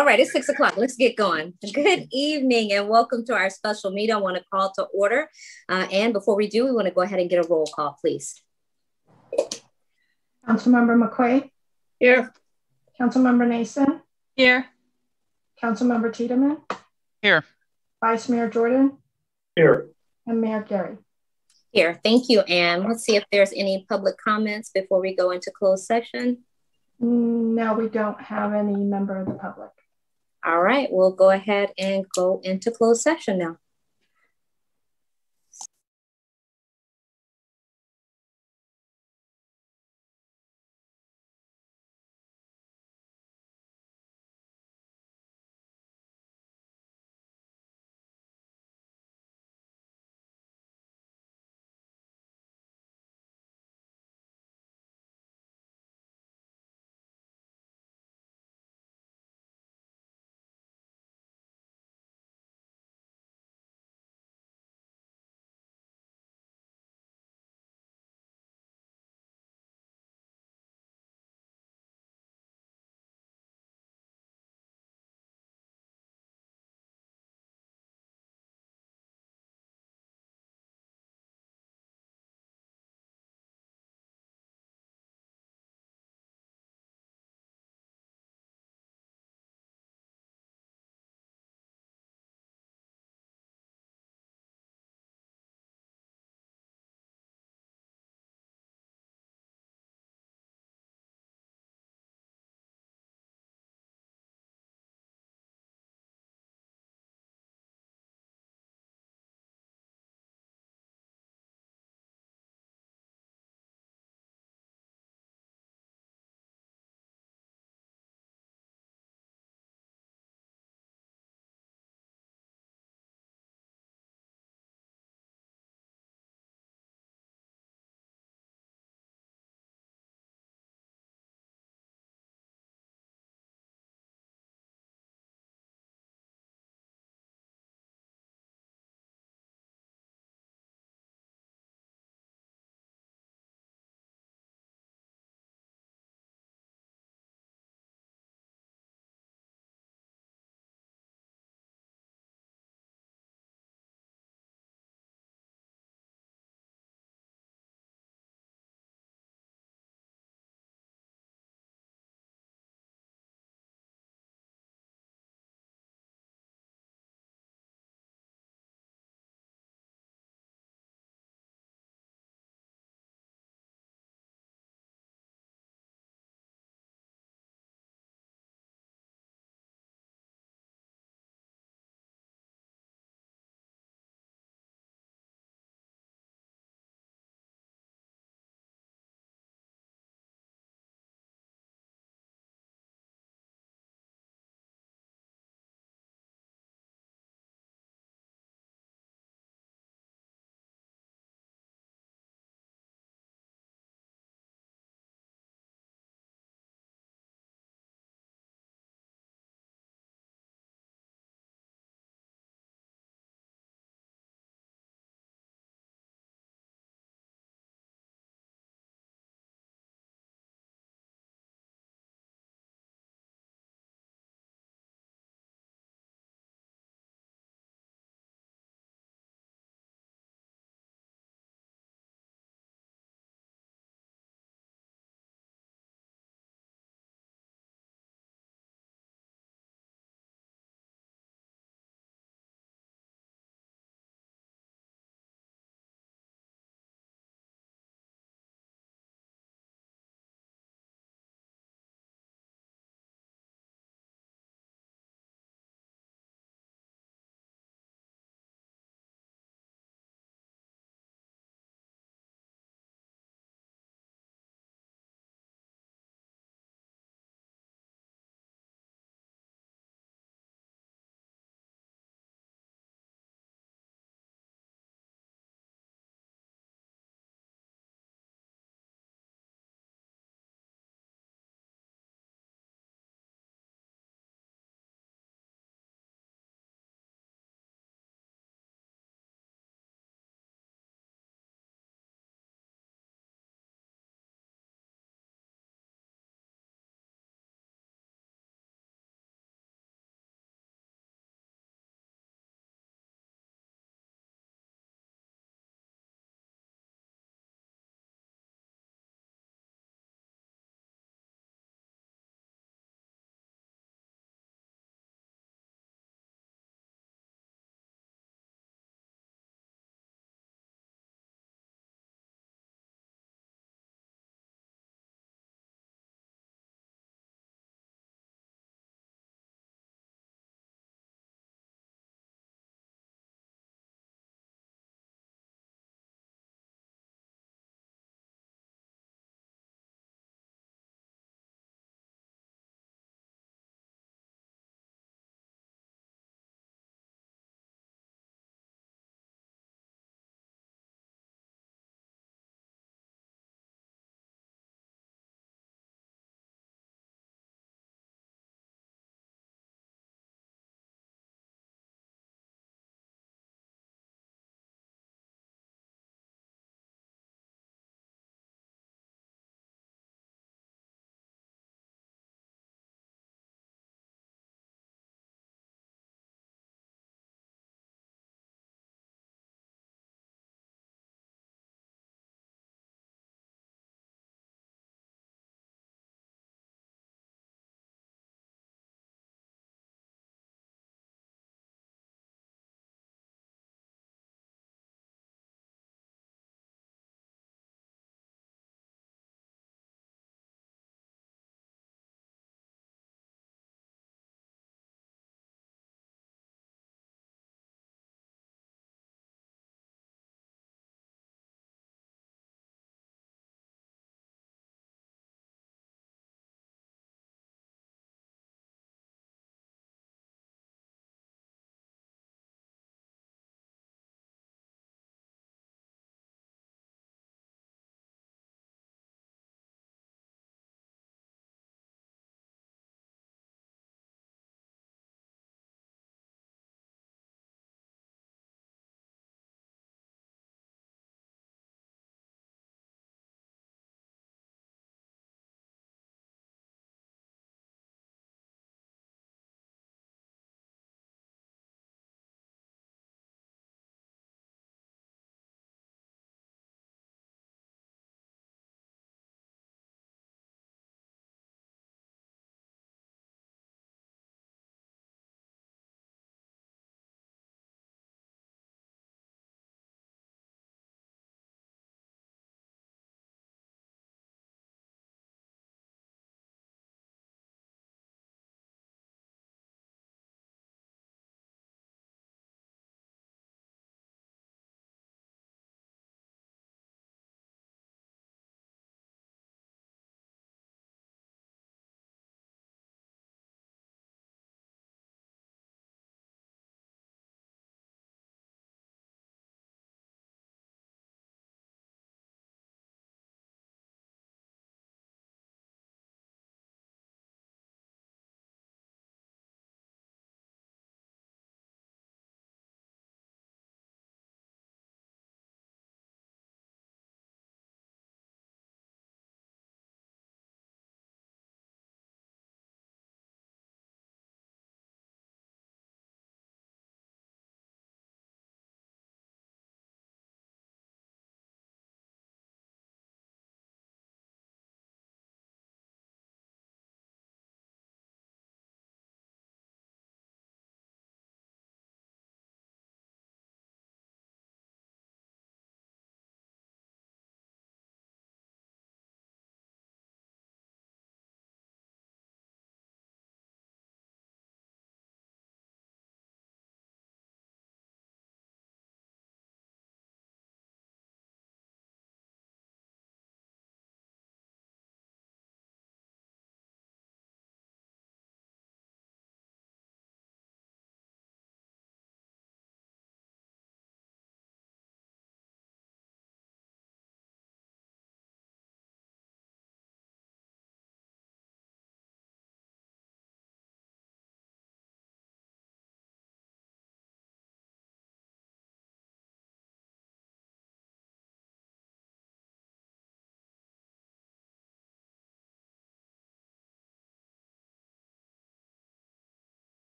All right, it's 6 o'clock. Let's get going. Good evening and welcome to our special meeting. I want to call to order. And before we do, we want to go ahead and get a roll call, please. Councilmember McQuaid. Here. Councilmember Nason. Here. Councilmember Tiedemann. Here. Vice Mayor Jordan. Here. And Mayor Gary. Here. Thank you, Anne. Let's see if there's any public comments before we go into closed session. No, we don't have any member of the public. All right, we'll go ahead and go into closed session now.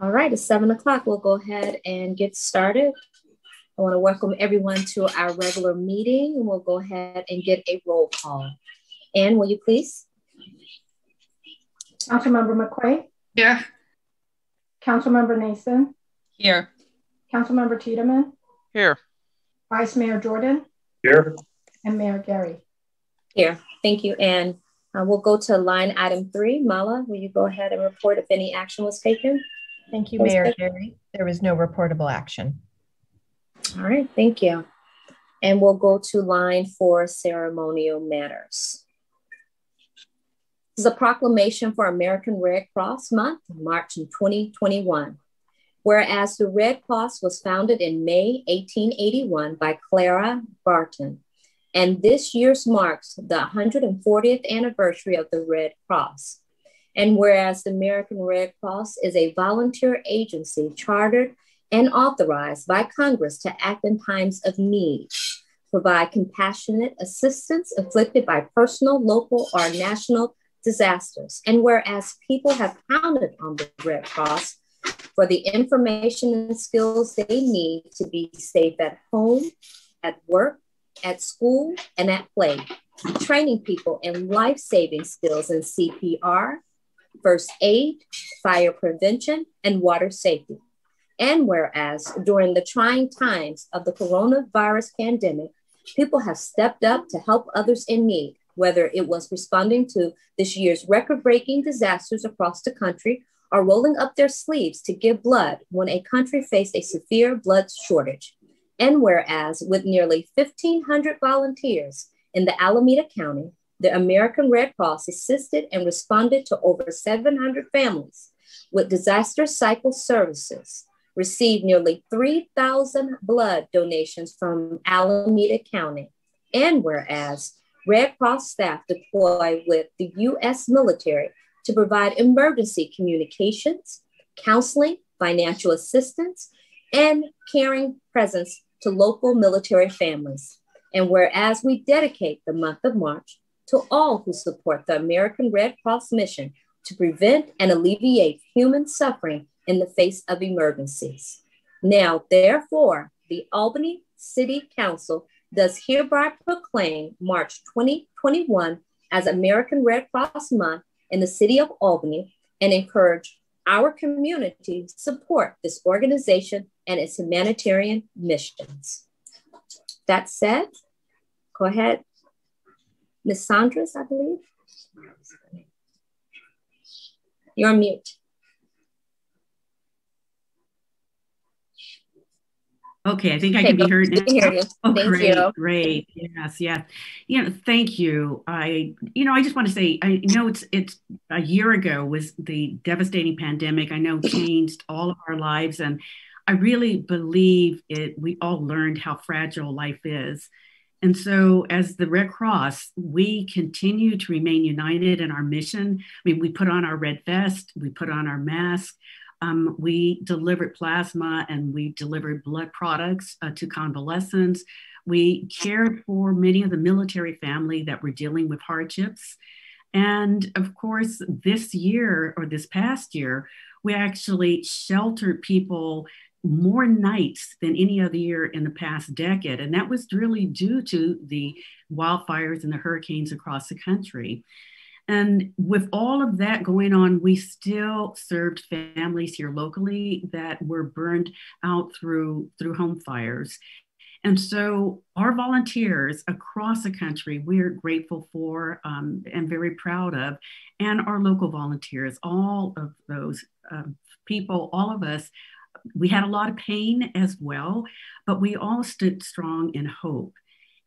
All right, it's 7 o'clock. We'll go ahead and get started. I want to welcome everyone to our regular meeting, and we'll go ahead and get a roll call. Ann, will you please? Councilmember McQuaid? Here. Councilmember Nason? Here. Councilmember Tiedemann? Here. Vice Mayor Jordan? Here. And Mayor Gary? Here. Thank you, Ann. We'll go to line item 3. Mala, will you go ahead and report if any action was taken? Thank you, Mayor Gary. There was no reportable action. All right, thank you. And we'll go to line 4, ceremonial matters. This is a proclamation for American Red Cross Month, March in 2021. Whereas the Red Cross was founded in May 1881 by Clara Barton, and this year's marks the 140th anniversary of the Red Cross. And whereas the American Red Cross is a volunteer agency chartered and authorized by Congress to act in times of need, provide compassionate assistance afflicted by personal, local, or national disasters. And whereas people have counted on the Red Cross for the information and skills they need to be safe at home, at work, at school, and at play, training people in life-saving skills in CPR, first aid, fire prevention, and water safety. And whereas during the trying times of the coronavirus pandemic, people have stepped up to help others in need, whether it was responding to this year's record-breaking disasters across the country or rolling up their sleeves to give blood when a country faced a severe blood shortage. And whereas with nearly 1,500 volunteers in the Alameda County, the American Red Cross assisted and responded to over 700 families with disaster cycle services, received nearly 3,000 blood donations from Alameda County. And whereas Red Cross staff deploy with the U.S. military to provide emergency communications, counseling, financial assistance, and caring presence to local military families. And whereas we dedicate the month of March to all who support the American Red Cross mission to prevent and alleviate human suffering in the face of emergencies. Now, therefore, the Albany City Council does hereby proclaim March 2021 as American Red Cross Month in the city of Albany and encourage our community to support this organization and its humanitarian missions. That said, go ahead. Ms. Saunders, I believe. You're on mute. Okay, I think I can be heard now. Hear you. Oh, Thank great, you. great. Yes, yes. Thank you. I just want to say, I know it's a year ago was the devastating pandemic. I know changed all of our lives, and I really believe we all learned how fragile life is. And so as the Red Cross, we continue to remain united in our mission. I mean, we put on our red vest, we put on our mask, we delivered plasma and we delivered blood products to convalescents. We cared for many of the military family that were dealing with hardships. And of course, this year or this past year, we actually sheltered people more nights than any other year in the past decade. And that was really due to the wildfires and the hurricanes across the country. And with all of that going on, we still served families here locally that were burned out through home fires. And so our volunteers across the country, we're grateful for and very proud of, and our local volunteers, all of those people, all of us, we had a lot of pain as well, but we all stood strong in hope.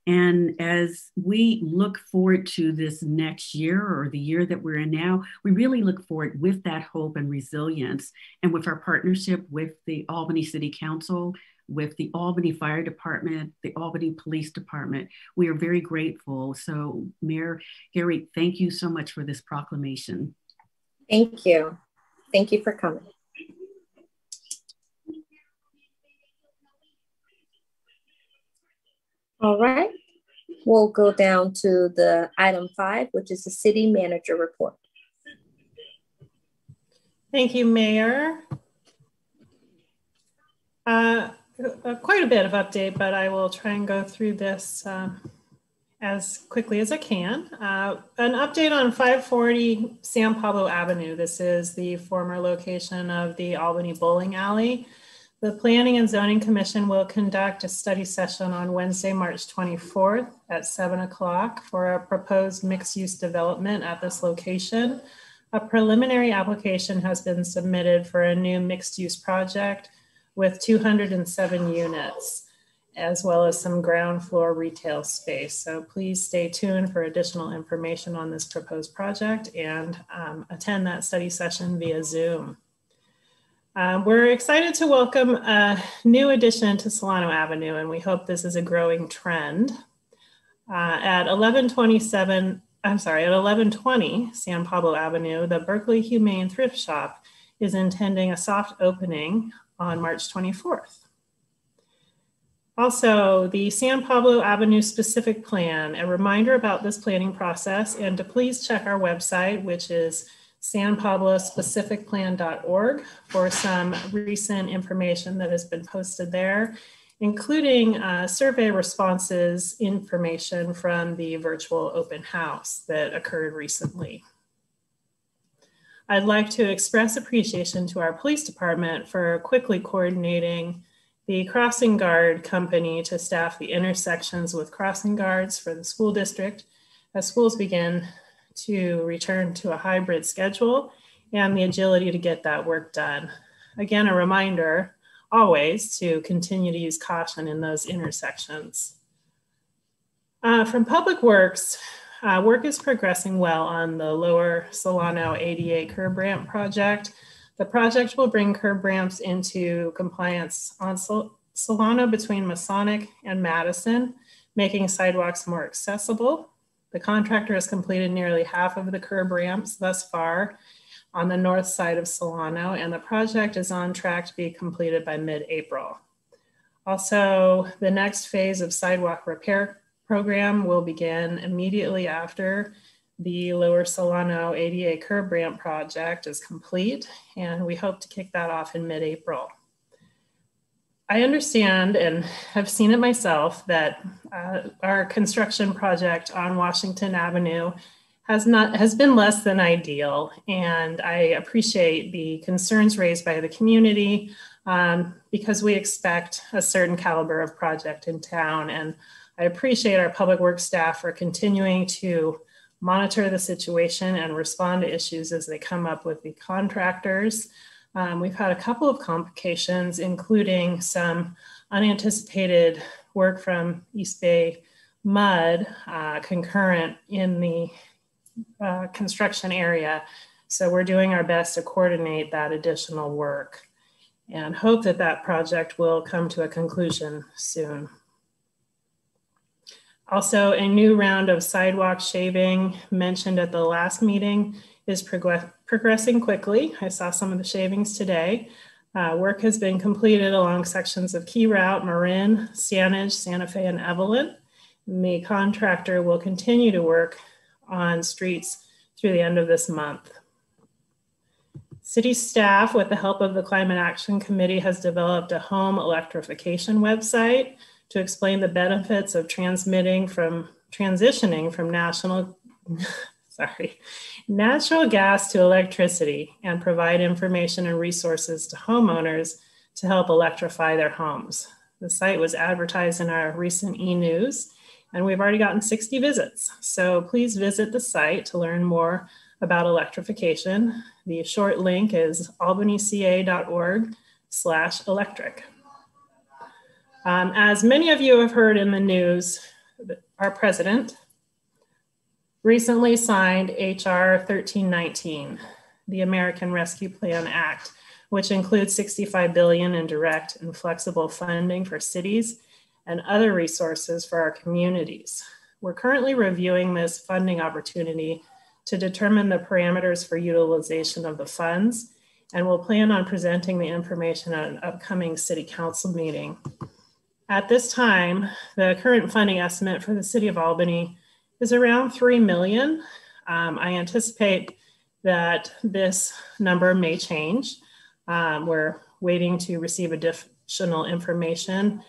And as we look forward to this next year or the year that we're in now, we really look forward with that hope and resilience. And with our partnership with the Albany City Council, with the Albany Fire Department, the Albany Police Department, we are very grateful. So Mayor Gary, thank you so much for this proclamation. Thank you. Thank you for coming. All right, we'll go down to the item 5, which is the city manager report. Thank you, Mayor. Quite a bit of update, but I will try and go through this as quickly as I can. An update on 540 San Pablo Avenue. This is the former location of the Albany Bowling Alley. The Planning and Zoning Commission will conduct a study session on Wednesday, March 24th at 7 o'clock for a proposed mixed-use development at this location. A preliminary application has been submitted for a new mixed-use project with 207 units, as well as some ground floor retail space. So please stay tuned for additional information on this proposed project and attend that study session via Zoom. We're excited to welcome a new addition to Solano Avenue, and we hope this is a growing trend. At 1120 San Pablo Avenue, the Berkeley Humane Thrift Shop is intending a soft opening on March 24th. Also, the San Pablo Avenue specific plan, a reminder about this planning process, and to please check our website, which is sanpablospecificplan.org, for some recent information that has been posted there, including survey responses information from the virtual open house that occurred recently. I'd like to express appreciation to our police department for quickly coordinating the crossing guard company to staff the intersections with crossing guards for the school district as schools begin to return to a hybrid schedule, and the agility to get that work done. Again, a reminder always to continue to use caution in those intersections. From Public Works, work is progressing well on the Lower Solano ADA curb ramp project. The project will bring curb ramps into compliance on Solano between Masonic and Madison, making sidewalks more accessible. The contractor has completed nearly half of the curb ramps thus far on the north side of Solano, and the project is on track to be completed by mid-April. Also, the next phase of sidewalk repair program will begin immediately after the Lower Solano ADA curb ramp project is complete, and we hope to kick that off in mid-April. I understand and have seen it myself that our construction project on Washington Avenue has been less than ideal, and I appreciate the concerns raised by the community because we expect a certain caliber of project in town, and I appreciate our public works staff for continuing to monitor the situation and respond to issues as they come up with the contractors. We've had a couple of complications, including some unanticipated work from East Bay Mud concurrent in the construction area. So we're doing our best to coordinate that additional work and hope that that project will come to a conclusion soon. Also, a new round of sidewalk shaving mentioned at the last meeting is progressing quickly. I saw some of the shavings today. Work has been completed along sections of Key Route, Marin, Saanich, Santa Fe, and Evelyn. The contractor will continue to work on streets through the end of this month. City staff, with the help of the Climate Action Committee, has developed a home electrification website to explain the benefits of transitioning from natural gas to electricity, and provide information and resources to homeowners to help electrify their homes. The site was advertised in our recent e-news, and we've already gotten 60 visits. So please visit the site to learn more about electrification. The short link is albanyca.org/electric. As many of you have heard in the news, our president recently signed HR 1319, the American Rescue Plan Act, which includes $65 billion in direct and flexible funding for cities and other resources for our communities. We're currently reviewing this funding opportunity to determine the parameters for utilization of the funds, and we'll plan on presenting the information at an upcoming city council meeting. At this time, the current funding estimate for the city of Albany is around $3 million. I anticipate that this number may change. We're waiting to receive additional information,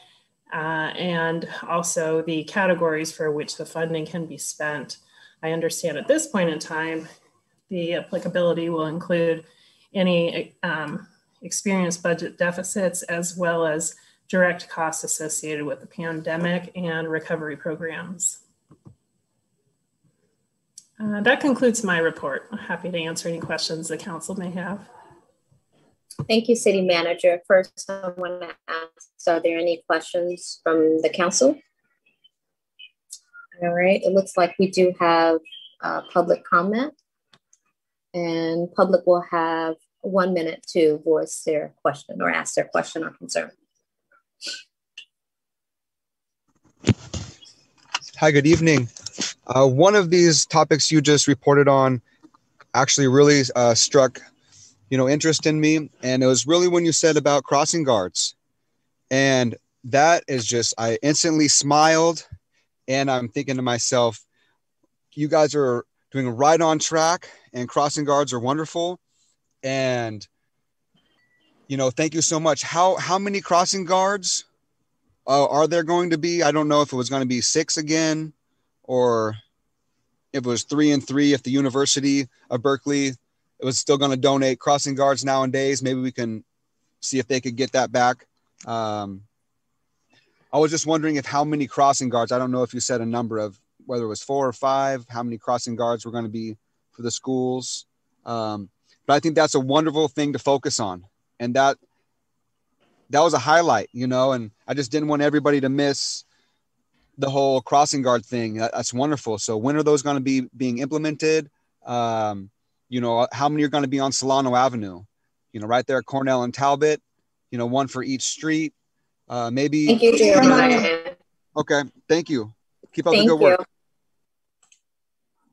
and also the categories for which the funding can be spent. I understand at this point in time, the applicability will include any experienced budget deficits, as well as direct costs associated with the pandemic and recovery programs. That concludes my report. I'm happy to answer any questions the council may have. Thank you, City Manager. First, I want to ask, are there any questions from the council? All right, it looks like we do have public comment, and public will have 1 minute to voice their question or ask their question or concern. Hi, good evening. One of these topics you just reported on actually really struck, interest in me. And it was really when you said about crossing guards. And that is just, I instantly smiled, and I'm thinking to myself, you guys are doing right on track, and crossing guards are wonderful. And, thank you so much. How many crossing guards are there going to be? I don't know if it was going to be 6 again, or if it was 3 and 3, if the University of Berkeley it was still going to donate crossing guards nowadays. Maybe we can see if they could get that back. I was just wondering how many crossing guards, I don't know if you said a number of whether it was 4 or 5, how many crossing guards were going to be for the schools. But I think that's a wonderful thing to focus on. And that was a highlight, and I just didn't want everybody to miss the whole crossing guard thing. That's wonderful. So when are those going to be being implemented? How many are going to be on Solano Avenue, right there at Cornell and Talbot, one for each street, maybe. Thank you, Jeremiah. Okay. Thank you. Keep up the good work.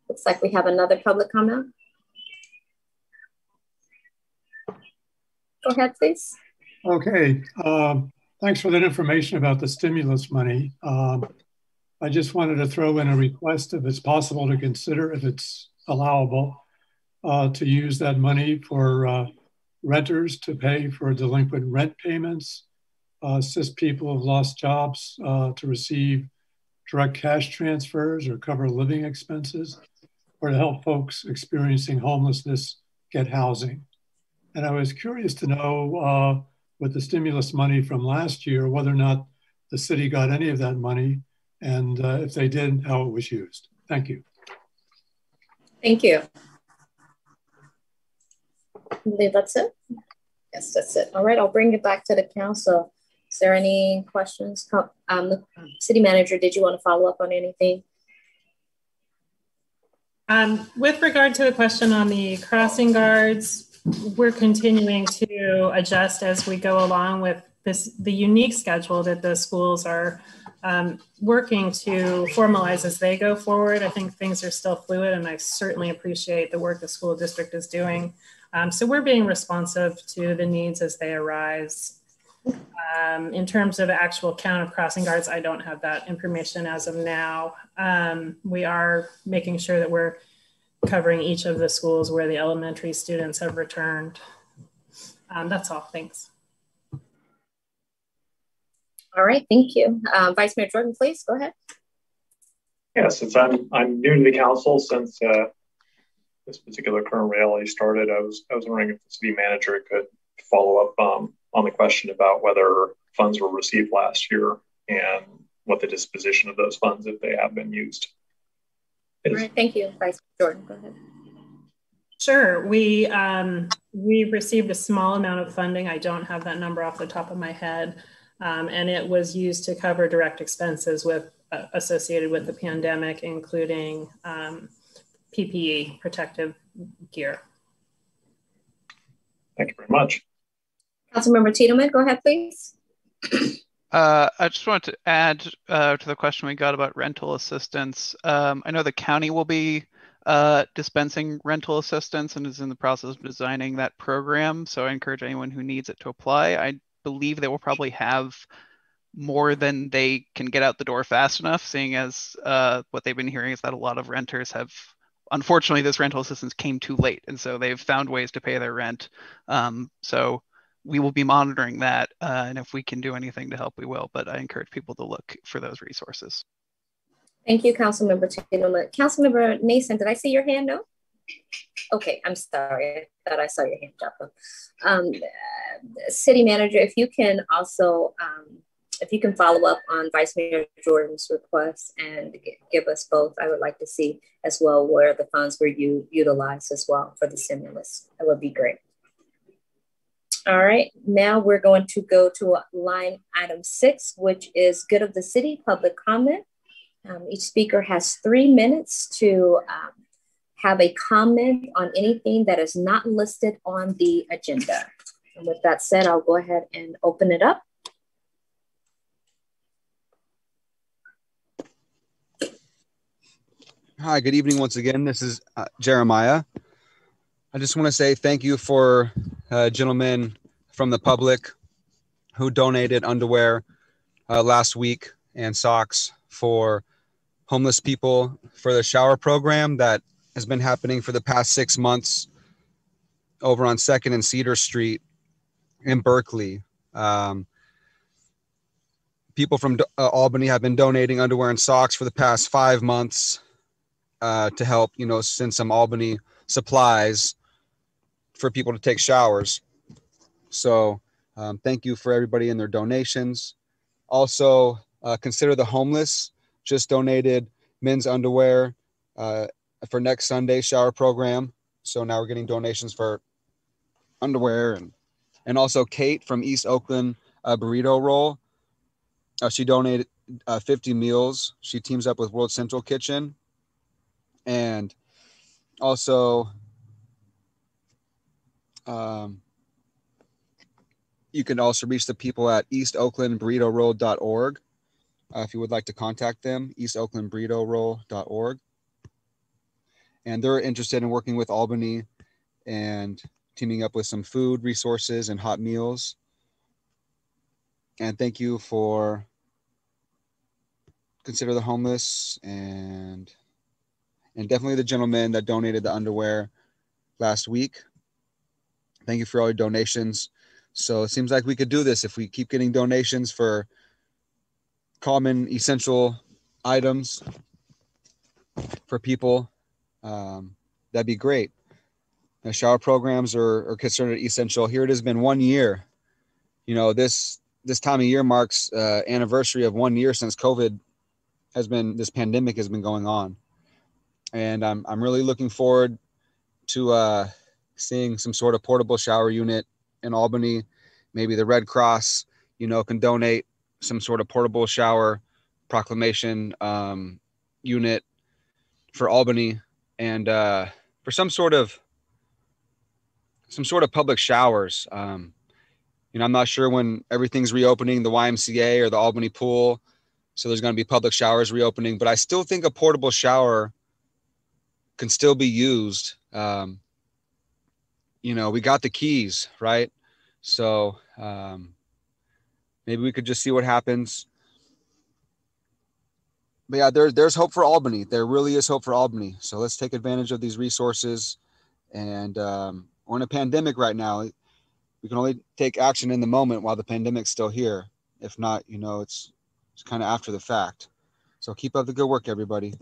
Looks like we have another public comment. Go ahead, please. Okay. Thanks for that information about the stimulus money. I just wanted to throw in a request, if it's possible to consider, if it's allowable, to use that money for renters to pay for delinquent rent payments, assist people who've lost jobs to receive direct cash transfers or cover living expenses, or to help folks experiencing homelessness get housing. And I was curious to know with the stimulus money from last year, whether or not the city got any of that money, and if they did, how it was used. Thank you. Thank you. I believe that's it. Yes, that's it. All right, I'll bring it back to the council. Is there any questions? The city manager, did you want to follow up on anything? With regard to the question on the crossing guards, we're continuing to adjust as we go along with the unique schedule that the schools are working to formalize as they go forward. I think things are still fluid, and I certainly appreciate the work the school district is doing. So we're being responsive to the needs as they arise. In terms of actual count of crossing guards, I don't have that information as of now. We are making sure that we're covering each of the schools where the elementary students have returned. That's all, thanks. All right, thank you. Vice Mayor Jordan, please, go ahead. Yeah, since I'm new to the council, since this particular current reality started, I was wondering if the city manager could follow up on the question about whether funds were received last year and what the disposition of those funds, if they have been used. All right, thank you, Vice Jordan, go ahead. Sure, we received a small amount of funding. I don't have that number off the top of my head. And it was used to cover direct expenses associated with the pandemic, including PPE, protective gear. Thank you very much. Councilmember Tiedemann, go ahead, please. I just wanted to add to the question we got about rental assistance. I know the county will be dispensing rental assistance and is in the process of designing that program. So I encourage anyone who needs it to apply. I believe they will probably have more than they can get out the door fast enough, seeing as what they've been hearing is that a lot of renters have, unfortunately, this rental assistance came too late. And so they've found ways to pay their rent. So we will be monitoring that. And if we can do anything to help, we will. But I encourage people to look for those resources. Thank you, Councilmember Tindall. Councilmember Nason, did I see your hand? No? Okay, I'm sorry. I thought I saw your hand up. City Manager, if you can also, if you can follow up on Vice Mayor Jordan's request and give us both, I would like to see as well where the funds were utilized as well for the stimulus. That would be great. All right, now we're going to go to line item 6, which is good of the city, public comment. Each speaker has 3 minutes to have a comment on anything that is not listed on the agenda. And with that said, I'll go ahead and open it up. Hi, good evening once again. This is Jeremiah. I just want to say thank you for gentlemen from the public who donated underwear last week and socks for homeless people for the shower program that has been happening for the past 6 months over on 2nd and Cedar Street in Berkeley. People from Albany have been donating underwear and socks for the past 5 months to help, send some Albany supplies for people to take showers. So thank you for everybody and their donations. Also, Consider the Homeless just donated men's underwear for next Sunday's shower program. So now we're getting donations for underwear and also Kate from East Oakland Burrito Roll. She donated 50 meals. She teams up with World Central Kitchen. And also, you can also reach the people at eastoaklandburritoroll.org if you would like to contact them, eastoaklandburritoroll.org. And they're interested in working with Albany and teaming up with some food resources and hot meals. And thank you for Consider the Homeless and definitely the gentleman that donated the underwear last week. Thank you for all your donations. So it seems like we could do this if we keep getting donations for common essential items for people. That'd be great. The shower programs are considered essential. Here it has been 1 year. This time of year marks anniversary of 1 year since this pandemic has been going on. And I'm really looking forward to seeing some sort of portable shower unit in Albany. Maybe the Red Cross, can donate some sort of portable shower proclamation unit for Albany and for some sort of public showers. I'm not sure when everything's reopening, the YMCA or the Albany pool. So there's going to be public showers reopening, but I still think a portable shower can still be used. We got the keys, right? So maybe we could just see what happens. But yeah, there's hope for Albany. There really is hope for Albany. So let's take advantage of these resources. And we're in a pandemic right now. We can only take action in the moment while the pandemic's still here. If not, it's kind of after the fact. So keep up the good work, everybody.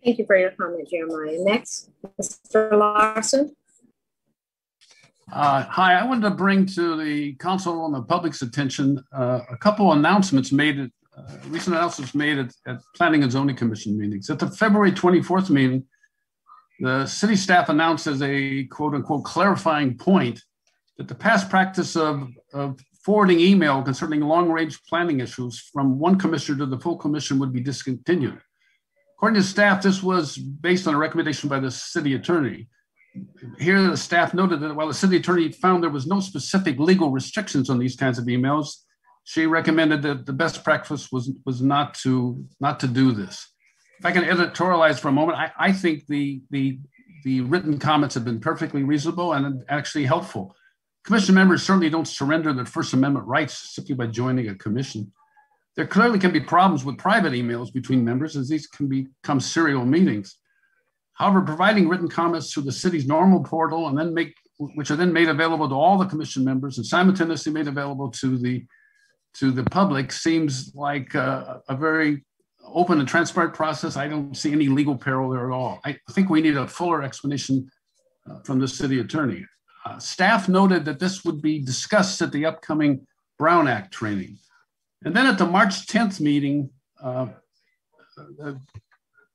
Thank you for your comment, Jeremiah. Next, Mr. Larson. Hi, I wanted to bring to the council and the public's attention a couple announcements made, recent announcements made at Planning and Zoning Commission meetings. At the February 24th meeting, the city staff announced as a quote unquote clarifying point that the past practice of forwarding email concerning long-range planning issues from one commissioner to the full commission would be discontinued. According to staff, this was based on a recommendation by the city attorney. Here, the staff noted that while the city attorney found there was no specific legal restrictions on these kinds of emails, she recommended that the best practice was not to do this. If I can editorialize for a moment, I think the written comments have been perfectly reasonable and actually helpful. Commission members certainly don't surrender their First Amendment rights simply by joining a commission. There clearly can be problems with private emails between members as these can become serial meetings. However, providing written comments through the city's normal portal and then which are then made available to all the commission members and simultaneously made available to the public seems like a very open and transparent process. I don't see any legal peril there at all. I think we need a fuller explanation from the city attorney. Staff noted that this would be discussed at the upcoming Brown Act training. And then at the March 10th meeting,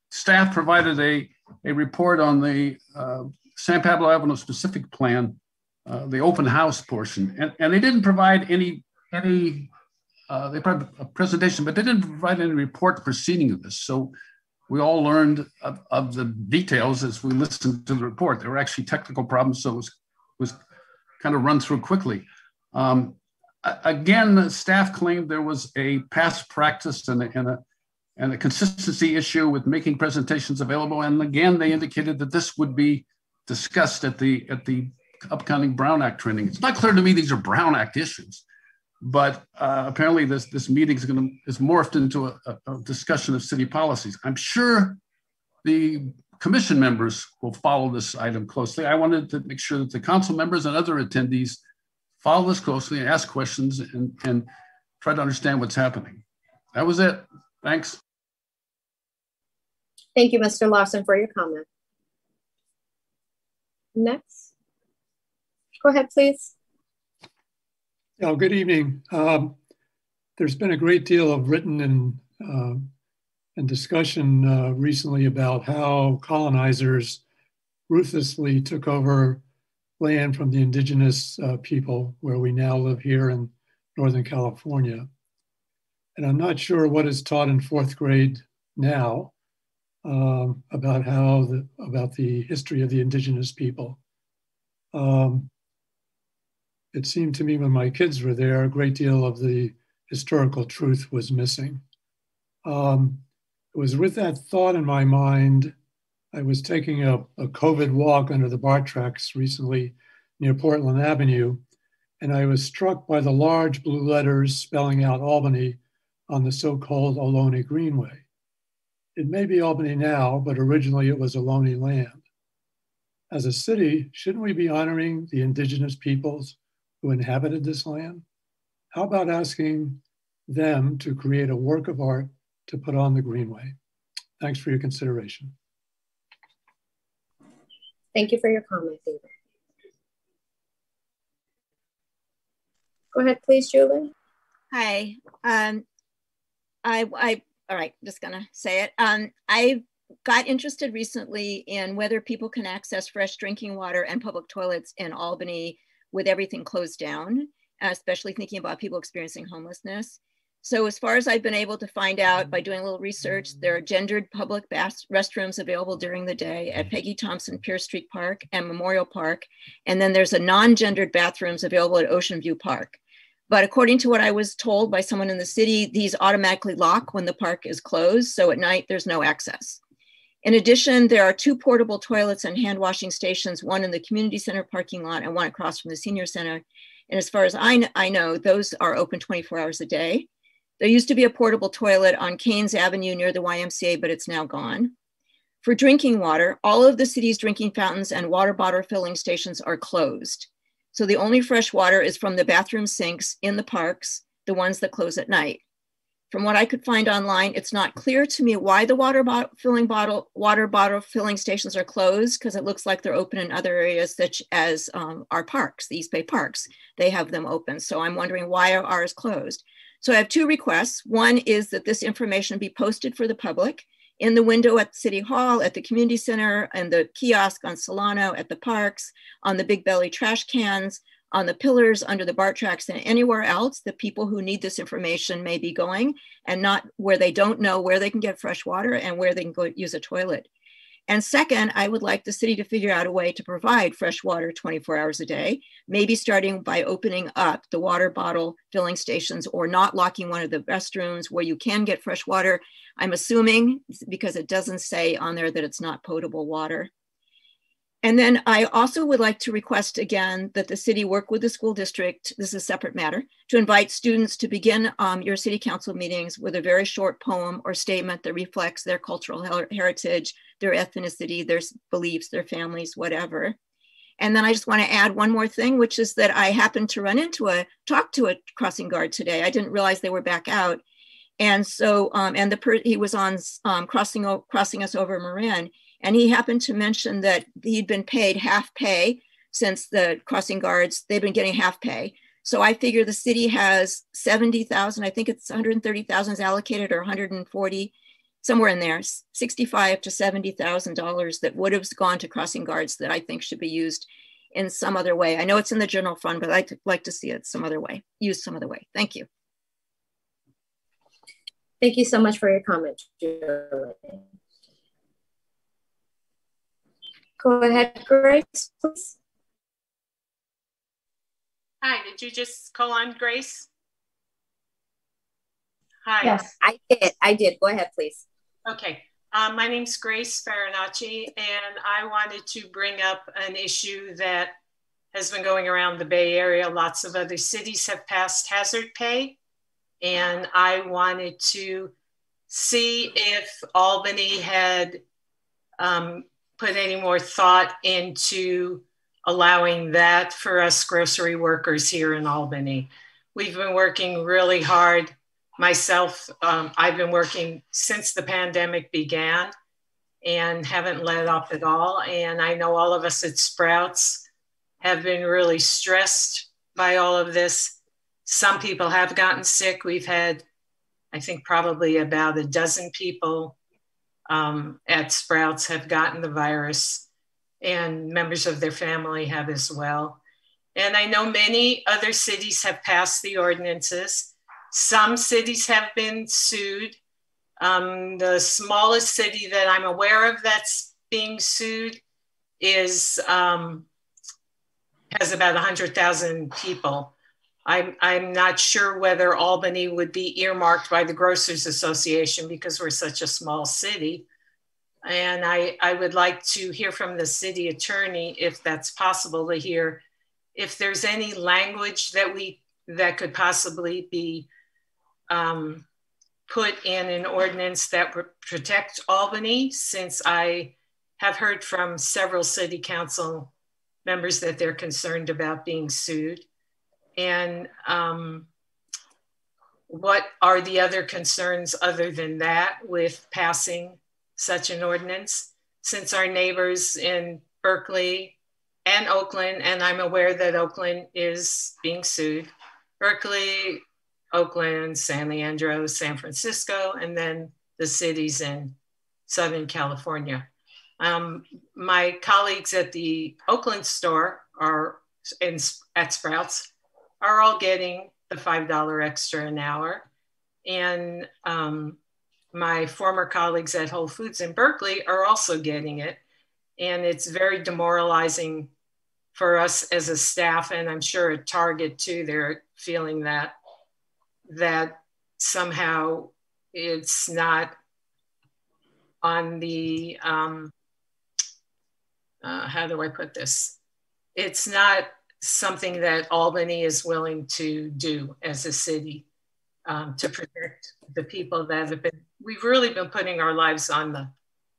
staff provided a report on the San Pablo Avenue specific plan, the open house portion. And they didn't provide they provided a presentation, but they didn't provide any report proceeding of this. So we all learned of the details as we listened to the report. There were actually technical problems, so it was kind of run through quickly. Again, the staff claimed there was a past practice and a consistency issue with making presentations available. And again, they indicated that this would be discussed at the upcoming Brown Act training. It's not clear to me these are Brown Act issues, but apparently this meeting is morphed into a discussion of city policies. I'm sure the commission members will follow this item closely. I wanted to make sure that the council members and other attendees follow this closely and ask questions and try to understand what's happening. That was it. Thanks. Thank you, Mr. Larson, for your comment. Next. Go ahead, please. Oh, good evening. There's been a great deal of written and discussion recently about how colonizers ruthlessly took over land from the indigenous people where we now live here in Northern California. And I'm not sure what is taught in 4th grade now about the history of the indigenous people. It seemed to me when my kids were there, a great deal of the historical truth was missing. It was with that thought in my mind, I was taking a COVID walk under the BART tracks recently near Portland Avenue, and I was struck by the large blue letters spelling out Albany on the so-called Ohlone Greenway. It may be Albany now, but originally it was Ohlone land. As a city, shouldn't we be honoring the indigenous peoples who inhabited this land? How about asking them to create a work of art to put on the Greenway? Thanks for your consideration. Thank you for your comment, David. Go ahead, please, Julie. Hi. All right, just gonna say it. I got interested recently in whether people can access fresh drinking water and public toilets in Albany with everything closed down, especially thinking about people experiencing homelessness. So as far as I've been able to find out by doing a little research, there are gendered public restrooms available during the day at Peggy Thompson Pierce Street Park and Memorial Park. And then there's a non-gendered bathrooms available at Ocean View Park. But according to what I was told by someone in the city, these automatically lock when the park is closed. So at night, there's no access. In addition, there are 2 portable toilets and hand washing stations, one in the community center parking lot and one across from the senior center. And as far as I know, those are open 24 hours a day. There used to be a portable toilet on Keynes Avenue near the YMCA, but it's now gone. For drinking water, all of the city's drinking fountains and water bottle filling stations are closed. So the only fresh water is from the bathroom sinks in the parks, the ones that close at night. From what I could find online, it's not clear to me why the water bottle filling stations are closed, because it looks like they're open in other areas such as our parks, the East Bay parks. They have them open. So I'm wondering why are ours closed? So I have 2 requests. One is that this information be posted for the public in the window at City Hall, at the community center, and the kiosk on Solano, at the parks, on the Big Belly trash cans, on the pillars under the BART tracks, and anywhere else that people who need this information may be going, and not where they don't know where they can get fresh water and where they can go use a toilet. And second, I would like the city to figure out a way to provide fresh water 24 hours a day, maybe starting by opening up the water bottle filling stations or not locking one of the restrooms where you can get fresh water. I'm assuming, because it doesn't say on there that it's not potable water. And then I also would like to request again that the city work with the school district, this is a separate matter, to invite students to begin your city council meetings with a very short poem or statement that reflects their cultural heritage, their ethnicity, their beliefs, their families, whatever. And then I just want to add one more thing, which is that I happened to talk to a crossing guard today. I didn't realize they were back out. And so, he was on crossing us over Marin, and he happened to mention that he'd been paid half pay since the crossing guards, they've been getting half pay. So I figure the city has 70,000, I think it's 130,000 is allocated, or 140, somewhere in there, $65,000 to $70,000 that would have gone to crossing guards that I think should be used in some other way. I know it's in the general fund, but I'd like to see it some other way, used some other way. Thank you. Thank you so much for your comment, Julie. Go ahead, Grace, please. Hi, did you just call on Grace? Hi. Yes. I did. Go ahead, please. Okay. My name's Grace Farinacci, and I wanted to bring up an issue that has been going around the Bay Area. Lots of other cities have passed hazard pay, and I wanted to see if Albany had put any more thought into allowing that for us grocery workers here in Albany. We've been working really hard. Myself, I've been working since the pandemic began and haven't let up at all. And I know all of us at Sprouts have been really stressed by all of this. Some people have gotten sick. We've had, I think, probably about a dozen people at Sprouts have gotten the virus, and members of their family have as well. And I know many other cities have passed the ordinances. Some cities have been sued. The smallest city that I'm aware of that's being sued is has about 100,000 people. I'm not sure whether Albany would be earmarked by the Grocers Association because we're such a small city. And I would like to hear from the city attorney, if that's possible, to hear if there's any language that could possibly be put in an ordinance that would protect Albany, since I have heard from several city council members that they're concerned about being sued. And what are the other concerns other than that with passing such an ordinance, since our neighbors in Berkeley and Oakland, and I'm aware that Oakland is being sued, Berkeley, Oakland, San Leandro, San Francisco, and then the cities in Southern California. My colleagues at the Oakland store at Sprouts are all getting the $5 extra an hour. And my former colleagues at Whole Foods in Berkeley are also getting it. And it's very demoralizing for us as a staff, and I'm sure at Target too, they're feeling that somehow it's not on the, how do I put this? It's not something that Albany is willing to do as a city to protect the people that have been, we've really been putting our lives on the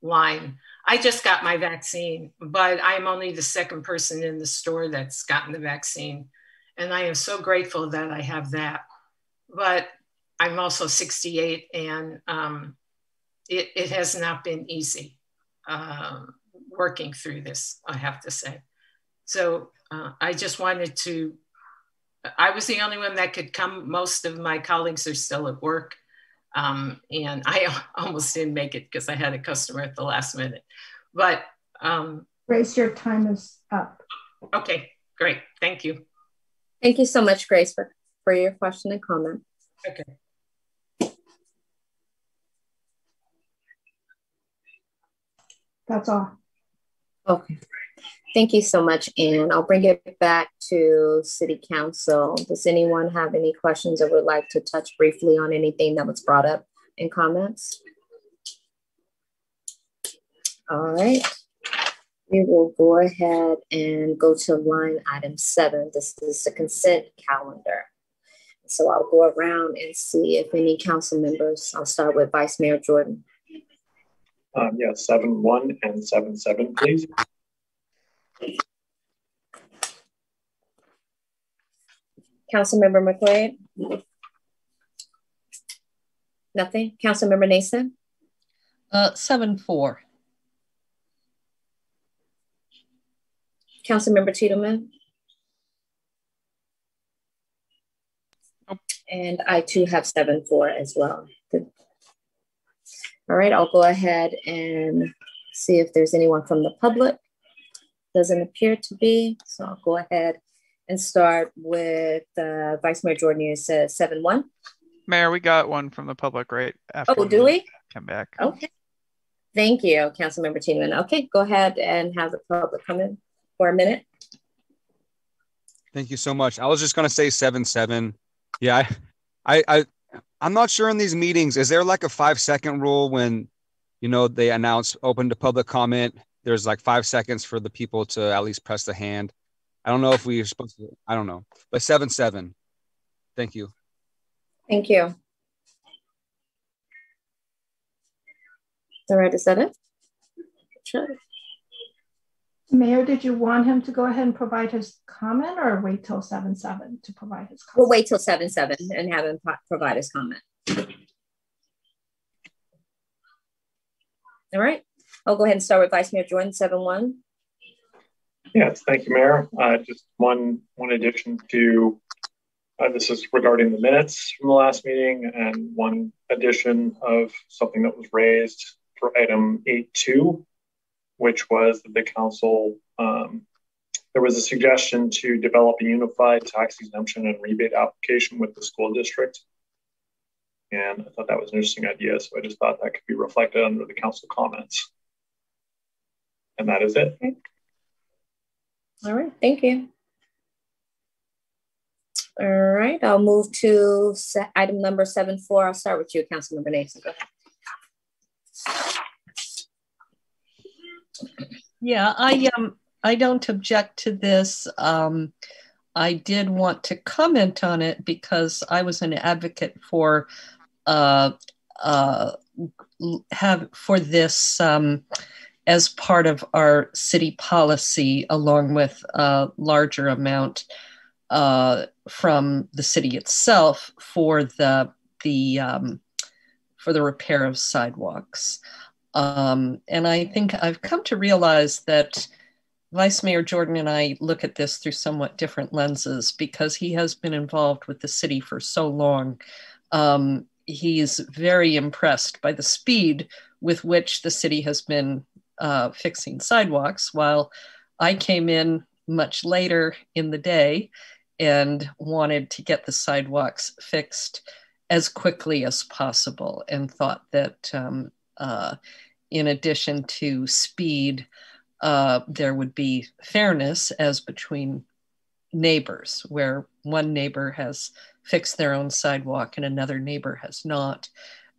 line. I just got my vaccine, but I'm only the second person in the store that's gotten the vaccine. And I am so grateful that I have that. But I'm also 68, and it has not been easy working through this, I have to say. So I just wanted to, I was the only one that could come. Most of my colleagues are still at work. And I almost didn't make it because I had a customer at the last minute. But Grace, your time is up. Okay, great. Thank you. Thank you so much, Grace, for your question and comment. Okay. That's all. Okay. Thank you so much, Anne. I'll bring it back to City Council. Does anyone have any questions or would like to touch briefly on anything that was brought up in comments? All right. We will go ahead and go to line item 7. This is the consent calendar. So I'll go around and see if any council members, I'll start with Vice Mayor Jordan. Yeah, 7-1 and 7-7, please. Councilmember McQuaid? Nothing? Councilmember Nason? 7-4. Councilmember Tiedemann? Nope. And I too have 7-4 as well. Good. All right, I'll go ahead and see if there's anyone from the public. Doesn't appear to be, so I'll go ahead and start with Vice Mayor Jordan. You said 7-1. Mayor, we got one from the public right after. Oh, do we? Come back. Okay. Thank you, Councilmember Tiedemann. Okay, go ahead and have the public come in for a minute. Thank you so much. I was just going to say 7-7. Yeah, I'm not sure in these meetings, is there like a 5-second rule when, you know, they announce open to public comment? There's like 5 seconds for the people to at least press the hand. I don't know if we're supposed to, I don't know, but 7-7. Thank you. Thank you. All right, is that it? Sure. Mayor, did you want him to go ahead and provide his comment or wait till 7-7 to provide his comment? We'll wait till 7-7 and have him provide his comment. All right, I'll go ahead and start with Vice Mayor Jordan, 7-1. Yes, thank you, Mayor. Just one addition to, this is regarding the minutes from the last meeting, and one addition of something that was raised for item 8.2, which was that the council, there was a suggestion to develop a unified tax exemption and rebate application with the school district. And I thought that was an interesting idea, so I just thought that could be reflected under the council comments. And that is it. Okay. All right, thank you. All right, I'll move to item number 7-4. I'll start with you, Councilmember Nason. Go ahead. Yeah, I don't object to this. I did want to comment on it because I was an advocate for this as part of our city policy, along with a larger amount from the city itself for the repair of sidewalks. And I think I've come to realize that Vice Mayor Jordan and I look at this through somewhat different lenses because he has been involved with the city for so long. He's very impressed by the speed with which the city has been fixing sidewalks, while I came in much later in the day and wanted to get the sidewalks fixed as quickly as possible, and thought that in addition to speed, there would be fairness as between neighbors, where one neighbor has fixed their own sidewalk and another neighbor has not,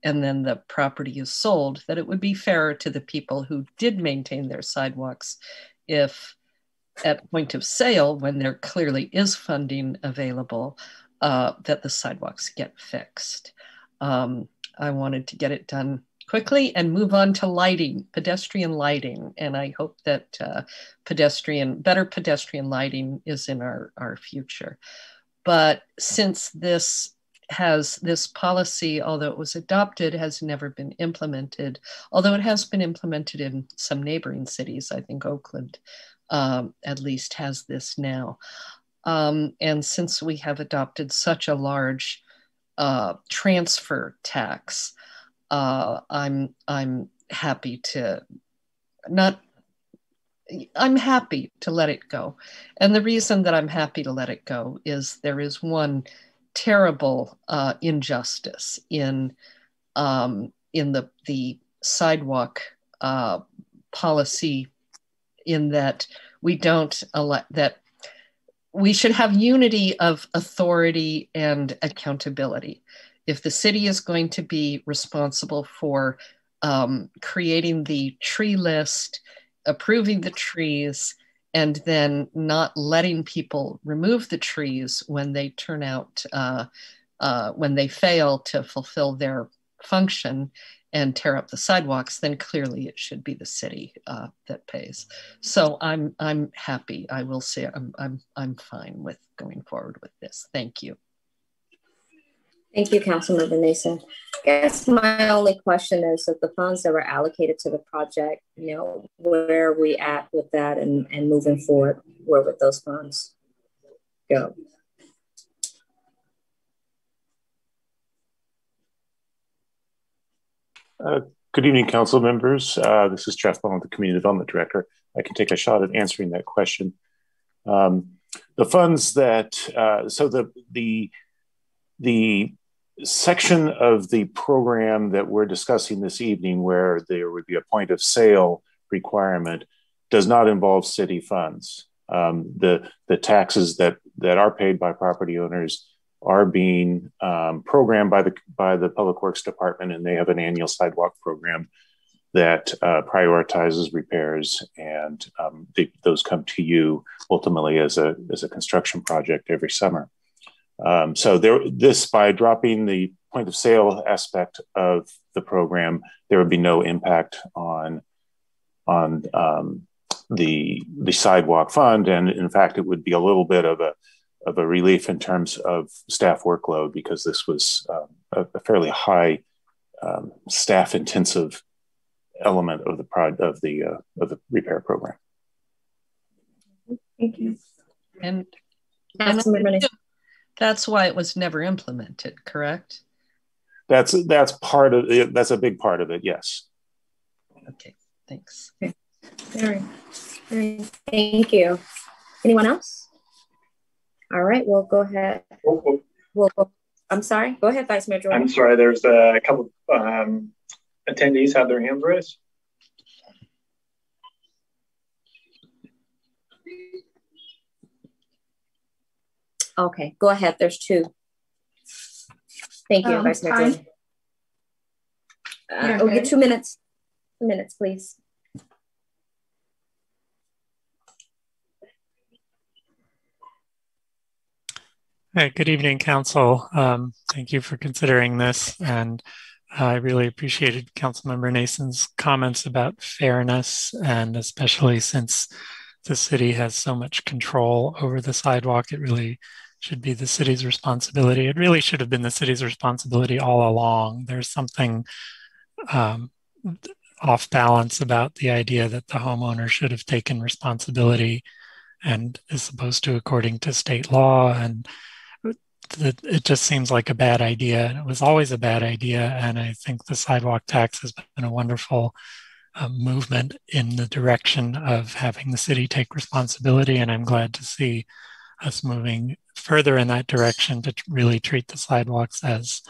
and then the property is sold, that it would be fairer to the people who did maintain their sidewalks if at point of sale, when there clearly is funding available, that the sidewalks get fixed. I wanted to get it done quickly and move on to lighting, pedestrian lighting. And I hope that better pedestrian lighting is in our future. But since this policy, although it was adopted, has never been implemented, although it has been implemented in some neighboring cities. I think Oakland at least has this now. And since we have adopted such a large transfer tax, I'm happy to let it go. And the reason that I'm happy to let it go is there is one terrible injustice in the sidewalk policy, in that we don't that we should have unity of authority and accountability. If the city is going to be responsible for creating the tree list, approving the trees, and then not letting people remove the trees when they turn out, when they fail to fulfill their function and tear up the sidewalks, then clearly it should be the city that pays. So I'm happy. I will say I'm fine with going forward with this. Thank you. Thank you, Councilmember Nason. I guess my only question is that the funds that were allocated to the project, where are we at with that and moving forward, where would those funds go? Good evening, council members. This is Jeff Bond, the Community Development Director. I can take a shot at answering that question. The funds that, so the section of the program that we're discussing this evening where there would be a point of sale requirement does not involve city funds. The taxes that are paid by property owners are being programmed by the Public Works Department, and they have an annual sidewalk program that prioritizes repairs, and those come to you ultimately as a construction project every summer. So by dropping the point of sale aspect of the program, there would be no impact on the sidewalk fund, and in fact, it would be a little bit of a relief in terms of staff workload, because this was a fairly high staff-intensive element of the repair program. Thank you. And that's why it was never implemented, correct? That's part of it. That's a big part of it. Yes. Okay. Thanks. Okay. All right. Thank you. Anyone else? All right, we'll go ahead. We'll go. I'm sorry. Go ahead, Vice Mayor Jordan. I'm sorry. There's a couple attendees have their hands raised. Okay, go ahead. There's two. Thank you, Vice Mayor Jordan. We'll get 2 minutes. 2 minutes, please. Hey, good evening, Council. Thank you for considering this, and I really appreciated Councilmember Nason's comments about fairness, and especially since the city has so much control over the sidewalk, it really should be the city's responsibility. It really should have been the city's responsibility all along. There's something off balance about the idea that the homeowner should have taken responsibility and is supposed to according to state law, and it just seems like a bad idea, and it was always a bad idea. And I think the sidewalk tax has been a wonderful movement in the direction of having the city take responsibility, and I'm glad to see us moving further in that direction to really treat the sidewalks as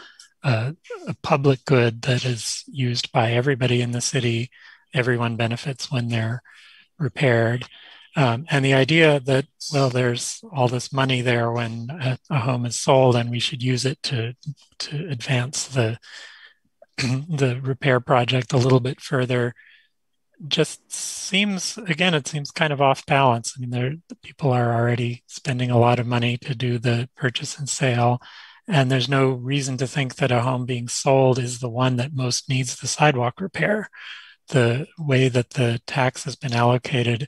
a public good that is used by everybody in the city. Everyone benefits when they're repaired. And the idea that, well, there's all this money there when a home is sold and we should use it to advance the repair project a little bit further just seems, again, it seems kind of off balance. I mean, people are already spending a lot of money to do the purchase and sale, and there's no reason to think that a home being sold is the one that most needs the sidewalk repair. The way that the tax has been allocated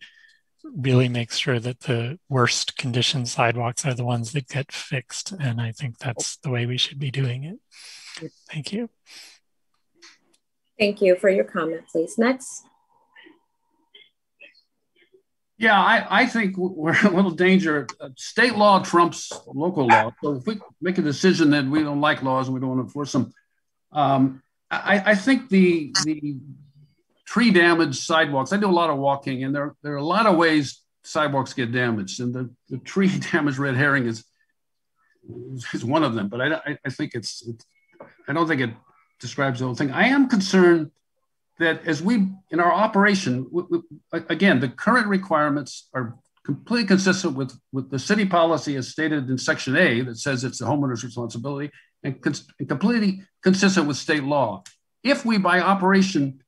really makes sure that the worst condition sidewalks are the ones that get fixed. And I think that's the way we should be doing it. Thank you. Thank you for your comment, please. Next. Yeah, I think we're in a little danger. State law trumps local law. So if we make a decision that we don't like laws and we don't want to enforce them, I think the tree damaged sidewalks, I do a lot of walking, and there are a lot of ways sidewalks get damaged, and the tree damaged red herring is one of them, but I think I don't think it describes the whole thing. I am concerned that as in our operation, again, the current requirements are completely consistent with the city policy as stated in Section A that says it's the homeowner's responsibility, and completely consistent with state law. If we, by operation,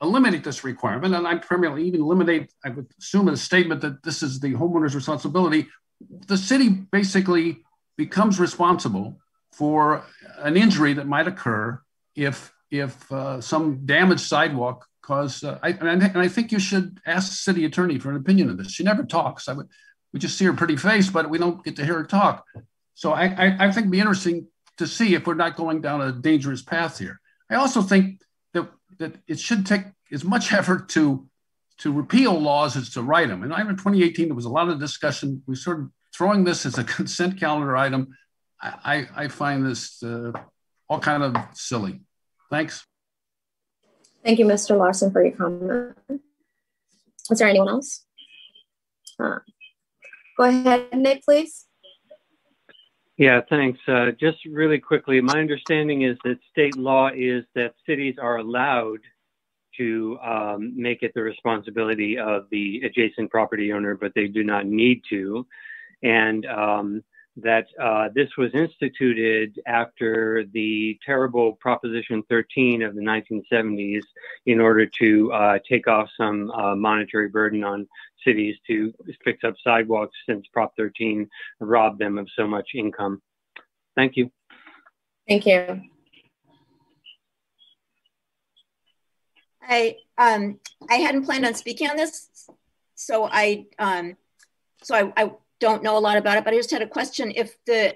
eliminate this requirement, and I primarily even eliminate, I would assume, a statement that this is the homeowner's responsibility, the city basically becomes responsible for an injury that might occur if some damaged sidewalk caused. And I think you should ask the city attorney for an opinion of this. She never talks. We just see her pretty face, but we don't get to hear her talk. So I think it'd be interesting to see if we're not going down a dangerous path here. I also think that it should take as much effort to repeal laws as to write them. And in 2018, there was a lot of discussion. We sort of throwing this as a consent calendar item. I find this all kind of silly. Thanks. Thank you, Mr. Larson, for your comment. Is there anyone else? Go ahead, Nick, please. Yeah, thanks. Just really quickly, my understanding is that state law is that cities are allowed to make it the responsibility of the adjacent property owner, but they do not need to. And that this was instituted after the terrible Proposition 13 of the 1970s in order to take off some monetary burden on cities to fix up sidewalks, since Prop 13 robbed them of so much income. Thank you. Thank you. I hadn't planned on speaking on this, so I don't know a lot about it, but I just had a question.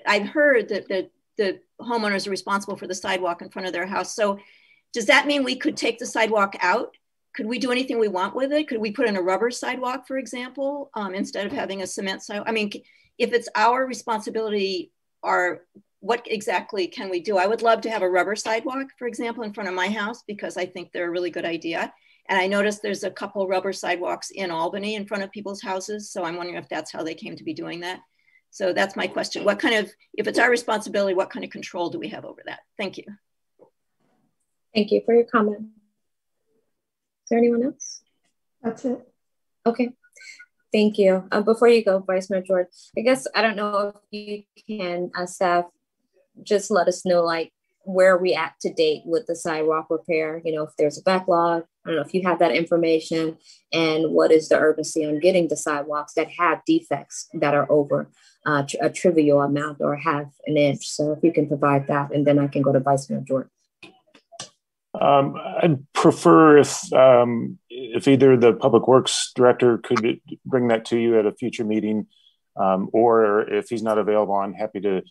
I've heard that the homeowners are responsible for the sidewalk in front of their house. So does that mean we could take the sidewalk out? Could we do anything we want with it? Could we put in a rubber sidewalk, for example, instead of having a cement sidewalk? I mean, if it's our responsibility, what exactly can we do? I would love to have a rubber sidewalk, for example, in front of my house, because I think they're a really good idea. And I noticed there's a couple rubber sidewalks in Albany in front of people's houses. So I'm wondering if that's how they came to be doing that. So that's my question. If it's our responsibility, what kind of control do we have over that? Thank you. Thank you for your comment. Is there anyone else? That's it. Okay. Thank you. Before you go, Vice Mayor Jordan, I guess, I don't know if you can, staff, just let us know, like, where we at to date with the sidewalk repair, if there's a backlog. I don't know if you have that information, and what is the urgency on getting the sidewalks that have defects that are over a trivial amount or half an inch. So if you can provide that, and then I can go to Vice Mayor Jordan. I'd prefer if either the Public Works Director could bring that to you at a future meeting, or if he's not available, I'm happy to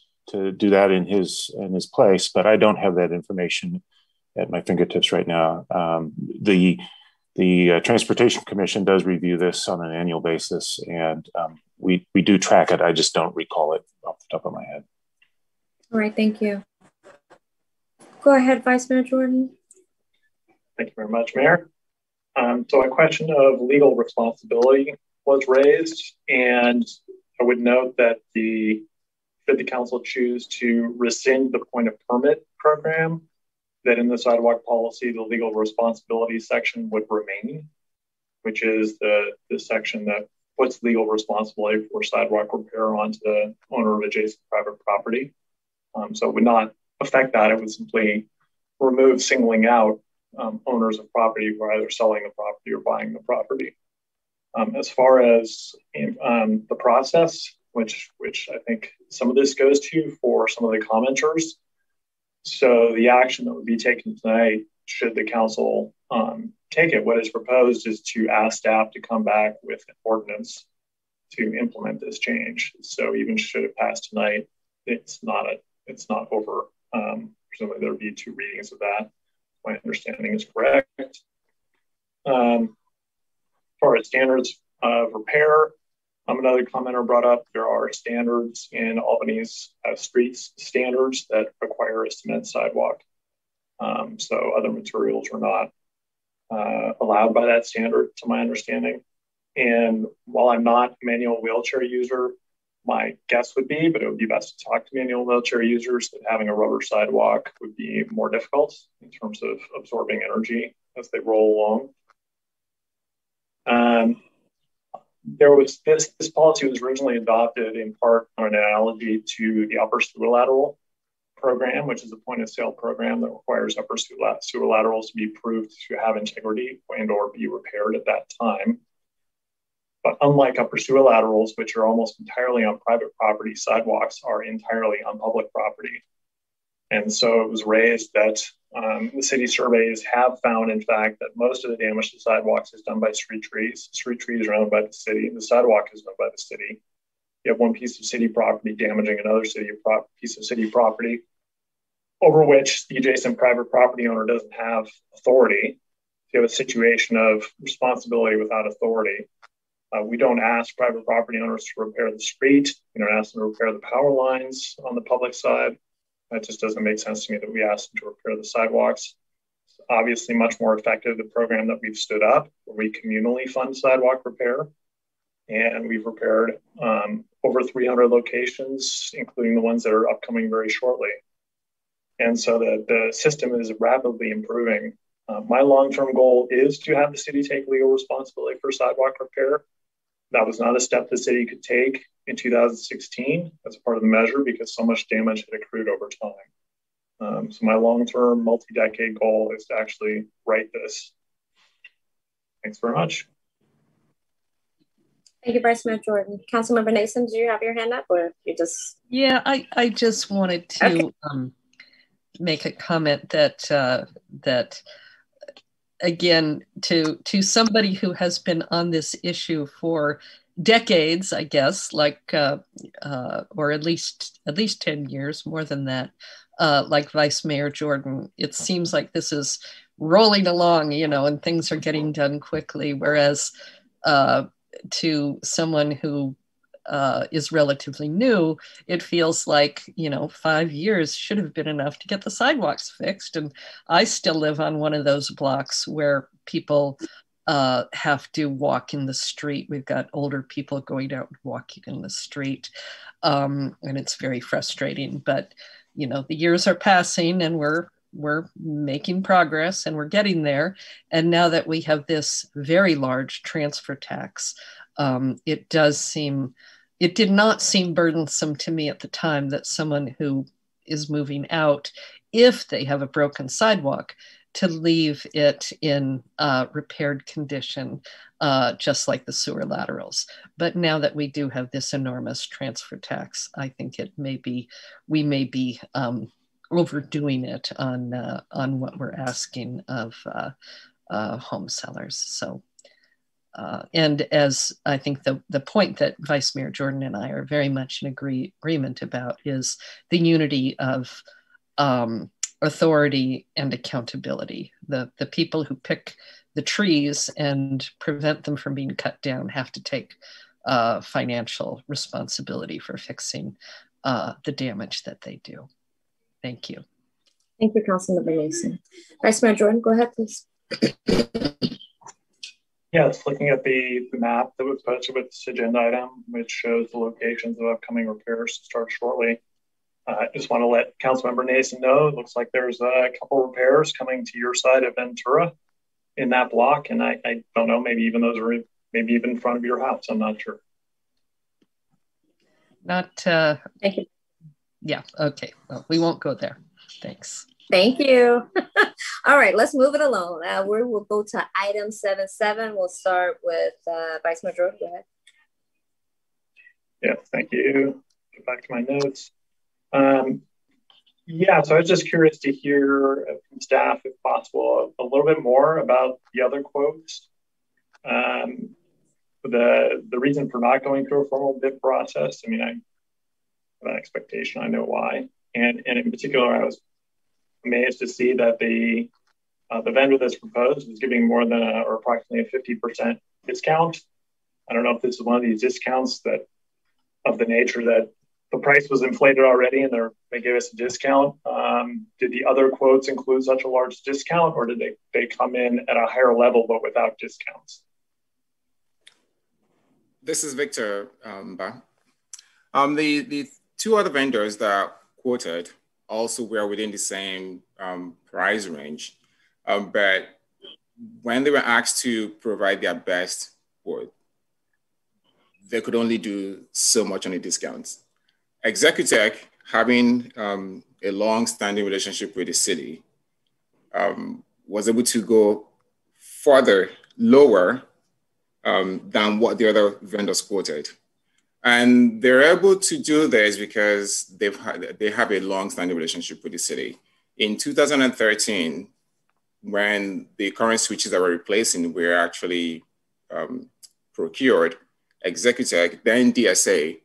do that in his place. But I don't have that information at my fingertips right now. The Transportation Commission does review this on an annual basis, and we do track it. I just don't recall it off the top of my head. All right, thank you. Go ahead, Vice Mayor Jordan. Thank you very much, Mayor. So a question of legal responsibility was raised, and I would note that should the council choose to rescind the point of permit program, that in the sidewalk policy, the legal responsibility section would remain, which is the section that puts legal responsibility for sidewalk repair onto the owner of adjacent private property. So it would not affect that. It would simply remove singling out owners of property who are either selling the property or buying the property. As far as the process, which I think some of this goes to for some of the commenters. So the action that would be taken tonight, should the council take it, what is proposed is to ask staff to come back with an ordinance to implement this change. So even should it pass tonight, it's not over. Presumably there'll be 2 readings of that. My understanding is correct. As far as standards of repair, another commenter brought up, there are standards in Albany's streets standards that require a cement sidewalk. So other materials are not allowed by that standard, to my understanding. And while I'm not a manual wheelchair user, my guess would be, but it would be best to talk to manual wheelchair users, that having a rubber sidewalk would be more difficult in terms of absorbing energy as they roll along. There was this policy was originally adopted in part on an analogy to the upper sewer lateral program, which is a point of sale program that requires upper sewer laterals to be proved to have integrity and or be repaired at that time. But unlike upper sewer laterals, which are almost entirely on private property, sidewalks are entirely on public property. And so it was raised that the city surveys have found, in fact, that most of the damage to sidewalks is done by street trees. Street trees are owned by the city. The sidewalk is owned by the city. You have one piece of city property damaging another piece of city property over which the adjacent private property owner doesn't have authority. You have a situation of responsibility without authority. We don't ask private property owners to repair the street. We don't ask them to repair the power lines on the public side. That just doesn't make sense to me that we ask them to repair the sidewalks. It's obviously much more effective, the program that we've stood up, where we communally fund sidewalk repair. And we've repaired over 300 locations, including the ones that are upcoming very shortly. And so the system is rapidly improving. My long-term goal is to have the city take legal responsibility for sidewalk repair. That was not a step the city could take in 2016 as part of the measure because so much damage had accrued over time. So my long-term multi-decade goal is to actually right this. Thanks very much. Thank you, Vice Mayor Jordan. Councilmember Nason, do you have your hand up or you just? Yeah, I just wanted to make a comment that again, to somebody who has been on this issue for decades, I guess, like, or at least 10 years, more than that, like Vice Mayor Jordan, it seems like this is rolling along, and things are getting done quickly. Whereas to someone who is relatively new, it feels like, 5 years should have been enough to get the sidewalks fixed. And I still live on one of those blocks where people have to walk in the street. We've got older people going out and walking in the street. And it's very frustrating, but, the years are passing and we're making progress and we're getting there. And now that we have this very large transfer tax, it did not seem burdensome to me at the time that someone who is moving out, if they have a broken sidewalk, to leave it in repaired condition, just like the sewer laterals. But now that we do have this enormous transfer tax, I think we may be overdoing it on what we're asking of home sellers. So. And as I think the point that Vice Mayor Jordan and I are very much in agreement about is the unity of authority and accountability. The people who pick the trees and prevent them from being cut down have to take financial responsibility for fixing the damage that they do. Thank you. Thank you, Councilmember Nason. Vice Mayor Jordan, go ahead, please. Yes, looking at the map that was posted with this agenda item, which shows the locations of upcoming repairs to start shortly. I just want to let Councilmember Nason know, it looks like there's a couple repairs coming to your side of Ventura in that block. And I don't know, maybe even those are maybe even in front of your house. I'm not sure. Thank you. Yeah, okay. Well, we won't go there. Thanks. Thank you. All right, let's move it along. We will go to item 7.7. We'll start with Vice Mayor Jordan. Go ahead. Yeah, thank you. Get back to my notes. Yeah, so I was just curious to hear from staff, if possible, a little bit more about the other quotes. The reason for not going through a formal bid process. I mean, I have an expectation. I know why. And in particular, I was amazed to see that the vendor that's proposed is giving more than or approximately a 50% discount. I don't know if this is one of these discounts that of the nature that the price was inflated already and they gave us a discount. Did the other quotes include such a large discount, or did they come in at a higher level but without discounts? This is Victor. The two other vendors that quoted also were within the same price range, but when they were asked to provide their best quote, they could only do so much on the discounts. Executech, having a long-standing relationship with the city, was able to go further lower than what the other vendors quoted. And they're able to do this because they have a long-standing relationship with the city. In 2013, when the current switches that we're replacing were actually procured, Executech, then DSA,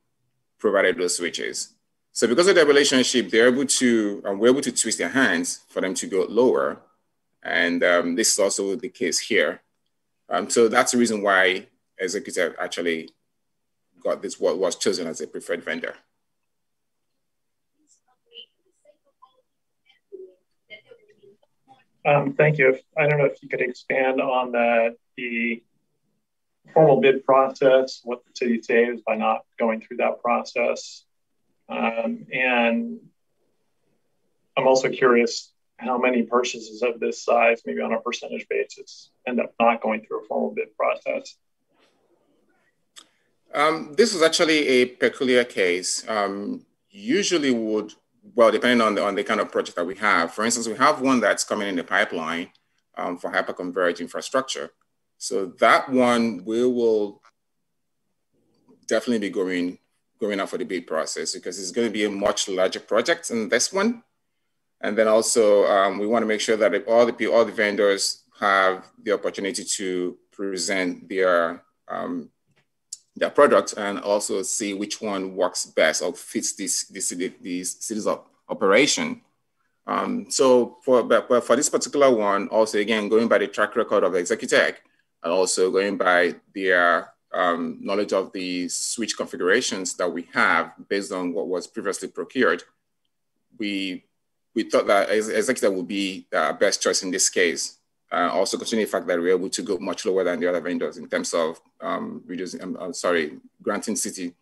provided those switches. So because of their relationship, we're able to twist their hands for them to go lower. And this is also the case here. So that's the reason why Executech actually got this, what was chosen as a preferred vendor. Thank you. I don't know if you could expand on the formal bid process, what the city saves by not going through that process. And I'm also curious how many purchases of this size, maybe on a percentage basis, end up not going through a formal bid process. This was actually a peculiar case. Usually would, well, depending on the kind of project that we have. For instance, we have one that's coming in the pipeline for hyperconverged infrastructure. So that one, we will definitely be going out for the bid process because it's going to be a much larger project than this one. And then also, we want to make sure that all the vendors have the opportunity to present their product and also see which one works best or fits these cities of operation. So for this particular one, also again, going by the track record of Executech and also going by their knowledge of the switch configurations that we have based on what was previously procured, we thought that Executech would be the best choice in this case. Also considering the fact that we're able to go much lower than the other vendors in terms of granting city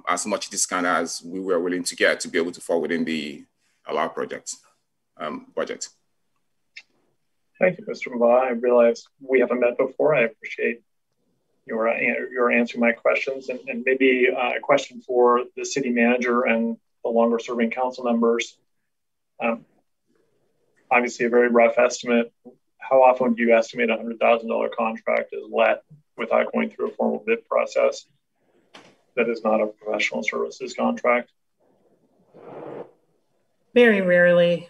as much discount as we were willing to get to be able to fall within the allowed project budget. Thank you, Mr. Mba. I realize we haven't met before. I appreciate your answering my questions, and maybe a question for the city manager and the longer serving council members. Obviously a very rough estimate. How often do you estimate a $100,000 contract is let without going through a formal bid process that is not a professional services contract? Very rarely.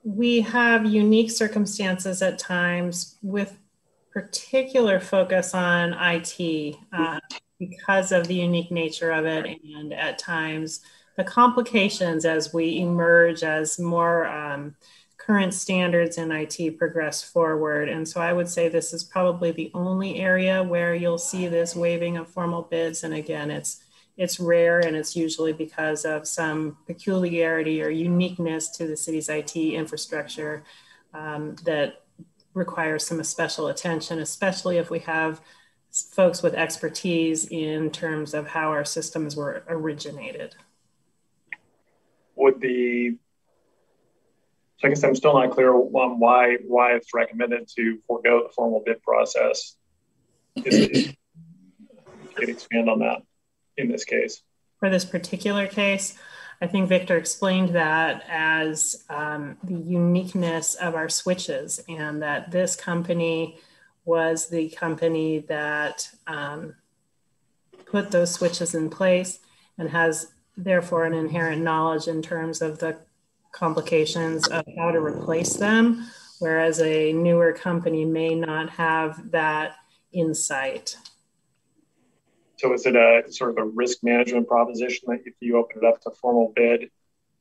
We have unique circumstances at times with particular focus on IT because of the unique nature of it, and at times the complications as we emerge as more current standards in IT progress forward. And so I would say this is probably the only area where you'll see this waiving of formal bids. And again, it's rare, and it's usually because of some peculiarity or uniqueness to the city's IT infrastructure that requires some special attention, especially if we have folks with expertise in terms of how our systems were originated. So I guess I'm still not clear on why it's recommended to forego the formal bid process. Can you expand on that in this case? For this particular case, I think Victor explained that as the uniqueness of our switches, and that this company was the company that put those switches in place and has therefore an inherent knowledge in terms of the complications of how to replace them, whereas a newer company may not have that insight. So is it a sort of a risk management proposition that if you open it up to formal bid,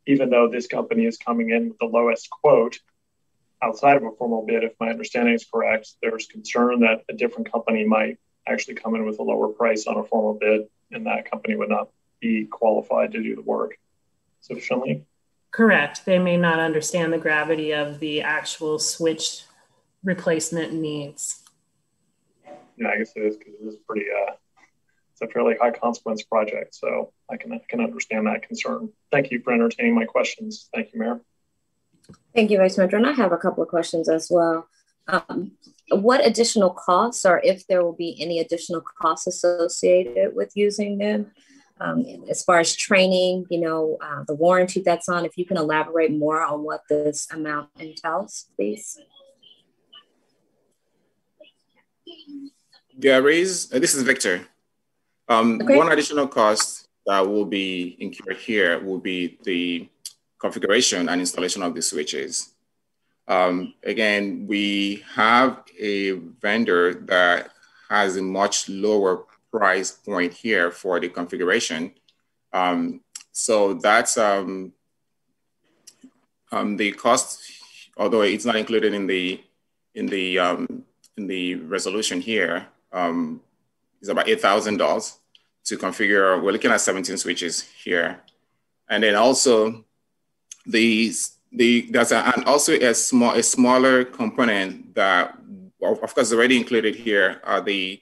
even though this company is coming in with the lowest quote outside of a formal bid, if my understanding is correct, there's concern that a different company might actually come in with a lower price on a formal bid, and that company would not be qualified to do the work sufficiently? Correct. They may not understand the gravity of the actual switch replacement needs. Yeah, I guess it is, because it is pretty, it's a fairly high consequence project. So I can understand that concern. Thank you for entertaining my questions. Thank you, Mayor. Thank you, Vice Mayor. And I have a couple of questions as well. What additional costs, or if there will be any additional costs associated with using them? As far as training, the warranty that's on, if you can elaborate more on what this amount entails, please. This is Victor. Okay. One additional cost that will be incurred here will be the configuration and installation of the switches. Again, we have a vendor that has a much lower price point here for the configuration. So that's the cost, although it's not included in the resolution here, is about $8,000 to configure. We're looking at 17 switches here, and then also there's also a smaller component that, of course, already included here are the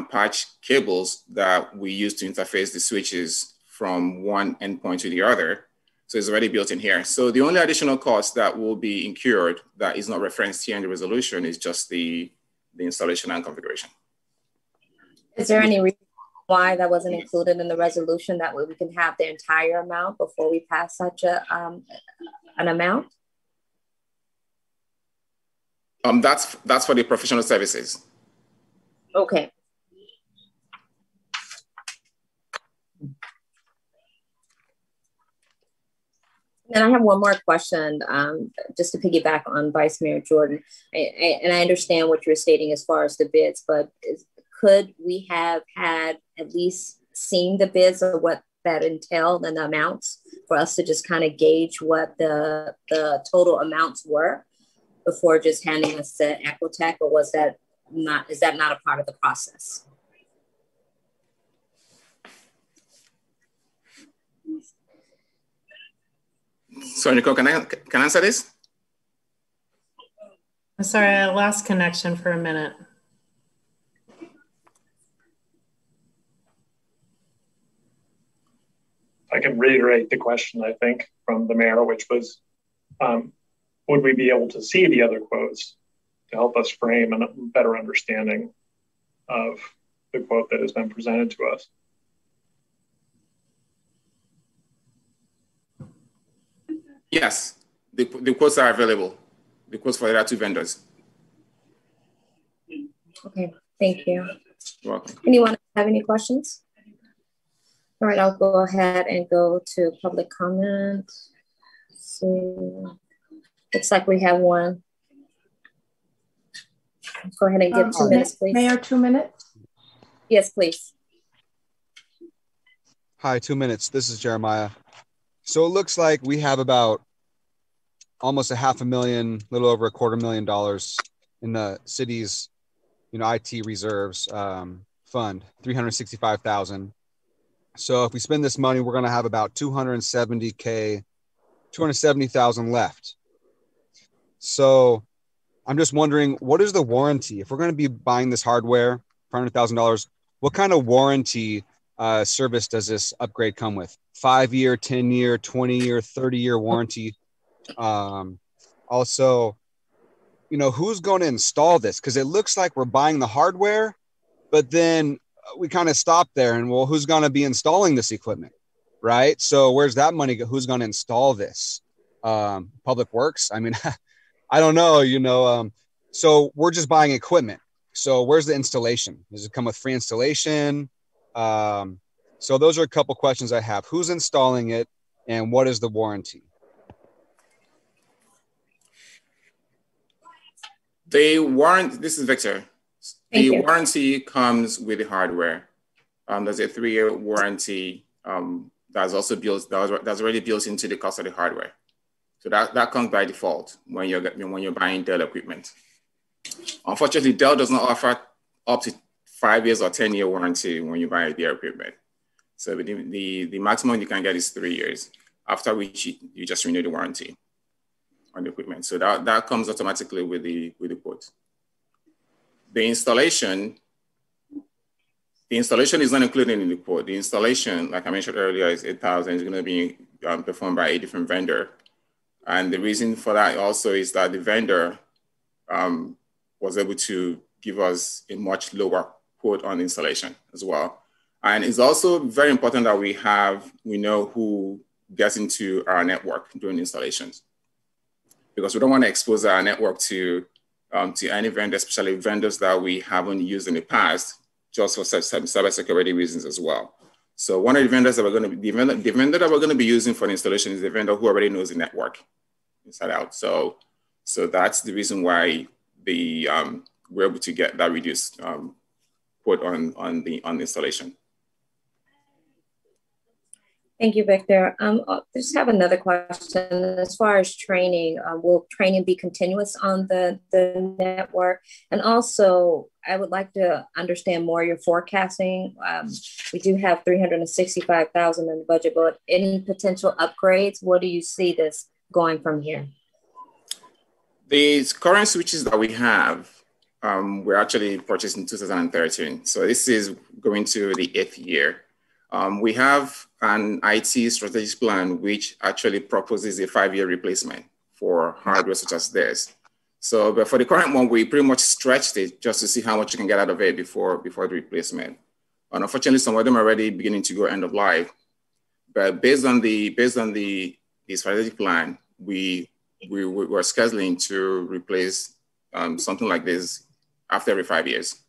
patch cables that we use to interface the switches from one endpoint to the other. So it's already built in here. So the only additional cost that will be incurred that is not referenced here in the resolution is just the installation and configuration. Is there any reason why that wasn't included in the resolution? That way we can have the entire amount before we pass such an amount? That's for the professional services. Okay. And I have one more question, just to piggyback on Vice Mayor Jordan. And I understand what you're stating as far as the bids, but could we have had at least seen the bids or what that entailed and the amounts for us to just kind of gauge what the total amounts were before just handing us to Equitech, or is that not a part of the process? So Nicole, can I answer this? I'm sorry, I lost connection for a minute. I can reiterate the question, I think, from the mayor, which was, would we be able to see the other quotes to help us frame a better understanding of the quote that has been presented to us? Yes, the quotes are available. The quotes for the other two vendors. Okay, thank you. You're welcome. Anyone have any questions? All right, I'll go ahead and go to public comment. So, looks like we have one. Go ahead and give 2 minutes, please. Mayor, 2 minutes? Yes, please. Hi, 2 minutes. This is Jeremiah. So it looks like we have about almost $500,000, little over $250,000 in the city's, IT reserves fund, $365,000. So if we spend this money, we're going to have about $270,000 left. So I'm just wondering, what is the warranty? If we're going to be buying this hardware for $100,000, what kind of warranty service does this upgrade come with? 5-year, 10-year, 20-year, 30-year warranty. Also, who's going to install this? Because it looks like we're buying the hardware, but then we kind of stop there and, well, who's going to be installing this equipment, right? So where's that money go? Who's going to install this? Public Works? I mean, I don't know, so we're just buying equipment. So where's the installation? Does it come with free installation? So those are a couple questions I have. Who's installing it and what is the warranty? This is Victor. The warranty comes with the hardware. There's a 3-year warranty that's also that's already built into the cost of the hardware. So that comes by default when you're buying Dell equipment. Unfortunately, Dell does not offer up to 5 years or 10-year warranty when you buy their equipment. So the maximum you can get is 3 years, after which you just renew the warranty on the equipment. So that comes automatically with the quote. The installation is not included in the quote. The installation, like I mentioned earlier, is $8,000. It's going to be performed by a different vendor. And the reason for that also is that the vendor was able to give us a much lower quote on installation as well. And it's also very important that we know who gets into our network during installations, because we don't want to expose our network to any vendor, especially vendors that we haven't used in the past, just for some cybersecurity reasons as well. So one of the vendors that we're going to be, the vendor that we're going to be using for the installation is a vendor who already knows the network inside out. So that's the reason why we're able to get that reduced quote on the installation. Thank you, Victor. I just have another question. As far as training, will training be continuous on the network? And also, I would like to understand more your forecasting. We do have $365,000 in the budget, but any potential upgrades? What do you see this going from here? The current switches that we have, we're actually purchased in 2013. So this is going to the 8th year. We have an IT strategic plan, which actually proposes a 5-year replacement for hardware such as this. So, but for the current one, we pretty much stretched it just to see how much you can get out of it before the replacement. And unfortunately, some of them are already beginning to go end of life. But based on the strategic plan, we're scheduling to replace something like this after every 5 years.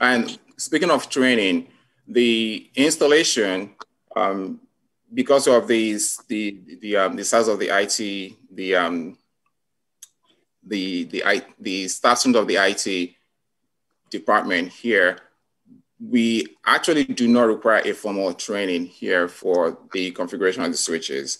And speaking of training, the installation, because of the size of the IT, the staff strength of the IT department here, we actually do not require a formal training here for the configuration of the switches.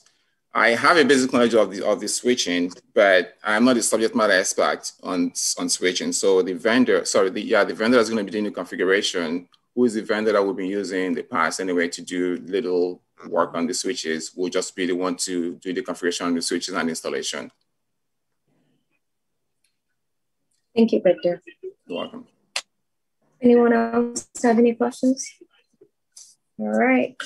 I have a basic knowledge of the switching, but I'm not a subject matter expert on switching. So the vendor that's going to be doing the configuration, who is the vendor that we've been using in the past anyway to do little work on the switches, will just be the one to do the configuration on the switches and installation. Thank you, Victor. You're welcome. Anyone else have any questions? All right.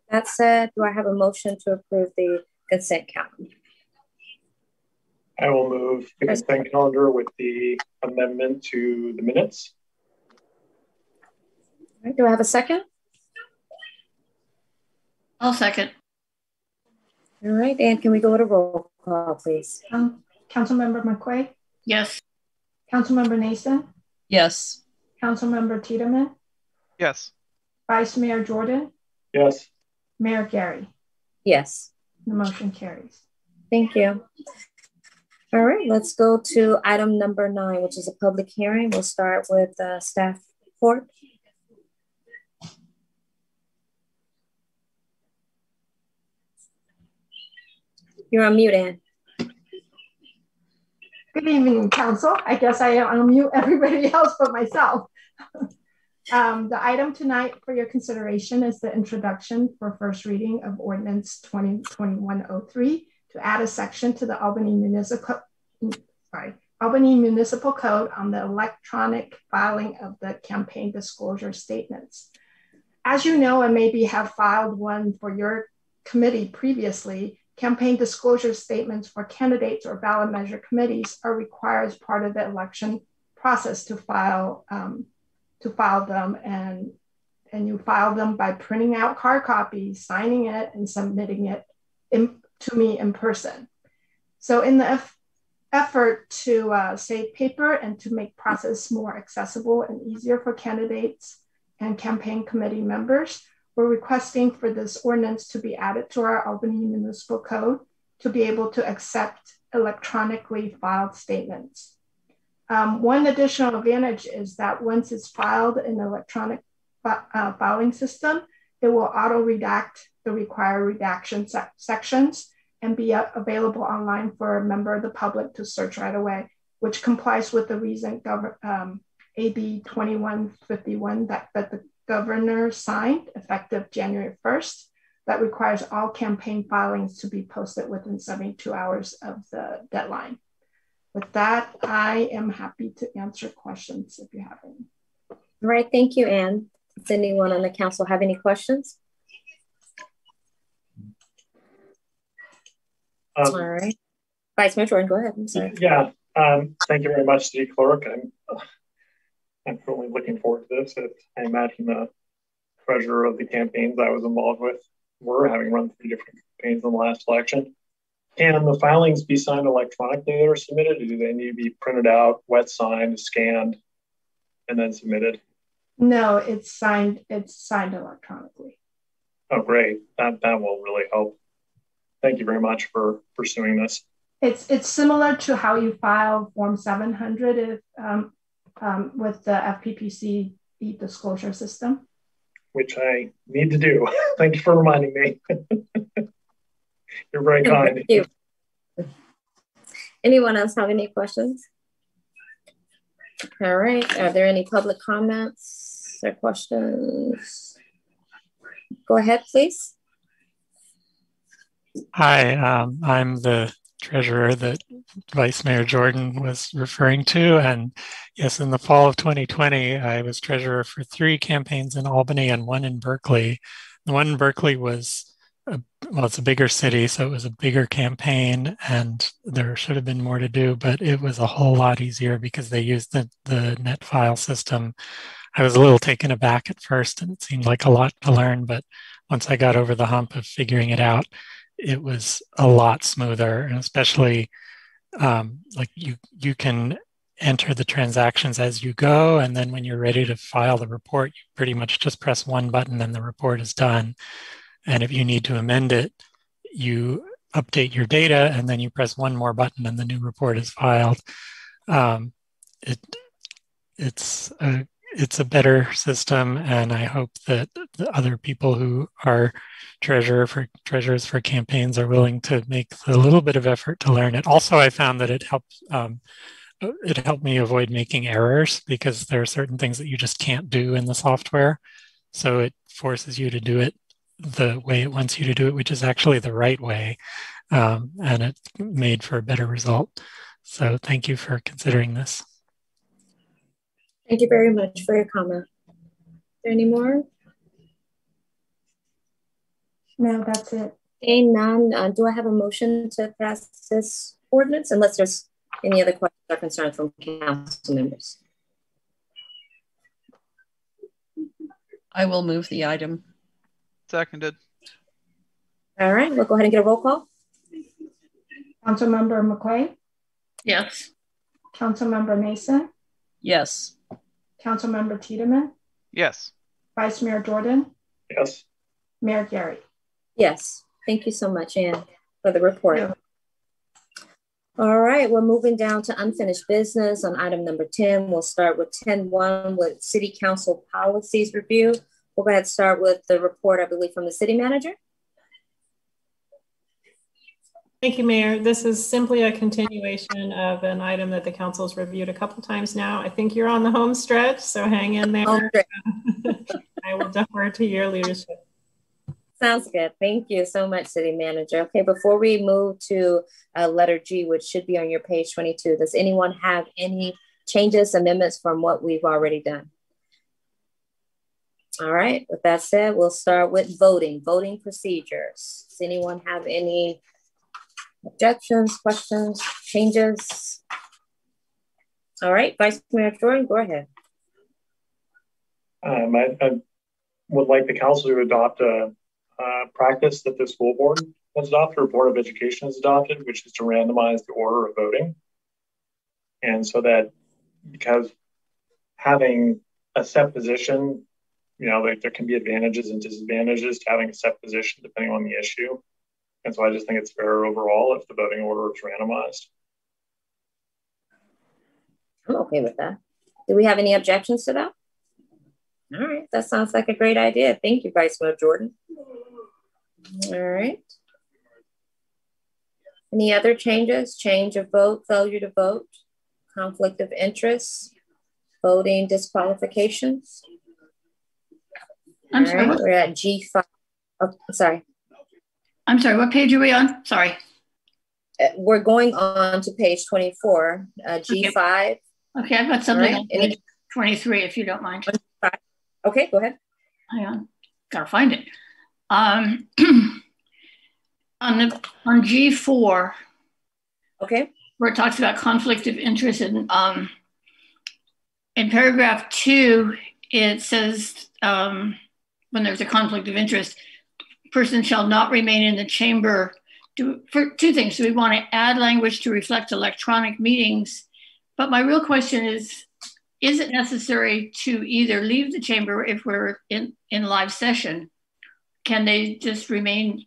That said, do I have a motion to approve the consent calendar? I will move the consent calendar with the amendment to the minutes. All right, do I have a second? I'll second. All right, and can we go to roll call, please? Councilmember McQuaid? Yes. Councilmember Nason? Yes. Councilmember Tiedemann? Yes. Vice Mayor Jordan? Yes. Mayor Gary? Yes. The motion carries. Thank you. All right, let's go to item number 9, which is a public hearing. We'll start with staff report. You're on mute, Ann. Good evening, Council. I guess I unmute everybody else but myself. The item tonight for your consideration is the introduction for first reading of Ordinance 2021-03 to add a section to the Albany Municipal Code on the electronic filing of the campaign disclosure statements. As you know, and maybe have filed one for your committee previously, campaign disclosure statements for candidates or ballot measure committees are required as part of the election process to file them, and you file them by printing out hard copies, signing it, and submitting it to me in person. So in the effort to save paper and to make process more accessible and easier for candidates and campaign committee members, we're requesting for this ordinance to be added to our Albany Municipal Code to be able to accept electronically filed statements. One additional advantage is that once it's filed in the electronic filing system, it will auto-redact the required redaction sections and be available online for a member of the public to search right away, which complies with the recent AB 2151 that the governor signed effective January 1st, that requires all campaign filings to be posted within 72 hours of the deadline. With that, I am happy to answer questions if you have any. All right, thank you, Ann. Does anyone on the council have any questions? All right. Vice Mayor Jordan, go ahead. I'm sorry. Yeah, thank you very much, City Clerk. I'm really looking forward to this. I imagine the treasurer of the campaigns I was involved with were having run 3 different campaigns in the last election. Can the filings be signed electronically that are submitted, or do they need to be printed out, wet signed, scanned, and then submitted? No, it's signed electronically. Oh, great. That will really help. Thank you very much for pursuing this. It's similar to how you file Form 700 with the FPPC e-disclosure system. Which I need to do. Thank you for reminding me. You're very kind. Thank you. Anyone else have any questions? All right. Are there any public comments or questions? Go ahead, please. Hi, I'm the treasurer that Vice Mayor Jordan was referring to. And yes, in the fall of 2020, I was treasurer for 3 campaigns in Albany and 1 in Berkeley. The one in Berkeley was, it's a bigger city, so it was a bigger campaign and there should have been more to do, but it was a whole lot easier because they used the NetFile system. I was a little taken aback at first and it seemed like a lot to learn, but once I got over the hump of figuring it out, it was a lot smoother, and especially like you can enter the transactions as you go, and then when you're ready to file the report, you pretty much just press one button and the report is done. And if you need to amend it, you update your data and then you press one more button and the new report is filed. It's a better system, and I hope that the other people who are treasurers for campaigns are willing to make a little bit of effort to learn it. Also, I found that it helped me avoid making errors because there are certain things that you just can't do in the software. So it forces you to do it the way it wants you to do it, which is actually the right way. And it made for a better result. So thank you for considering this. Thank you very much for your comment. Is there any more? No, that's it. Okay, none. Do I have a motion to pass this ordinance, unless there's any other questions or concerns from council members? I will move the item. Seconded. All right, we'll go ahead and get a roll call. Councilmember McQuay? Yes. Councilmember Mason? Yes. Councilmember Tiedemann? Yes. Vice Mayor Jordan? Yes. Mayor Gary? Yes. Thank you so much, Ann, for the report. Yeah. All right, we're moving down to unfinished business on item number 10. We'll start with 10.1 with City Council Policies Review. We'll go ahead and start with the report, I believe, from the City Manager. Thank you, Mayor. This is simply a continuation of an item that the council's reviewed a couple times now. I think you're on the home stretch, so hang in there. I will defer to your leadership. Sounds good. Thank you so much, City Manager. Okay, before we move to letter G, which should be on your page 22, does anyone have any changes, amendments from what we've already done? All right, with that said, we'll start with voting procedures. Does anyone have any objections, questions, changes? All right, Vice Mayor Jordan, go ahead. I would like the council to adopt a practice that the school board has adopted, or Board of Education has adopted, which is to randomize the order of voting. And so that, because having a set position, you know, like there can be advantages and disadvantages to having a set position depending on the issue. And so I just think it's fair overall if the voting order is randomized. I'm okay with that. Do we have any objections to that? All right, that sounds like a great idea. Thank you, Vice Mayor Jordan. All right. Any other changes? Change of vote, failure to vote, conflict of interest, voting disqualifications? I'm sorry. Right, we're at G5. Oh, sorry. I'm sorry, what page are we on? Sorry. We're going on to page 24, G5. Okay, I've got something right. on page 23, if you don't mind. Okay, go ahead. Hang on, gotta find it. On G4, okay, where it talks about conflict of interest, in paragraph 2, it says when there's a conflict of interest, person shall not remain in the chamber for two things. Do we want to add language to reflect electronic meetings? But my real question is it necessary to either leave the chamber if we're in live session? Can they just remain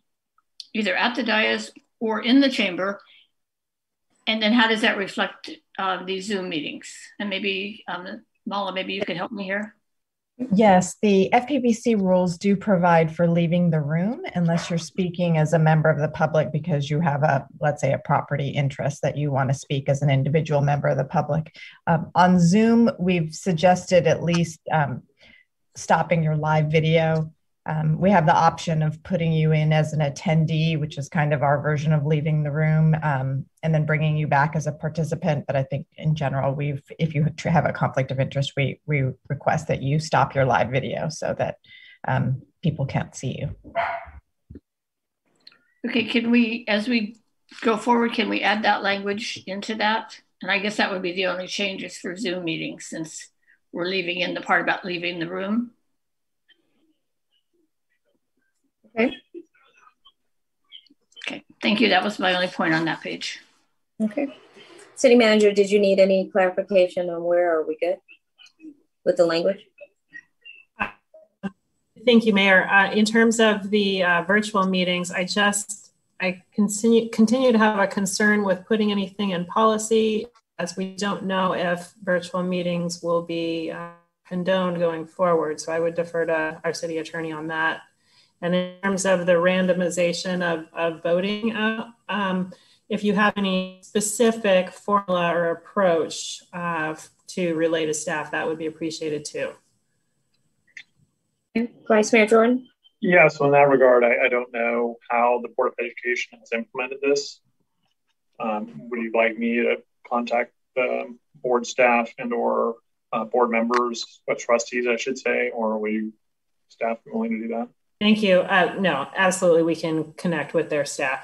either at the dais or in the chamber? And then how does that reflect these Zoom meetings? And maybe, Mala, maybe you could help me here. Yes, the FPPC rules do provide for leaving the room unless you're speaking as a member of the public because you have a, let's say, a property interest that you want to speak as an individual member of the public. On Zoom, we've suggested at least stopping your live video. We have the option of putting you in as an attendee, which is kind of our version of leaving the room, and then bringing you back as a participant. But I think in general, if you have a conflict of interest, we request that you stop your live video so that people can't see you. Okay, can we, as we go forward, can we add that language into that? And I guess that would be the only changes for Zoom meetings since we're leaving in the part about leaving the room. Okay. Okay, thank you. That was my only point on that page. Okay. City Manager, did you need any clarification on where are we good with the language? Thank you, Mayor. In terms of the virtual meetings, I continue to have a concern with putting anything in policy as we don't know if virtual meetings will be condoned going forward. So I would defer to our city attorney on that. And in terms of the randomization of voting, if you have any specific formula or approach to relay to staff, that would be appreciated too. Vice Mayor Jordan? Yeah, so in that regard, I don't know how the Board of Education has implemented this. Would you like me to contact the board staff and or board members, trustees, I should say, or will you staff be willing to do that? Thank you. No, absolutely. We can connect with their staff.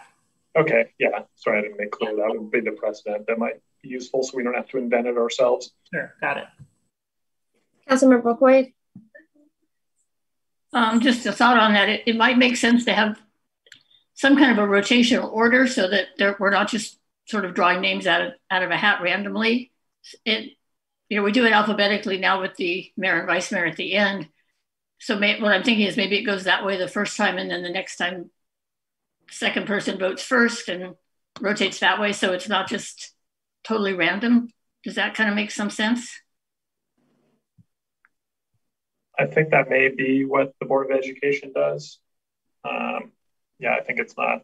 Okay. Yeah. Sorry, I didn't make clear that would be the precedent. That might be useful so we don't have to invent it ourselves. Sure. Got it. Councilmember Boyd? Just a thought on that. It might make sense to have some kind of a rotational order so that we're not just sort of drawing names out of a hat randomly. We do it alphabetically now with the mayor and vice mayor at the end. So what I'm thinking is maybe it goes that way the first time, and then the next time, second person votes first and rotates that way. So it's not just totally random. Does that kind of make some sense? I think that may be what the Board of Education does. Yeah, I think it's not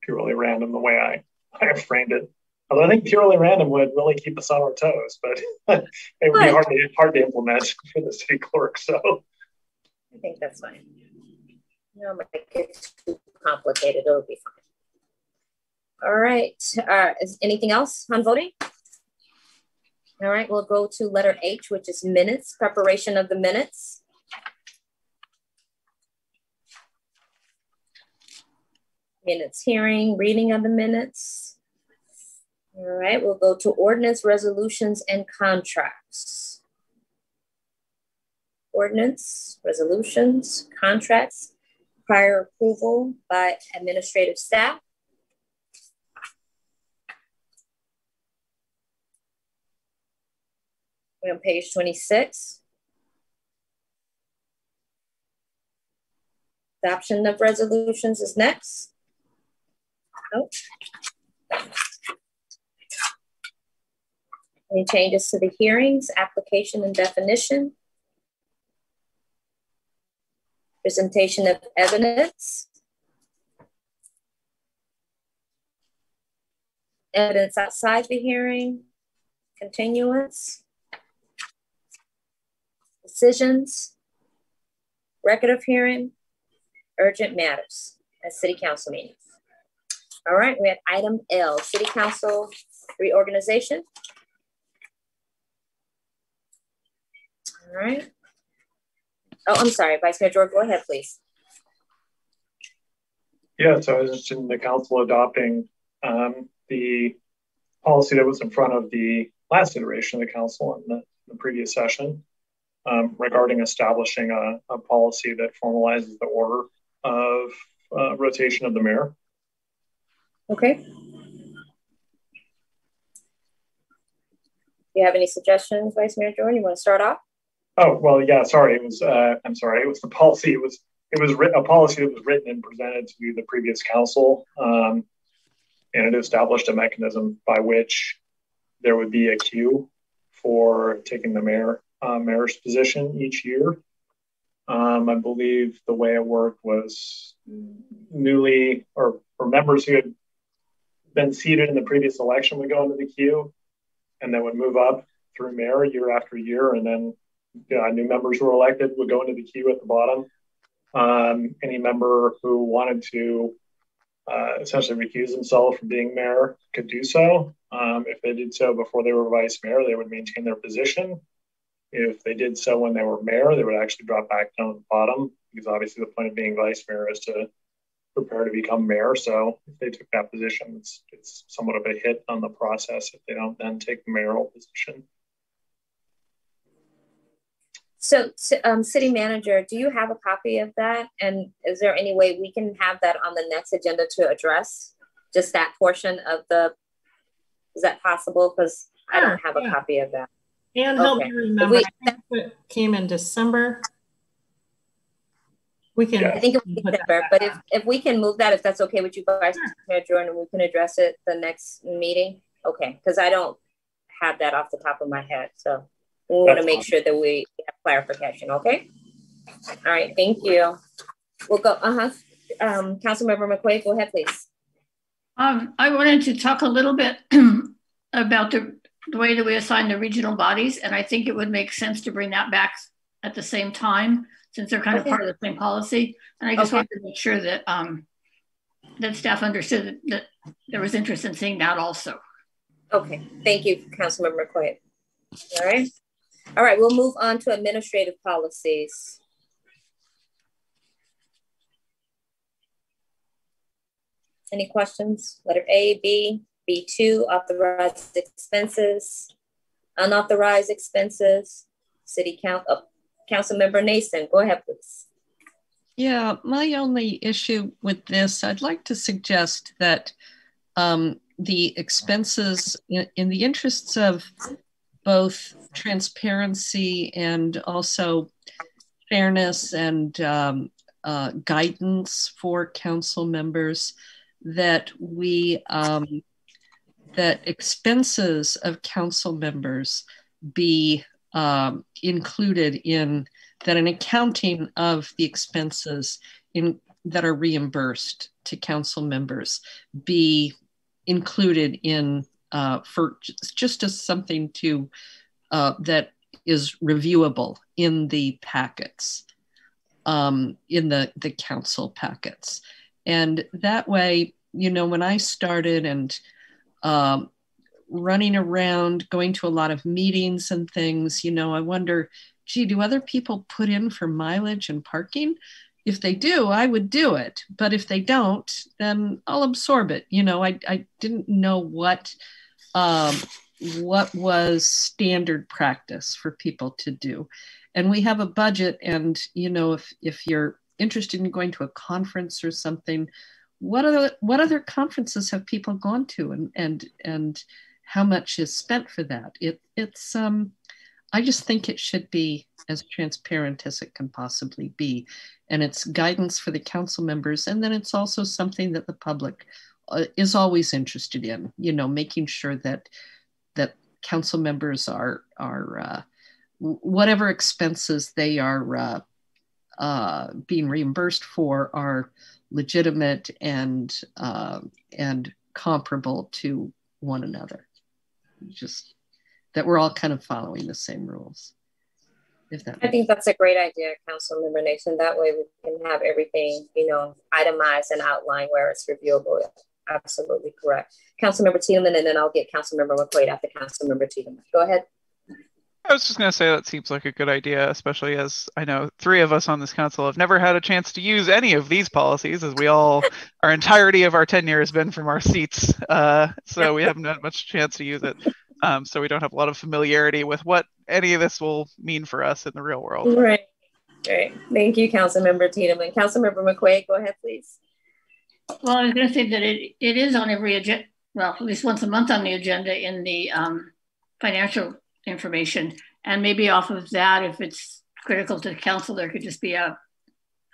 purely random the way I have framed it. Although I think purely random would really keep us on our toes, but it would be hard to implement for the city clerk. So. I think that's fine. No, it might get too complicated. It'll be fine. All right. Is anything else on voting? All right. We'll go to letter H, which is minutes, preparation of the minutes. Minutes hearing, reading of the minutes. All right. We'll go to ordinance, resolutions, and contracts. Ordinance, resolutions, contracts, prior approval by administrative staff. We're on page 26. Adoption of resolutions is next. Nope. Any changes to the hearings, application, and definition? Presentation of evidence. Evidence outside the hearing. Continuance. Decisions. Record of hearing. Urgent matters at City Council meetings. All right, we have item L, City Council reorganization. All right. Oh, I'm sorry, Vice Mayor George, go ahead, please. Yeah, so I was interested in the council adopting the policy that was in front of the last iteration of the council in the previous session regarding establishing a policy that formalizes the order of rotation of the mayor. Okay. Do you have any suggestions, Vice Mayor Jordan? You want to start off? Oh, well, yeah, sorry. It was, I'm sorry. It was the policy. It was a policy that was written and presented to the previous council. And it established a mechanism by which there would be a queue for taking the mayor's position each year. I believe the way it worked was newly or members who had been seated in the previous election would go into the queue and then would move up through mayor year after year. And then new members who were elected would go into the queue at the bottom. Any member who wanted to essentially recuse themselves from being mayor could do so. If they did so before they were vice mayor, they would maintain their position. If they did so when they were mayor, they would actually drop back down at the bottom, because obviously the point of being vice mayor is to prepare to become mayor. So if they took that position, it's somewhat of a hit on the process if they don't then take the mayoral position. So, City Manager, do you have a copy of that? And is there any way we can have that on the next agenda to address just that portion of is that possible? Because I don't have a copy of that. And help me remember, I think it came in December. We can. I think it was December, but if we can move that, if that's okay with you guys, Mayor Jordan, we can address it the next meeting. Okay, because I don't have that off the top of my head. So we want to make sure that we have clarification, okay? All right, thank you. We'll go, Councilmember McQuaid, go ahead, please. I wanted to talk a little bit about the way that we assign the regional bodies, and I think it would make sense to bring that back at the same time, since they're kind of part of the same policy. And I just wanted to make sure that that staff understood that there was interest in seeing that also. Okay, thank you, Councilmember McQuaid. All right, we'll move on to administrative policies. Any questions? Letter A, B, B2, authorized expenses, unauthorized expenses, City Councilmember Nason, go ahead, please. Yeah, my only issue with this, I'd like to suggest that the expenses, in the interests of both transparency and also fairness and guidance for council members, that that expenses of council members be included in that, an accounting of the expenses that are reimbursed to council members be included in for just as something to that is reviewable in the packets, in the council packets. And that way, when I started and running around, going to a lot of meetings and things, I wonder, gee, do other people put in for mileage and parking? If they do, I would do it. But if they don't, then I'll absorb it. I didn't know what was standard practice for people to do. And we have a budget, and if you're interested in going to a conference or something, what other conferences have people gone to, and how much is spent for that? It's I just think it should be as transparent as it can possibly be, and it's guidance for the council members, and then it's also something that the public is always interested in. Making sure that council members are whatever expenses they are being reimbursed for are legitimate and comparable to one another. Just that we're all kind of following the same rules. I think that's a great idea, Councilmember Nason. That way we can have everything, itemized and outlined where it's reviewable. Absolutely correct. Councilmember Tiedemann, and then I'll get Councilmember McQuaid after Councilmember Tiedemann. Go ahead. I was just going to say that seems like a good idea, especially as I know 3 of us on this council have never had a chance to use any of these policies, as our entirety of our tenure has been from our seats. So we haven't had much chance to use it. So we don't have a lot of familiarity with what any of this will mean for us in the real world. Right. Thank you, Councilmember Tiedemann. Councilmember McQuaid, go ahead, please. Well, I was going to say that it is on every agenda, well, at least once a month on the agenda in the financial information. And maybe off of that, if it's critical to the council, there could just be a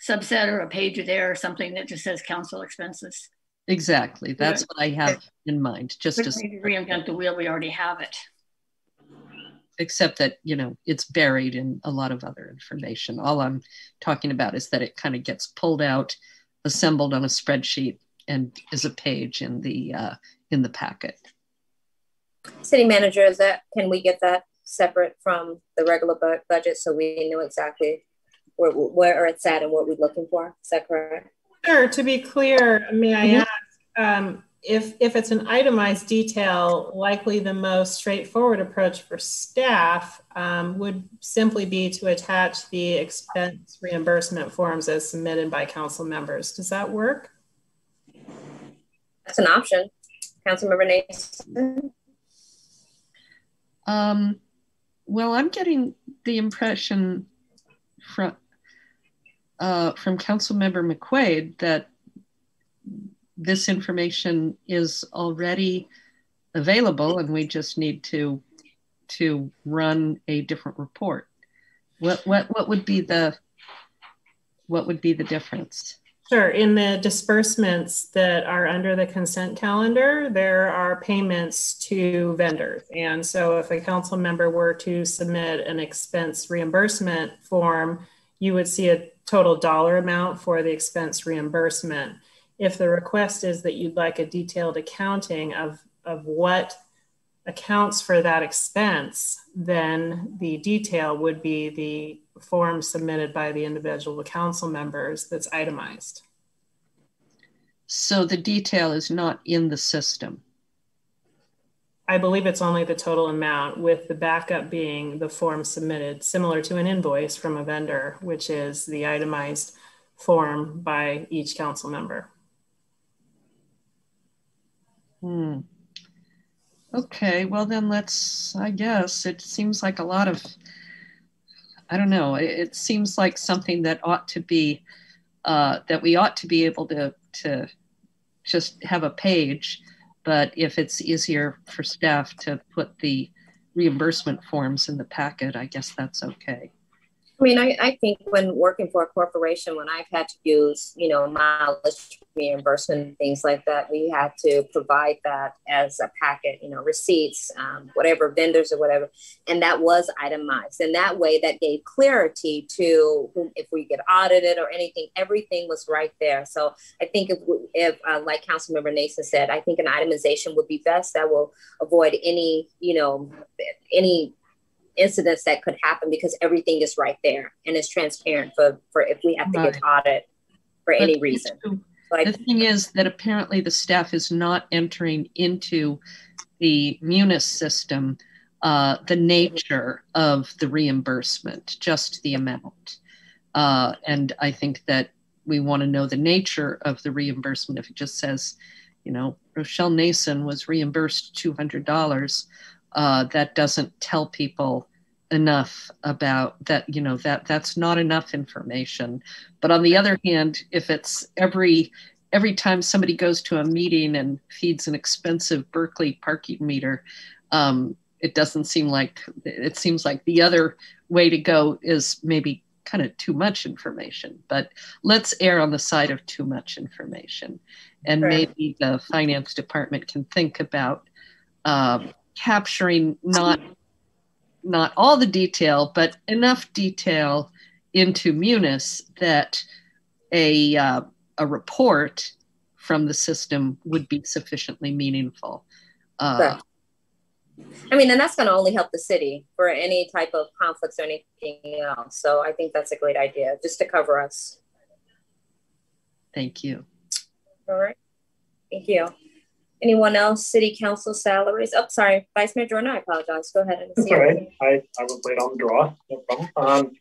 subset or a page there or something that just says council expenses. Exactly. That's what I have in mind. Just to reinvent the wheel, we already have it. Except that, you know, it's buried in a lot of other information. All I'm talking about is that it kind of gets pulled out, assembled on a spreadsheet, and is a page in the packet. City manager, can we get that separate from the regular budget so we know exactly where it's at and what we're looking for? Is that correct? Sure. To be clear, may I ask, if it's an itemized detail, likely the most straightforward approach for staff would simply be to attach the expense reimbursement forms as submitted by council members. Does that work? That's an option. Councilmember Nason? Well, I'm getting the impression from Councilmember McQuaid that this information is already available and we just need to run a different report. What would be the difference? Sure. In the disbursements that are under the consent calendar, there are payments to vendors. And so if a council member were to submit an expense reimbursement form, you would see a total dollar amount for the expense reimbursement. If the request is that you'd like a detailed accounting of what accounts for that expense, then the detail would be the form submitted by the individual council members that's itemized. So the detail is not in the system? I believe it's only the total amount, with the backup being the form submitted, similar to an invoice from a vendor, which is the itemized form by each council member. Okay, well then I guess, it seems like a lot of, I don't know, it seems like something that ought to be, that we ought to be able to just have a page, but if it's easier for staff to put the reimbursement forms in the packet, I guess that's okay. I mean, I think when working for a corporation, when I've had to use, you know, mileage reimbursement and things like that, we had to provide that as a packet, you know, receipts, whatever, vendors or whatever. And that was itemized. And that way that gave clarity to if we get audited or anything, everything was right there. So I think if like Councilmember Nason said, I think an itemization would be best. That will avoid any, you know, any incidents that could happen, because everything is right there and it's transparent for if we have to get audit for any reason. The thing is that apparently the staff is not entering into the Munis system the nature of the reimbursement, just the amount. And I think that we want to know the nature of the reimbursement. If it just says, you know, Rochelle Nason was reimbursed $200, that doesn't tell people enough about that, you know, that's not enough information. But on the other hand, if it's every time somebody goes to a meeting and feeds an expensive Berkeley parking meter, it seems like the other way to go is maybe kind of too much information. But let's err on the side of too much information. And maybe the finance department can think about capturing not all the detail, but enough detail into Munis that a report from the system would be sufficiently meaningful. I mean, and that's going to only help the city for any type of conflicts or anything else. So I think that's a great idea, just to cover us. Thank you. All right. Thank you. Anyone else? City council salaries? Oh, sorry, Vice Mayor Jordan, I apologize. Go ahead. That's all right. I was late on the draw. No problem.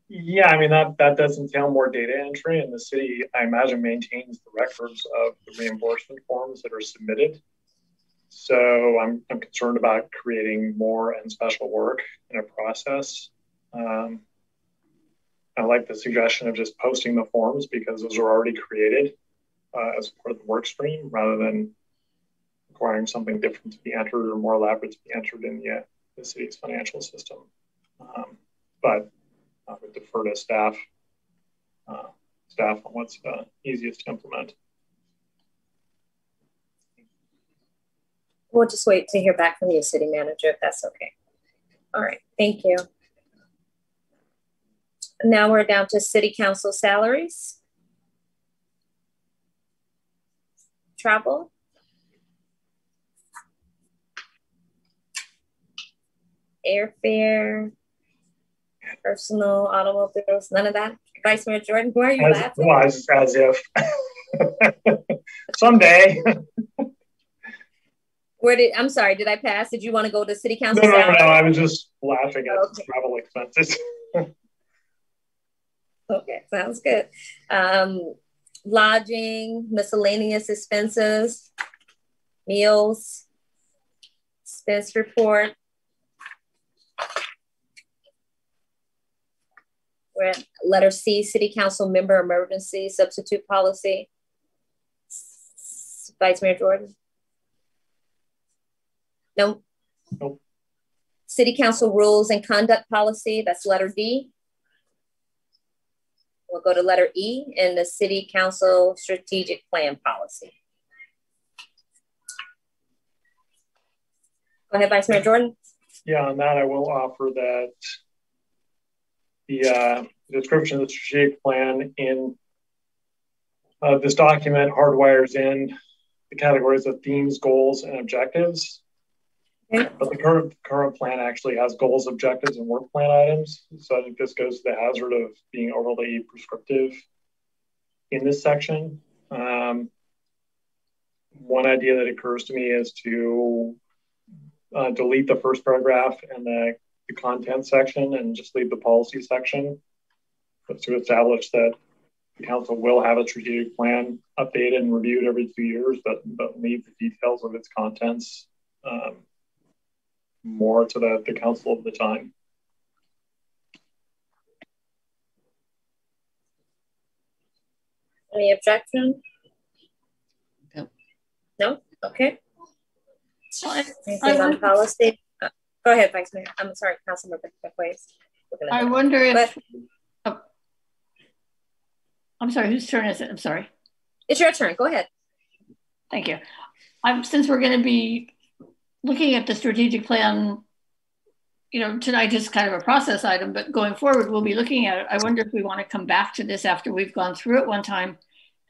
Yeah, I mean, that does entail more data entry, and the city, I imagine, maintains the records of the reimbursement forms that are submitted. So I'm concerned about creating more and special work in a process. I like the suggestion of just posting the forms because those are already created. as part of the work stream rather than requiring something different to be entered or more elaborate to be entered in the city's financial system. But I would defer to staff on what's easiest to implement. We'll just wait to hear back from you, City Manager, if that's okay. All right, thank you. Now we're down to City Council salaries. Travel. Airfare. Personal automobiles, none of that. Vice Mayor Jordan, who are you laughing? Was as if someday. I'm sorry, did I pass? Did you want to go to City Council? No, I was just laughing at the travel expenses. Okay, sounds good. Lodging, miscellaneous expenses, meals, expense report. We're at letter C, City Council member emergency substitute policy. Vice Mayor Jordan? No? Nope. City Council rules and conduct policy, that's letter D. We'll go to letter E in the City Council strategic plan policy. Go ahead, Vice Mayor Jordan. Yeah, on that I will offer that the description of the strategic plan in this document hardwires in the categories of themes, goals, and objectives. Okay. But the current plan actually has goals, objectives, and work plan items. So I think this goes to the hazard of being overly prescriptive in this section. One idea that occurs to me is to delete the first paragraph and the content section and just leave the policy section, but to establish that the council will have a strategic plan updated and reviewed every 2 years, but leave the details of its contents more to the council of the time. Any objection? No. No? Okay. Anything on policy? Go ahead, Vice Mayor. I'm sorry, Councilmember McQuaid. I wonder if, I'm sorry, whose turn is it? I'm sorry. It's your turn, go ahead. Thank you. Since we're gonna be looking at the strategic plan, tonight is kind of a process item, but going forward, we'll be looking at it. I wonder if we want to come back to this after we've gone through it one time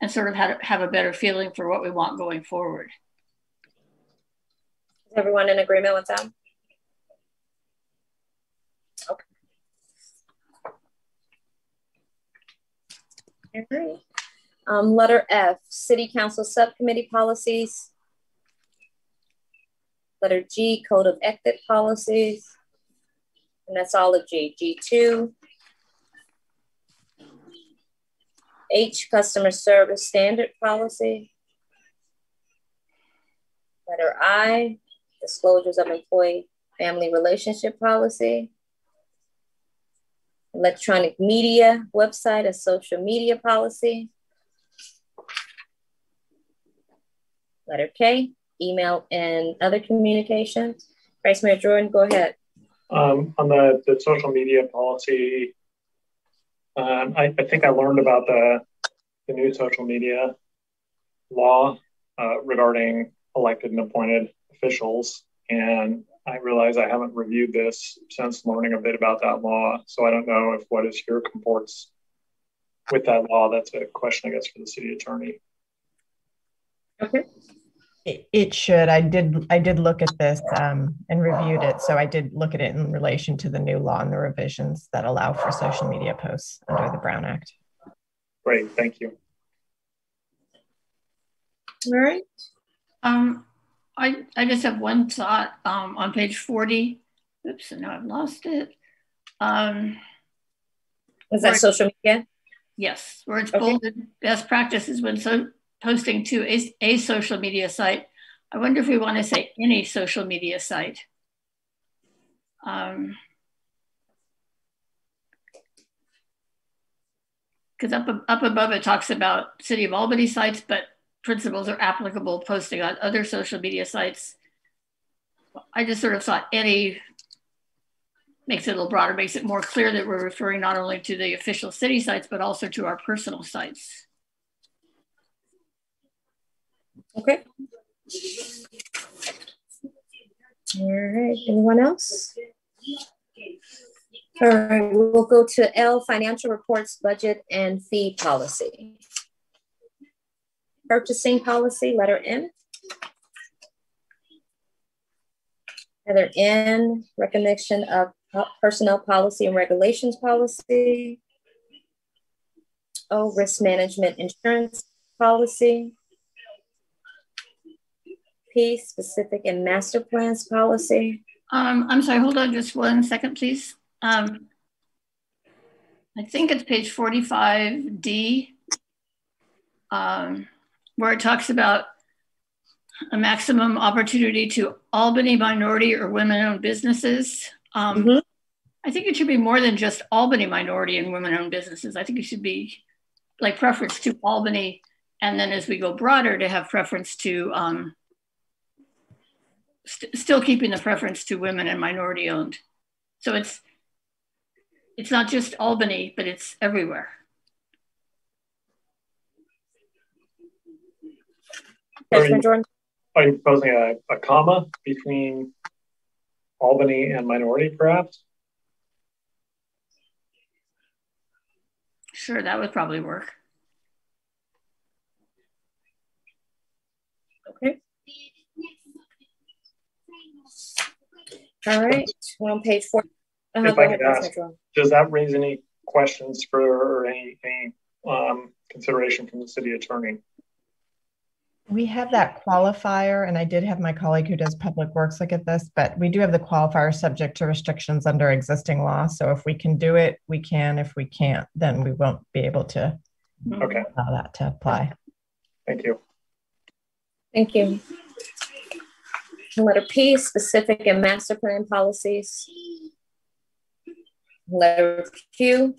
and sort of have a better feeling for what we want going forward. Is everyone in agreement with that? Okay. All right. Letter F, City Council Subcommittee Policies. Letter G, Code of Ethics Policies. And that's all of G. G2. H, Customer Service Standard Policy. Letter I, Disclosures of Employee Family Relationship Policy. Electronic Media Website and Social Media Policy. Letter K, Email and Other Communications. Vice Mayor Jordan, go ahead. On the social media policy, I think I learned about the new social media law regarding elected and appointed officials. And I realize I haven't reviewed this since learning a bit about that law. So I don't know if what is here comports with that law. That's a question, I guess, for the city attorney. Okay. It should. I did look at this and reviewed it. So I did look at it in relation to the new law and the revisions that allow for social media posts under the Brown Act. Great, thank you. All right. I just have one thought on page 40. Oops, and now I've lost it. Was that social media? Yes, where it's bolded, best practices when posting to a social media site. I wonder if we want to say any social media site. Because up above it talks about City of Albany sites, but principles are applicable posting on other social media sites. I just sort of thought any makes it a little broader, makes it more clear that we're referring not only to the official city sites, but also to our personal sites. Okay. All right, anyone else? All right, we'll go to L, financial reports, budget, and fee policy. Purchasing policy, letter N. Letter N, recognition of personnel policy and regulations policy. O, risk management insurance policy. P, specific and master plans policy. I'm sorry, hold on just 1 second, please. I think it's page 45D, where it talks about a maximum opportunity to Albany minority or women-owned businesses. I think it should be more than just Albany minority and women-owned businesses. I think it should be like preference to Albany, and then as we go broader, to have preference to still keeping the preference to women and minority owned. So it's not just Albany, but it's everywhere. Are you proposing a comma between Albany and minority, perhaps? Sure, that would probably work. Okay. All right, we're on page 4. If I could ask, does that raise any questions for or any consideration from the city attorney? We have that qualifier, and I did have my colleague who does public works look at this, but we do have the qualifier subject to restrictions under existing law. So if we can do it, we can. If we can't, then we won't be able to allow that to apply. Thank you. Thank you. Letter P, specific and master plan policies. Letter Q.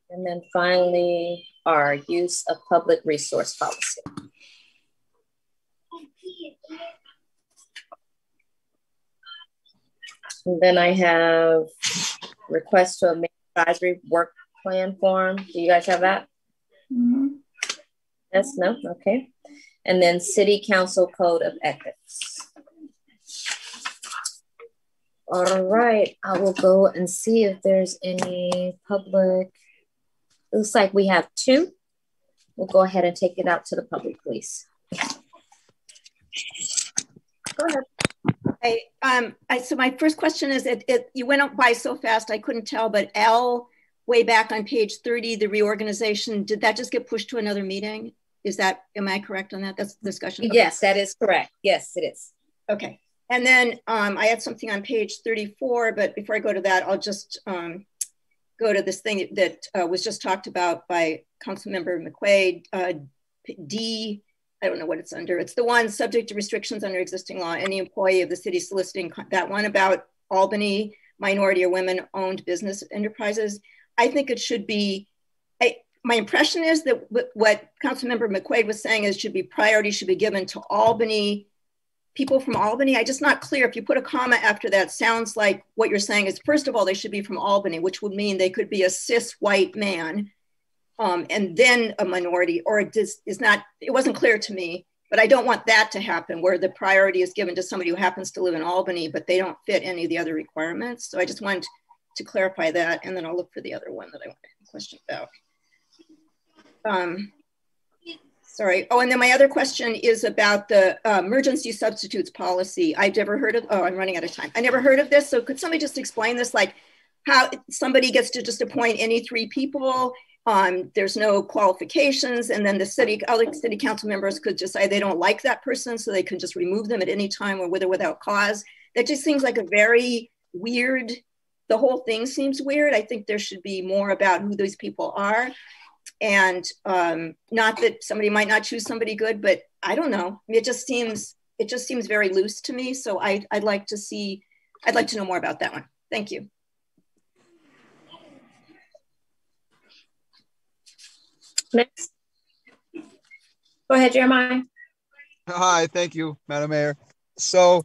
And then finally, our use of public resource policy. And then I have request to amend advisory work plan form. Do you guys have that? Yes, no, okay. And then city council code of ethics. All right, I will go and see if there's any public. It looks like we have 2. We'll go ahead and take it out to the public, please. Go ahead. So my first question is, you went by so fast I couldn't tell, but L, way back on page 30, the reorganization, did that just get pushed to another meeting? Am I correct on that? That's the discussion? Okay. Yes, that is correct. Yes, it is. Okay. And then I had something on page 34, but before I go to that, I'll just go to this thing that was just talked about by Councilmember McQuaid. D, I don't know what it's under. It's the one subject to restrictions under existing law. Any employee of the city soliciting, that one about Albany minority or women-owned business enterprises. I think it should be, my impression is that what Councilmember McQuaid was saying is priority should be given to Albany, people from Albany. I'm just not clear. If you put a comma after that, sounds like what you're saying is, first of all, they should be from Albany, which would mean they could be a cis white man and then a minority, or it wasn't clear to me, but I don't want that to happen where the priority is given to somebody who happens to live in Albany, but they don't fit any of the other requirements. So I just wanted to clarify that, and then I'll look for the other one that I want to question about. Sorry. Oh, and then my other question is about the emergency substitutes policy. I've never heard of, I'm running out of time. I never heard of this. So could somebody just explain this, like how somebody gets to just appoint any 3 people? There's no qualifications. And then other city council members could just say they don't like that person, so they can just remove them at any time or with or without cause. That just seems like a very weird, the whole thing seems weird. I think there should be more about who those people are. And not that somebody might not choose somebody good, but I don't know. It just seems very loose to me. So I'd like to know more about that one. Thank you. Next. Go ahead, Jeremiah. Hi, thank you, Madam Mayor. So,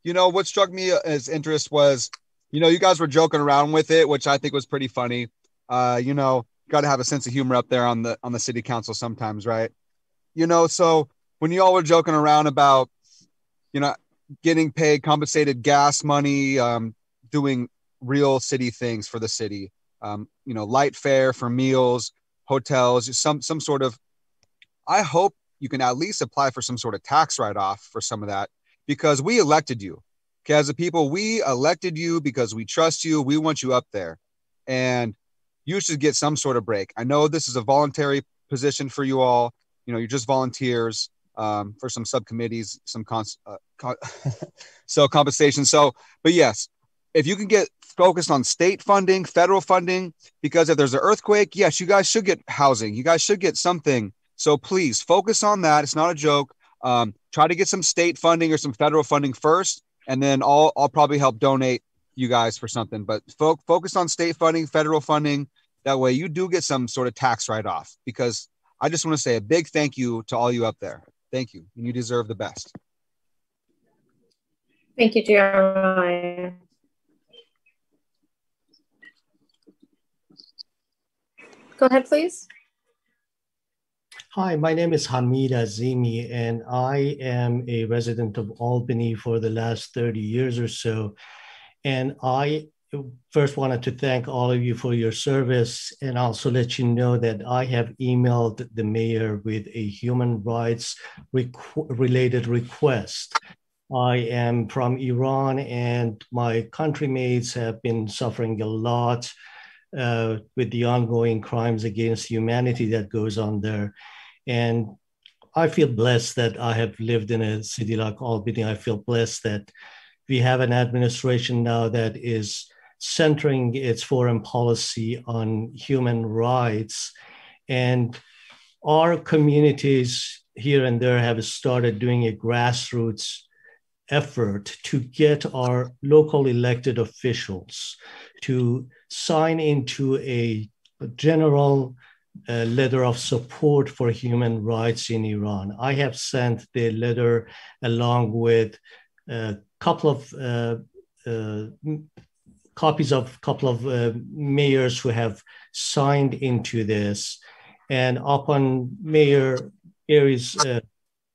what struck me as interest was, you guys were joking around with it, which I think was pretty funny. Got to have a sense of humor up there on the city council sometimes, right? So when you all were joking around about, getting paid compensated gas money, doing real city things for the city, light fare for meals, hotels, some sort of, I hope you can at least apply for some sort of tax write-off for some of that, because we elected you. Okay, as a people, we elected you because we trust you. We want you up there, and you should get some sort of break. I know this is a voluntary position for you all. You're just volunteers for some subcommittees, some compensation. But yes, if you can get focused on state funding, federal funding, because if there's an earthquake, yes, you guys should get housing. You guys should get something. So please focus on that. It's not a joke. Try to get some state funding or some federal funding first, and then I'll probably help donate you guys for something. But focus on state funding, federal funding. That way you do get some sort of tax write-off, because I just want to say a big thank you to all you up there. Thank you. And you deserve the best. Thank you, Jeremiah. Go ahead, please. Hi, my name is Hamid Azimi, and I am a resident of Albany for the last 30 years or so. And I first wanted to thank all of you for your service, and also let you know that I have emailed the mayor with a human rights related request. I am from Iran, and my countrymates have been suffering a lot with the ongoing crimes against humanity that goes on there. And I feel blessed that I have lived in a city like Albany. I feel blessed that we have an administration now that is centering its foreign policy on human rights. And our communities here and there have started doing a grassroots effort to get our local elected officials to sign into a general letter of support for human rights in Iran. I have sent the letter along with a couple of copies of a couple of mayors who have signed into this. And upon Mayor Gary's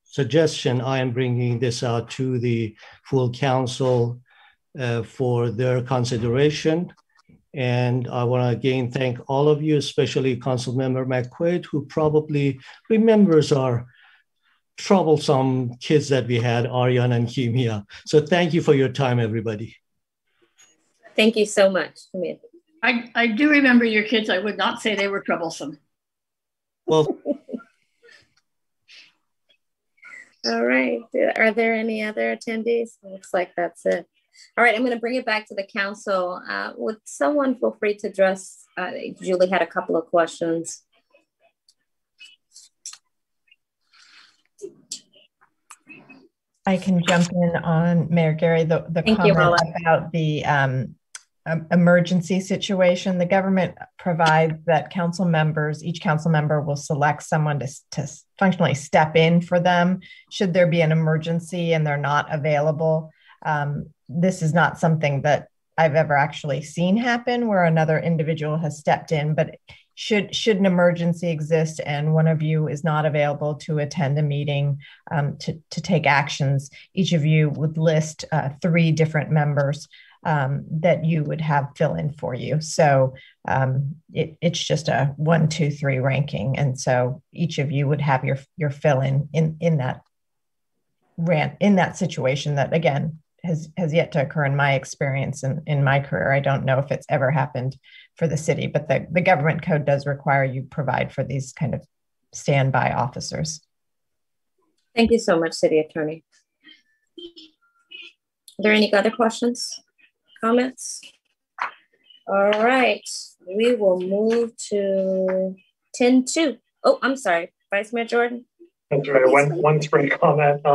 suggestion, I am bringing this out to the full council for their consideration. And I want to again thank all of you, especially Councilmember McQuaid, who probably remembers our troublesome kids that we had, Aryan and Kimia. So thank you for your time, everybody. Thank you so much. I do remember your kids. I would not say they were troublesome. Well, all right. Are there any other attendees? Looks like that's it. All right, I'm going to bring it back to the council. Would someone feel free to address? Julie had a couple of questions. I can jump in on Mayor Gary, the comment about the emergency situation. The government provides that each council member will select someone to functionally step in for them should there be an emergency and they're not available. This is not something that I've ever actually seen happen where another individual has stepped in, but should an emergency exist and one of you is not available to attend a meeting to take actions, each of you would list 3 different members that you would have fill in for you. So it's just a 1, 2, 3 ranking. And so each of you would have your fill in that situation that, again, has yet to occur in my experience in my career. I don't know if it's ever happened for the city, but the government code does require you provide for these kind of standby officers. Thank you so much, City Attorney. Are there any other questions, comments? All right, we will move to 10-2. Oh, I'm sorry, Vice Mayor Jordan. That's right, one spring comment.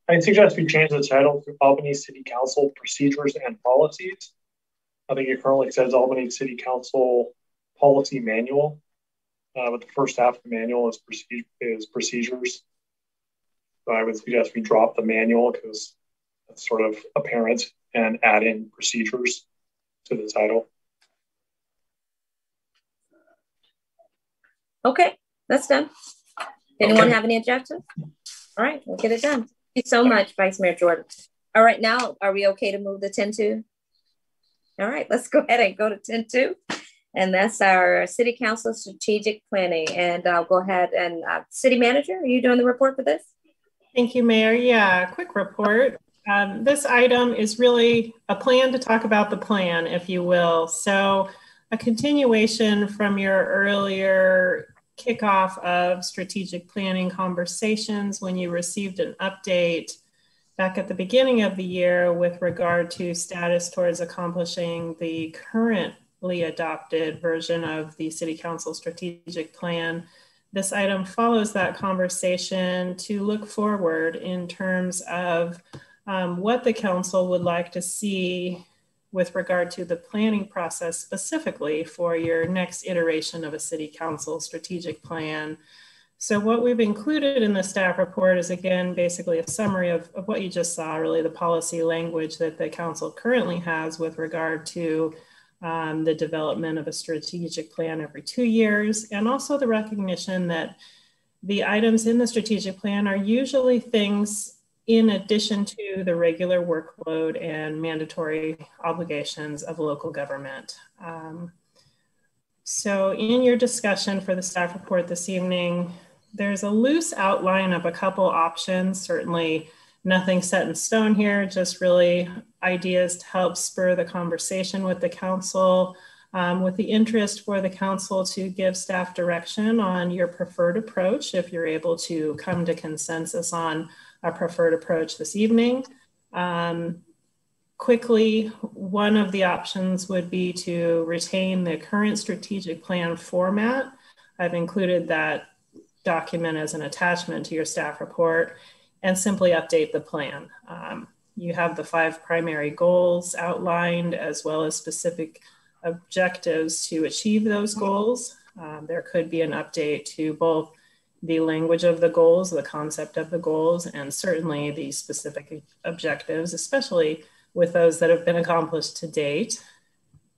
I suggest we change the title to Albany City Council Procedures and Policies. I think it currently says Albany City Council Policy Manual. but the first half of the manual is procedures. So I would suggest we drop the manual because that's sort of apparent and add in procedures to the title. Okay, that's done. Anyone have any objections? All right, we'll get it done. Thank you so much, Vice Mayor Jordan. All right, now, are we okay to move to 10-2? All right, let's go ahead and go to 10-2. And that's our City Council Strategic Planning. And I'll go ahead and City Manager, are you doing the report for this? Thank you, Mayor. Yeah, quick report. This item is really a plan to talk about the plan, if you will. So a continuation from your earlier kickoff of strategic planning conversations when you received an update back at the beginning of the year with regard to status towards accomplishing the currently adopted version of the City Council strategic plan. This item follows that conversation to look forward in terms of what the council would like to see with regard to the planning process specifically for your next iteration of a City Council strategic plan. So what we've included in the staff report is, again, basically a summary of what you just saw, really the policy language that the council currently has with regard to the development of a strategic plan every 2 years, and also the recognition that the items in the strategic plan are usually things in addition to the regular workload and mandatory obligations of local government. So in your discussion for the staff report this evening, there's a loose outline of a couple options, certainly nothing set in stone here, just really ideas to help spur the conversation with the council, with the interest for the council to give staff direction on your preferred approach, if you're able to come to consensus on a preferred approach this evening. Quickly, one of the options would be to retain the current strategic plan format. I've included that document as an attachment to your staff report and simply update the plan. You have the 5 primary goals outlined as well as specific objectives to achieve those goals. There could be an update to both the language of the goals, the concept of the goals, and certainly the specific objectives, especially with those that have been accomplished to date.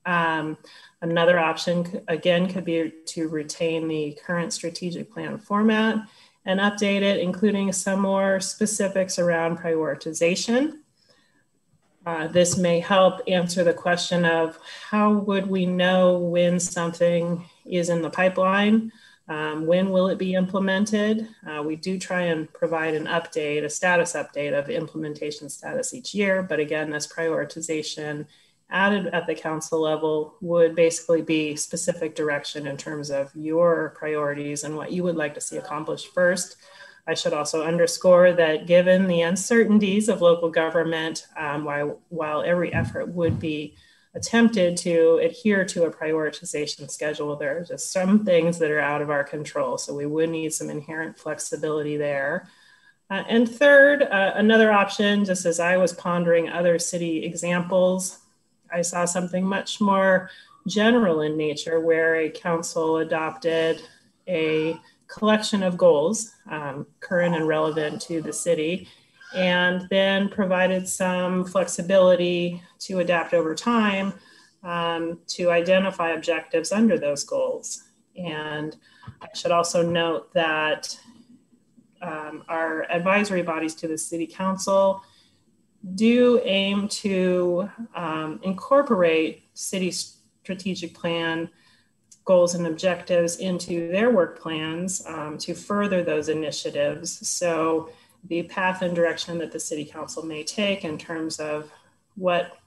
Another option, again, could be to retain the current strategic plan format and update it, including some more specifics around prioritization. This may help answer the question of how would we know when something is in the pipeline? When will it be implemented? We do try and provide an update, a status update of implementation status each year, but again, this prioritization added at the council level would basically be specific direction in terms of your priorities and what you would like to see accomplished first. I should also underscore that given the uncertainties of local government, while every effort would be attempted to adhere to a prioritization schedule, there are just some things that are out of our control. So we would need some inherent flexibility there. And third, another option, just as I was pondering other city examples, I saw something much more general in nature where a council adopted a collection of goals, current and relevant to the city, and then provided some flexibility to adapt over time to identify objectives under those goals. And I should also note that our advisory bodies to the City Council do aim to incorporate city strategic plan goals and objectives into their work plans to further those initiatives. So the path and direction that the City Council may take in terms of what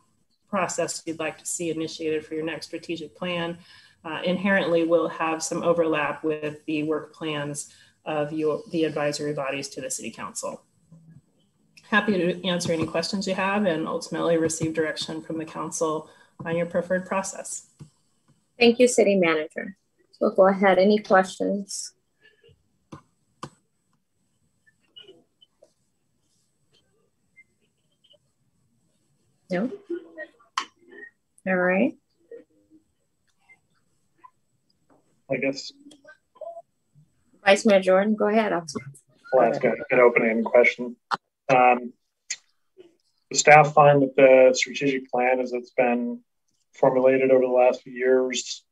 process you'd like to see initiated for your next strategic plan inherently will have some overlap with the work plans of the advisory bodies to the City Council. Happy to answer any questions you have and ultimately receive direction from the council on your preferred process. Thank you, City Manager. So go ahead, any questions? No? All right. I guess Vice Mayor Jordan, go ahead. I'll ask an open-ended question. The staff find that the strategic plan as it's been formulated over the last few years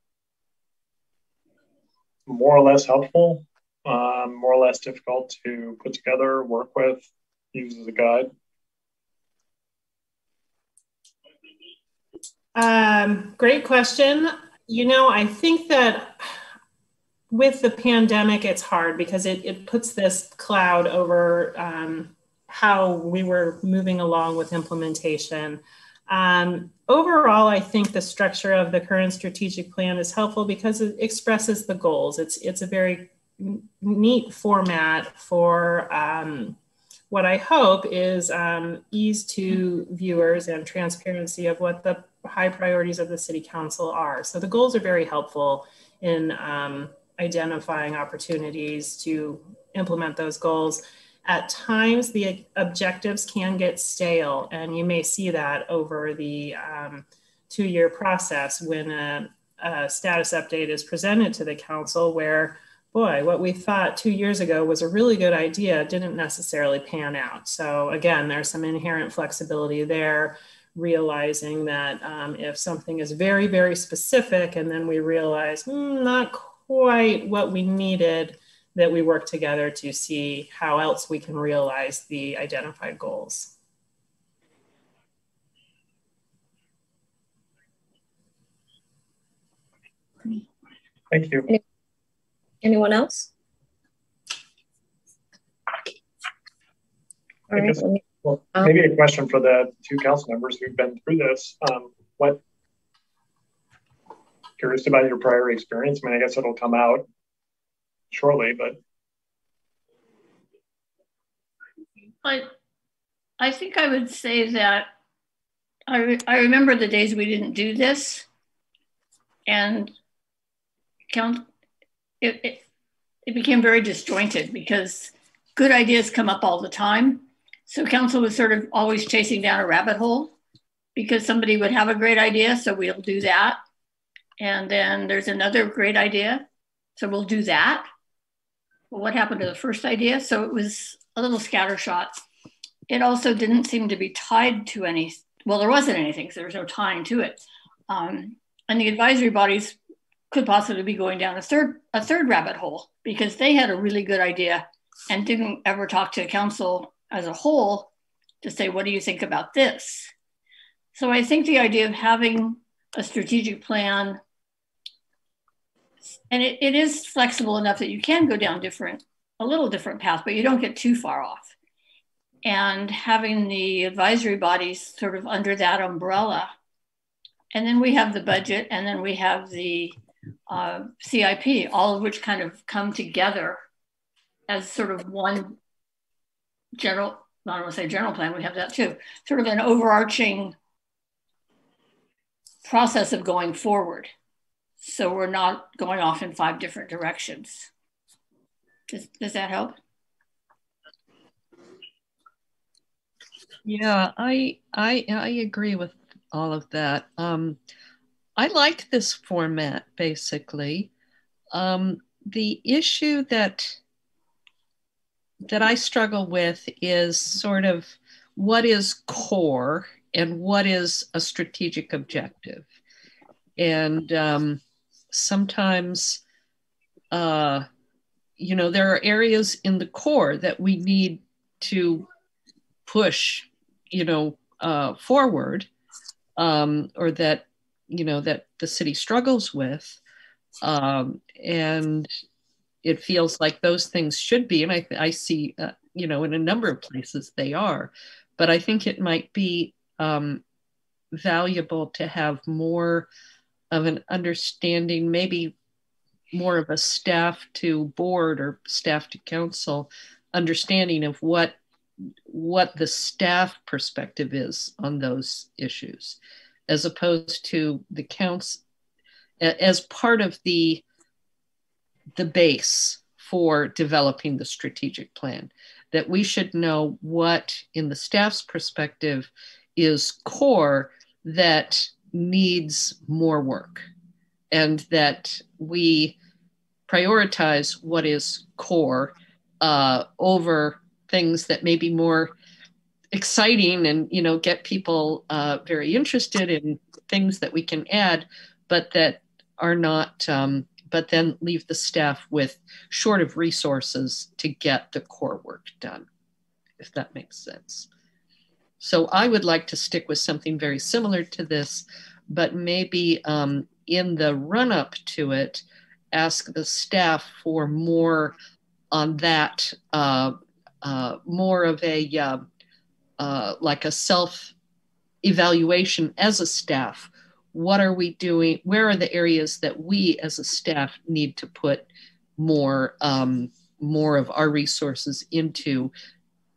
more or less helpful, more or less difficult to put together, work with, use as a guide? Great question. You know, I think that with the pandemic, it's hard because it puts this cloud over how we were moving along with implementation. Overall, I think the structure of the current strategic plan is helpful because it expresses the goals. It's a very neat format for what I hope is ease to viewers and transparency of what the high priorities of the City Council are. So the goals are very helpful in identifying opportunities to implement those goals. At times, the objectives can get stale, and you may see that over the 2-year process when a status update is presented to the council where, boy, what we thought 2 years ago was a really good idea didn't necessarily pan out. So again, there's some inherent flexibility there, realizing that if something is very, very specific and then we realize not quite what we needed, that we work together to see how else we can realize the identified goals. Thank you. Anyone else? All right. Well, maybe a question for the two council members who've been through this. Curious about your prior experience. I mean, I guess it'll come out shortly, but. I think I would say that I remember the days we didn't do this, and it became very disjointed because good ideas come up all the time. So council was sort of always chasing down a rabbit hole because somebody would have a great idea, so we'll do that. And then there's another great idea, so we'll do that. Well, what happened to the first idea? So it was a little scattershot. It also didn't seem to be tied to any, well, there wasn't anything, so there was no tying to it. And the advisory bodies could possibly be going down a third rabbit hole because they had a really good idea and didn't ever talk to council as a whole to say, what do you think about this? So I think the idea of having a strategic plan, and it is flexible enough that you can go down a little different path, but you don't get too far off. And having the advisory bodies sort of under that umbrella. And then we have the budget, and then we have the CIP, all of which kind of come together as sort of one general, I don't want to say general plan, we have that too, sort of an overarching process of going forward. So we're not going off in 5 different directions. Does that help? Yeah, I agree with all of that. I like this format, basically. The issue that I struggle with is sort of what is core and what is a strategic objective. And sometimes, you know, there are areas in the core that we need to push, you know, forward, or that, you know, that the city struggles with. And it feels like those things should be, and I see, you know, in a number of places they are, but I think it might be valuable to have more of an understanding, maybe more of a staff to board or staff to council understanding of what the staff perspective is on those issues, as opposed to the council as part of the base for developing the strategic plan, that we should know what in the staff's perspective is core that needs more work, and that we prioritize what is core over things that may be more exciting and, you know, get people very interested in things that we can add, but that are not, but then leave the staff with short of resources to get the core work done, if that makes sense. So I would like to stick with something very similar to this, but maybe in the run-up to it, ask the staff for more on that, more of a, like a self-evaluation as a staff. What are we doing? Where are the areas that we as a staff need to put more, more of our resources into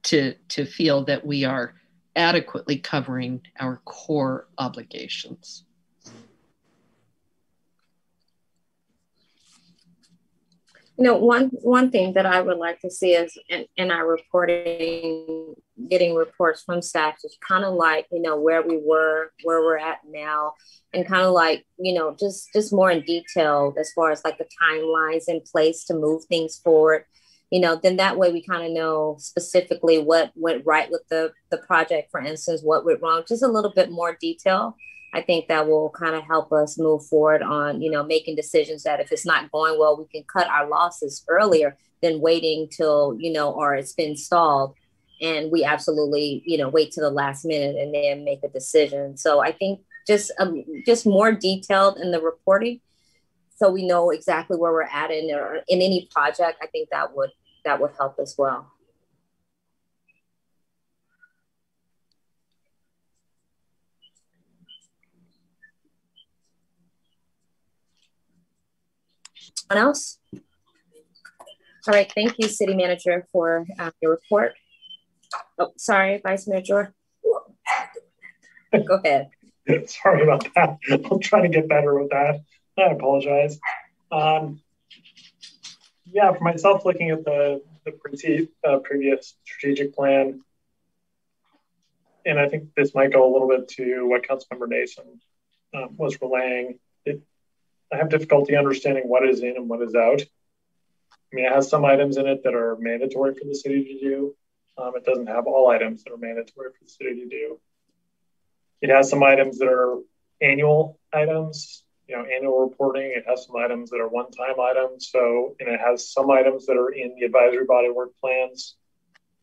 to feel that we are adequately covering our core obligations? You know, one thing that I would like to see is in our reporting, getting reports from staff is kind of like, you know, where we were, where we're at now, and kind of like, you know, just more in detail as far as like the timelines in place to move things forward. You know, then that way we kind of know specifically what went right with the project, for instance, what went wrong, just a little bit more detail. I think that will kind of help us move forward on, you know, making decisions that if it's not going well, we can cut our losses earlier than waiting till, you know, or it's been stalled and we absolutely, you know, wait to the last minute and then make a decision. So I think just more detailed in the reporting, so we know exactly where we're at in any project. I think that would help as well. Anyone else? All right, thank you, City Manager, for your report. Oh, sorry, Vice Mayor. Go ahead. Sorry about that. I'm trying to get better with that. I apologize. Yeah, for myself, looking at the previous strategic plan, and I think this might go a little bit to what Councilmember Nason was relaying. I have difficulty understanding what is in and what is out. I mean, it has some items in it that are mandatory for the city to do. It doesn't have all items that are mandatory for the city to do. It has some items that are annual items, you know, annual reporting. It has some items that are one-time items. So, and it has some items that are in the advisory body work plans,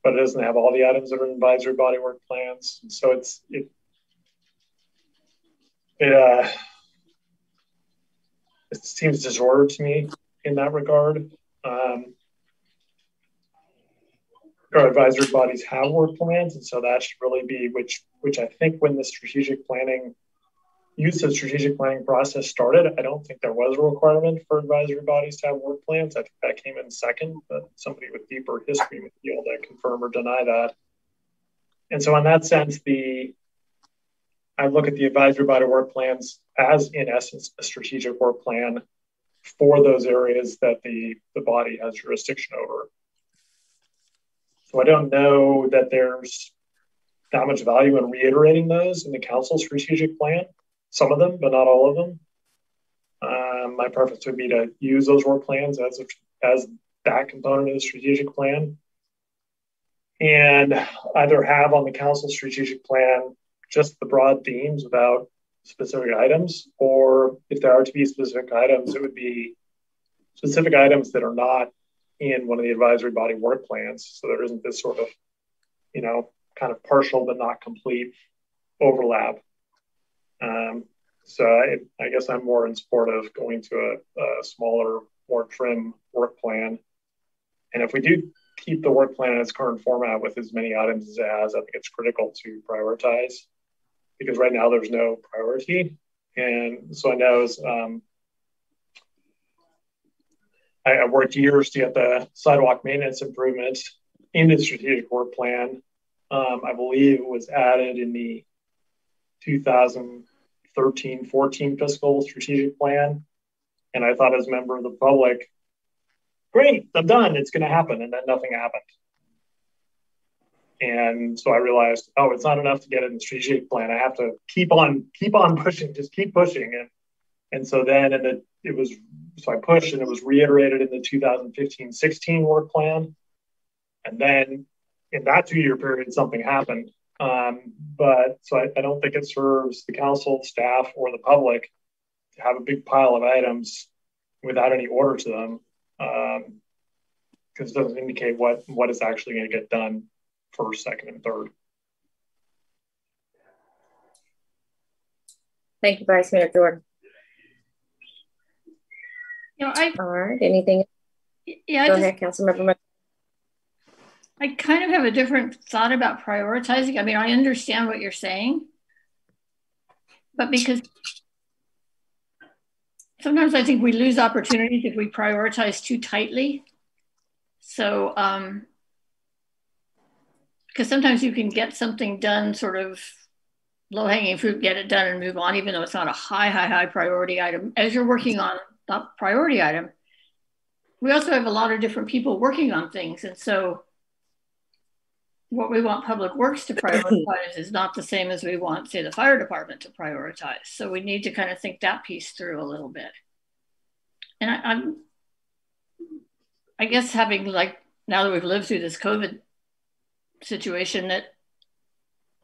but it doesn't have all the items that are in advisory body work plans. So it seems disordered to me in that regard. Our advisory bodies have work plans, and so that should really be, which I think when the strategic planning process started, I don't think there was a requirement for advisory bodies to have work plans. I think that came in second, but somebody with deeper history would be able to confirm or deny that. And so in that sense, I look at the advisory body work plans as, in essence, a strategic work plan for those areas that the body has jurisdiction over. So I don't know that there's that much value in reiterating those in the council's strategic plan, some of them, but not all of them. My preference would be to use those work plans as that component of the strategic plan, and either have on the council strategic plan just the broad themes without specific items, or if there are to be specific items, it would be specific items that are not in one of the advisory body work plans. So there isn't this sort of, you know, kind of partial but not complete overlap. So I guess I'm more in support of going to a smaller, more trim work plan. And if we do keep the work plan in its current format with as many items as it has, I think it's critical to prioritize, because right now there's no priority. And so I know I worked years to get the sidewalk maintenance improvements into the strategic work plan. I believe it was added in the 2013-14 fiscal strategic plan. And I thought as a member of the public, great, I'm done, it's going to happen. And then nothing happened. And so I realized, oh, it's not enough to get it in the strategic plan. I have to keep on pushing, just keep pushing. And so then it was so I pushed, and it was reiterated in the 2015-16 work plan. And then in that 2-year period, something happened. But so I don't think it serves the council, staff, or the public to have a big pile of items without any order to them, because it doesn't indicate what is actually going to get done first, second, and third. Thank you, Vice Mayor Jordan. All right, anything? Yeah, Go ahead, Councilmember. I kind of have a different thought about prioritizing. I mean, I understand what you're saying, but because sometimes I think we lose opportunities if we prioritize too tightly. So, because sometimes you can get something done, sort of low-hanging fruit, get it done and move on, even though it's not a high priority item. As you're working on the priority item, we also have a lot of different people working on things. And so what we want Public Works to prioritize is not the same as we want, say, the fire department to prioritize. So we need to kind of think that piece through a little bit. And I guess having, like, now that we've lived through this COVID situation, that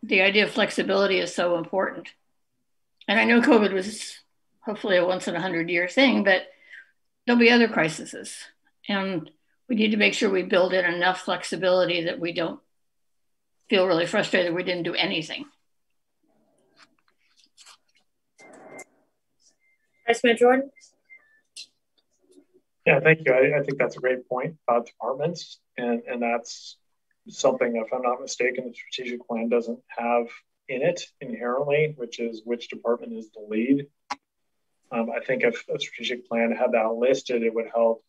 the idea of flexibility is so important. And I know COVID was hopefully a once in 100-year thing, but there'll be other crises. And we need to make sure we build in enough flexibility that we don't feel really frustrated we didn't do anything. Vice Mayor Jordan? Yeah, thank you. I think that's a great point about departments. And that's something, if I'm not mistaken, the strategic plan doesn't have in it inherently, which is which department is the lead. I think if a strategic plan had that listed, it would help.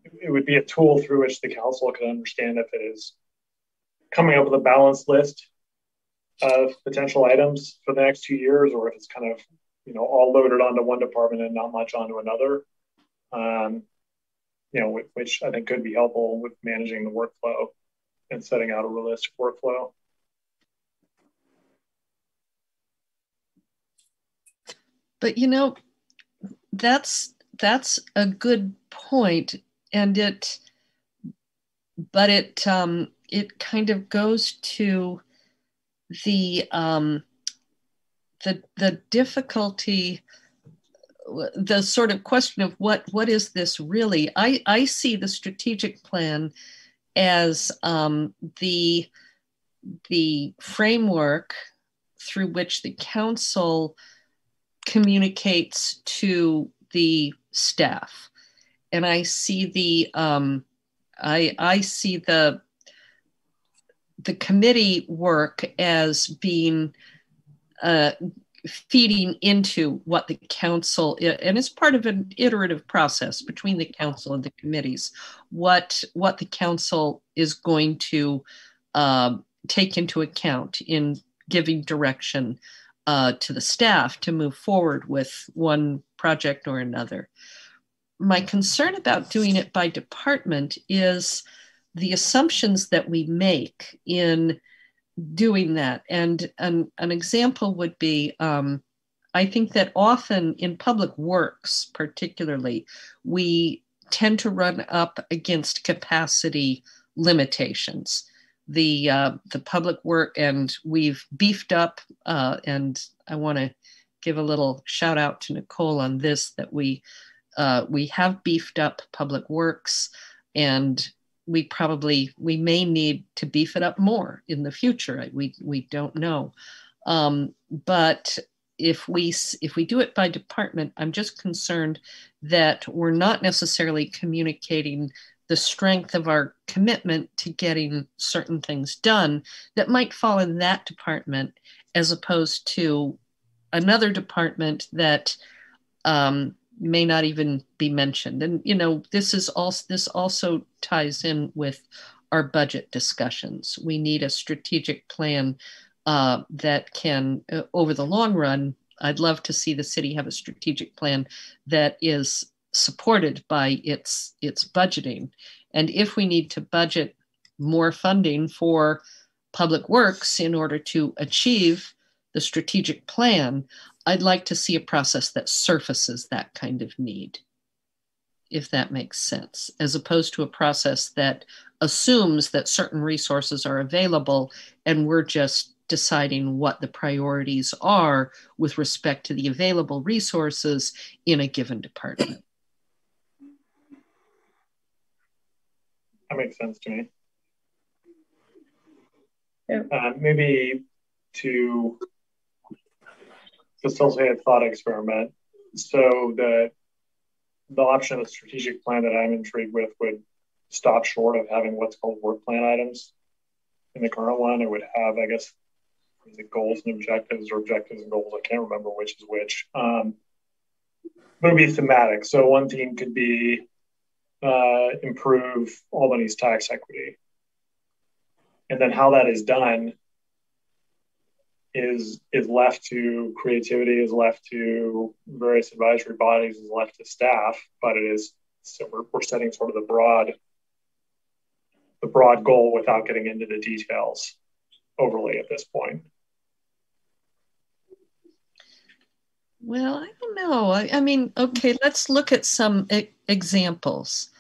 It would be a tool through which the council could understand if it is coming up with a balanced list of potential items for the next 2 years, or if it's kind of, all loaded onto one department and not much onto another. Which I think could be helpful with managing the workflow and setting out a realistic workflow. But that's a good point, and it kind of goes to the difficulty, the sort of question of what is this really? I see the strategic plan as the framework through which the council communicates to the staff, and I see the committee work as being feeding into what the council, and it's part of an iterative process between the council and the committees, what the council is going to take into account in giving direction to the staff to move forward with one project or another. My concern about doing it by department is the assumptions that we make in doing that. And an example would be, I think that often in public works, particularly, we tend to run up against capacity limitations. The public work, and we've beefed up, and I want to give a little shout out to Nicole on this, that we have beefed up public works, and we may need to beef it up more in the future. We don't know. But if we do it by department, I'm just concerned that we're not necessarily communicating the strength of our commitment to getting certain things done that might fall in that department, as opposed to another department that may not even be mentioned. And this also ties in with our budget discussions. We need a strategic plan that can, over the long run, I'd love to see the city have a strategic plan that is supported by its budgeting. And if we need to budget more funding for public works in order to achieve the strategic plan, I'd like to see a process that surfaces that kind of need. if that makes sense, as opposed to a process that assumes that certain resources are available and we're just deciding what the priorities are with respect to the available resources in a given department. That makes sense to me. Yeah. Maybe to facilitate a thought experiment. So the option of strategic plan that I'm intrigued with would stop short of having what's called work plan items. In the current one, it would have, I guess, is it goals and objectives, or objectives and goals? I can't remember which is which. But it would be thematic. So one theme could be improve Albany's tax equity. And then how that is done is left to creativity, is left to various advisory bodies, is left to staff, but it is, so we're setting sort of the broad goal without getting into the details overly at this point. Well, I don't know. I mean, okay, let's look at some examples.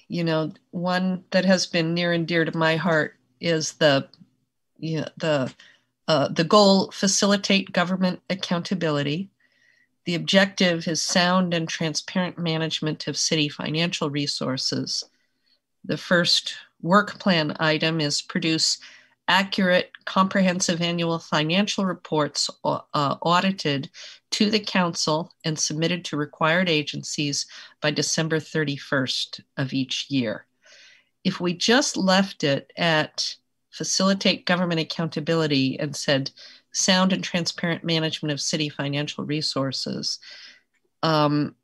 You know, one that has been near and dear to my heart is the goal: facilitate government accountability. The objective is sound and transparent management of city financial resources. The first work plan item is produce accurate, comprehensive annual financial reports audited to the council and submitted to required agencies by December 31st of each year. If we just left it at facilitate government accountability and said sound and transparent management of city financial resources, and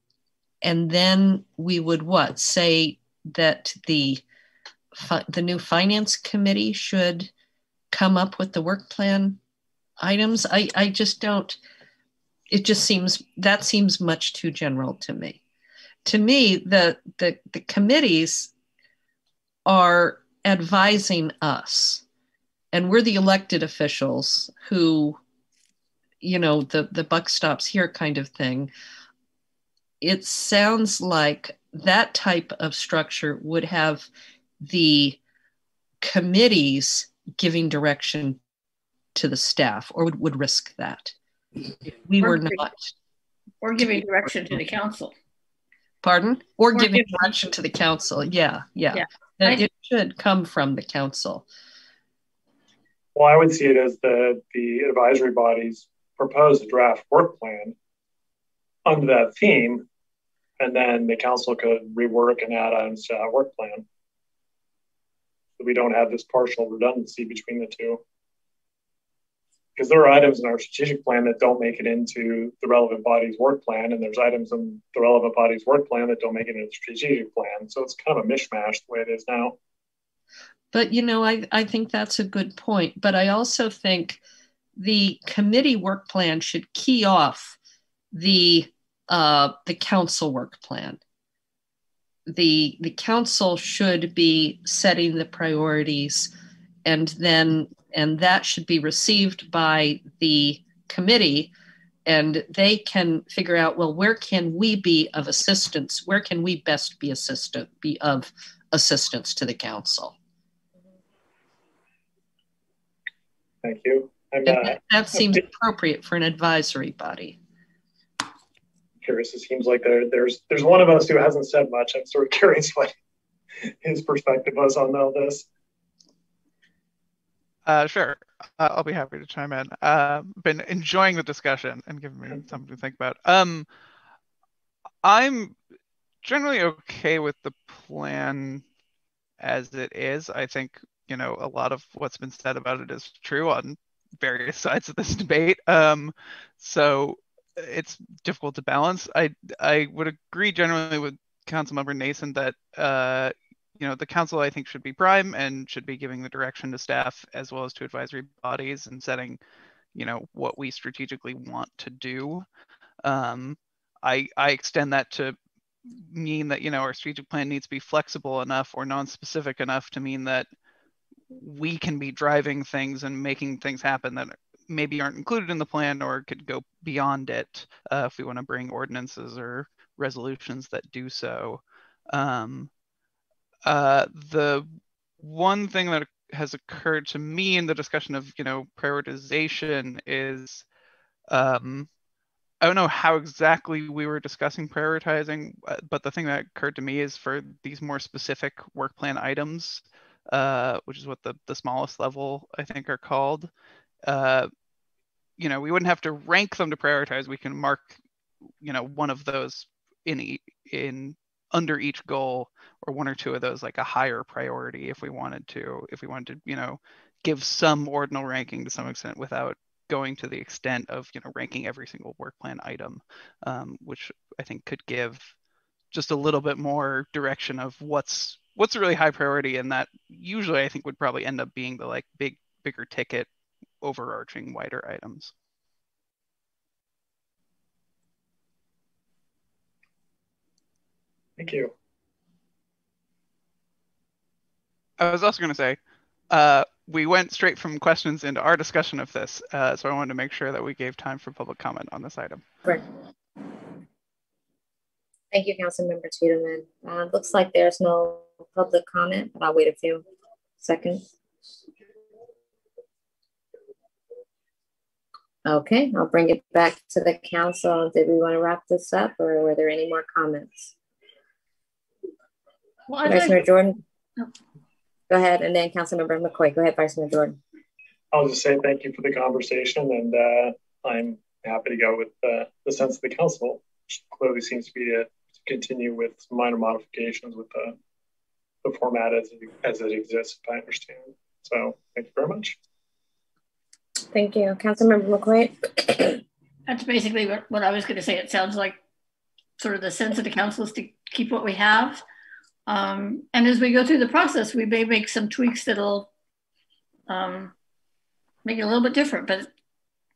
then we would say that the new finance committee should come up with the work plan items. I just don't, it just seems, that seems much too general to me. To me, the committees are advising us, and we're the elected officials who, you know, the buck stops here kind of thing. It sounds like that type of structure would have the committees giving direction to the staff, or would risk that. We were not. Or giving direction to the council. Pardon? Or giving direction to the council. Yeah. It should come from the council. Well, I would see it as the advisory bodies propose a draft work plan under that theme, and then the council could rework and add items to that work plan. So we don't have this partial redundancy between the two. Because there are items in our strategic plan that don't make it into the relevant body's work plan, and there's items in the relevant body's work plan that don't make it into the strategic plan. So it's kind of a mishmash the way it is now. But, you know, I think that's a good point. But I also think the committee work plan should key off the council work plan. The council should be setting the priorities, and that should be received by the committee, and they can figure out, well, where can we be of assistance? Where can we best be of assistance to the council? Thank you. That seems appropriate for an advisory body. Curious. It seems like there's one of us who hasn't said much. I'm sort of curious what his perspective was on all this. Sure. I'll be happy to chime in. Been enjoying the discussion and giving me something to think about. I'm generally okay with the plan as it is. I think, you know, a lot of what's been said about it is true on various sides of this debate. So it's difficult to balance. I would agree generally with Councilmember Nason that you know, the council, I think, should be prime and should be giving the direction to staff as well as to advisory bodies and setting, you know, what we strategically want to do. I extend that to mean that, you know, our strategic plan needs to be flexible enough or non-specific enough to mean that we can be driving things and making things happen that maybe aren't included in the plan or could go beyond it if we want to bring ordinances or resolutions that do so. The one thing that has occurred to me in the discussion of, prioritization is, I don't know how exactly we were discussing prioritizing, but the thing that occurred to me is for these more specific work plan items, which is what the smallest level I think are called. We wouldn't have to rank them to prioritize. We can mark, one of those in under each goal, or one or two of those like a higher priority if we wanted to, give some ordinal ranking to some extent without going to the extent of, ranking every single work plan item, which I think could give just a little bit more direction of what's a really high priority, and that usually I think would probably end up being the like bigger ticket, overarching, wider items. Thank you. I was also going to say, we went straight from questions into our discussion of this, so I wanted to make sure that we gave time for public comment on this item. Great. Thank you, Councilmember Tiedemann. Looks like there's no public comment, but I'll wait a few seconds. Okay, I'll bring it back to the council. Did we want to wrap this up, or were there any more comments? Well, Vice Mayor Jordan? Go ahead, and then Councilmember McCoy. Go ahead, Vice Mayor Jordan. I'll just say thank you for the conversation, and I'm happy to go with the sense of the council, which clearly seems to be to continue with some minor modifications with the format as it exists, if I understand. So thank you very much. Thank you. Councilmember McCoy. That's basically what I was going to say. It sounds like sort of the sense of the council is to keep what we have. And as we go through the process, we may make some tweaks that'll make it a little bit different. But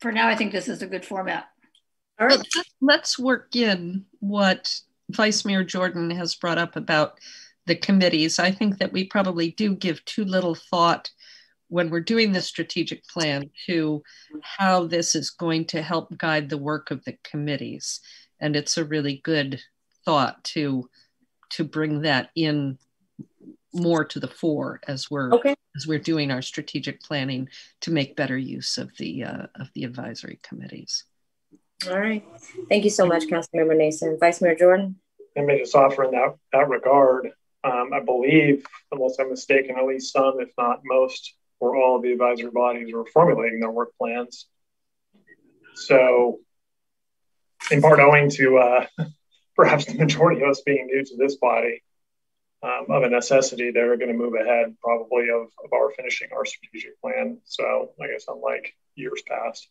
for now, I think this is a good format. All right. Let's work in what Vice Mayor Jordan has brought up about the committees. I think that we probably do give too little thought when we're doing the strategic plan to how this is going to help guide the work of the committees. And it's a really good thought to bring that in more to the fore as we're doing our strategic planning to make better use of the advisory committees. All right. Thank you so much, Councilmember Nason. Vice Mayor Jordan. I may just offer in that regard, I believe, unless I'm mistaken, at least some, if not most, or all of the advisory bodies are formulating their work plans. So, in part owing to perhaps the majority of us being new to this body, of a necessity, they're going to move ahead probably of our finishing our strategic plan. So, I guess unlike years past.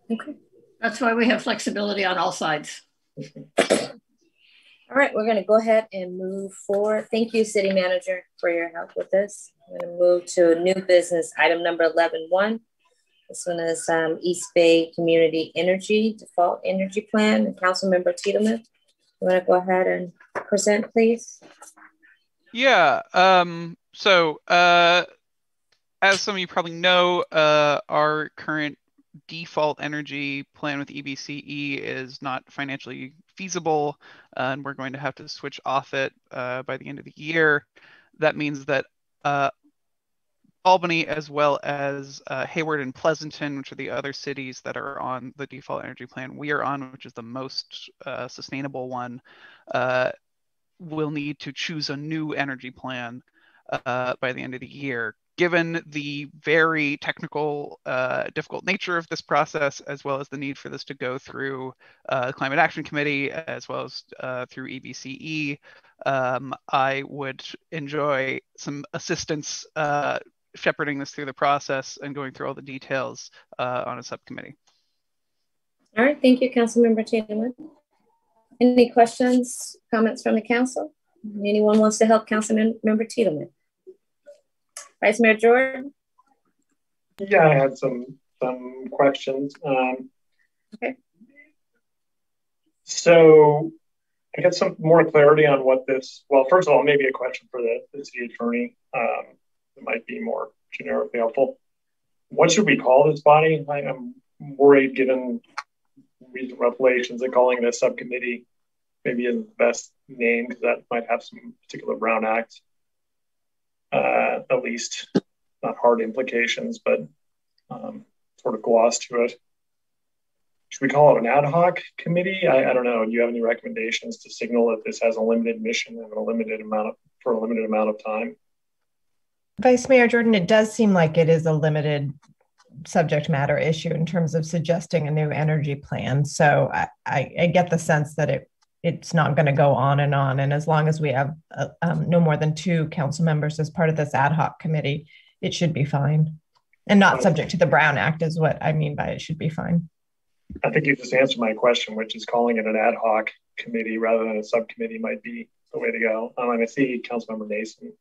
Okay. That's why we have flexibility on all sides. All right, we're going to go ahead and move forward. Thank you, City Manager, for your help with this. I'm going to move to new business, item number 11.1. This one is East Bay Community Energy Default Energy Plan. And Councilmember Tiedemann, you want to go ahead and present, please? Yeah, so as some of you probably know, our current default energy plan with EBCE is not financially feasible, and we're going to have to switch off it by the end of the year. That means that Albany, as well as Hayward and Pleasanton, which are the other cities that are on the default energy plan we are on, which is the most sustainable one, will need to choose a new energy plan by the end of the year. Given the very technical, difficult nature of this process, as well as the need for this to go through the Climate Action Committee, as well as through EBCE, I would enjoy some assistance shepherding this through the process and going through all the details on a subcommittee. All right, thank you, Councilmember Tiedemann. Any questions, comments from the council? Anyone wants to help Councilmember Tiedemann? Vice Mayor Jordan? Yeah, I had some questions. Okay. So I get some more clarity on what this, well, first of all, maybe a question for the city attorney. It might be more generically helpful. what should we call this body? I'm worried, given recent revelations, that calling it a subcommittee maybe isn't the best name, because that might have some particular Brown Act, at least not hard implications, but sort of gloss to it. Should we call it an ad hoc committee? I don't know. Do you have any recommendations to signal that this has a limited mission and a limited amount of time? Vice Mayor Jordan, it does seem like it is a limited subject matter issue in terms of suggesting a new energy plan. So I get the sense that it's not going to go on. And as long as we have no more than 2 council members as part of this ad hoc committee, it should be fine. And not subject to the Brown Act is what I mean by it should be fine. I think you just answered my question, which is calling it an ad hoc committee rather than a subcommittee might be the way to go. I see Councilmember Nason.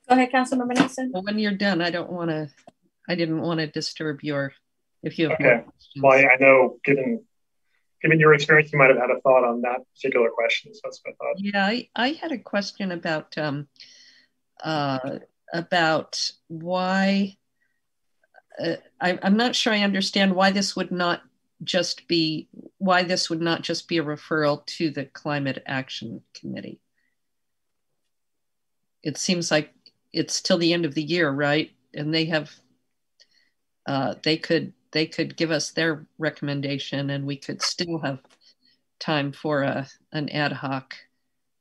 Go ahead, Councilmember Nason. Well, when you're done, I didn't want to disturb if you have okay. more questions. Well, I know given your experience, you might have had a thought on that particular question. So that's what I thought. Yeah, I had a question about why, I'm not sure I understand why this would not just be a referral to the Climate Action Committee. It seems like it's till the end of the year, right? And they have, they could give us their recommendation, and we could still have time for an ad hoc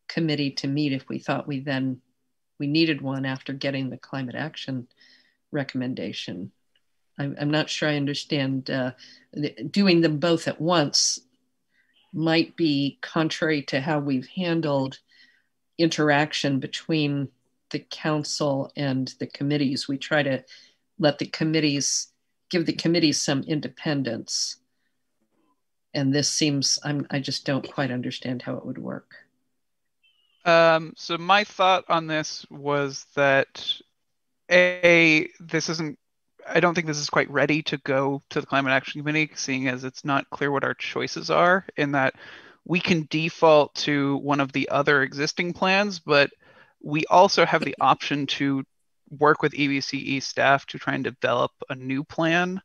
committee to meet if we thought we needed one after getting the climate action recommendation. I'm not sure I understand. Doing them both at once might be contrary to how we've handled interaction between the council and the committees. We try to let the committees, give the committees some independence. And this seems, I just don't quite understand how it would work. So my thought on this was that I don't think this is quite ready to go to the Climate Action Committee, seeing as it's not clear what our choices are, in that we can default to one of the other existing plans, but we also have the option to work with EBCE staff to try and develop a new plan,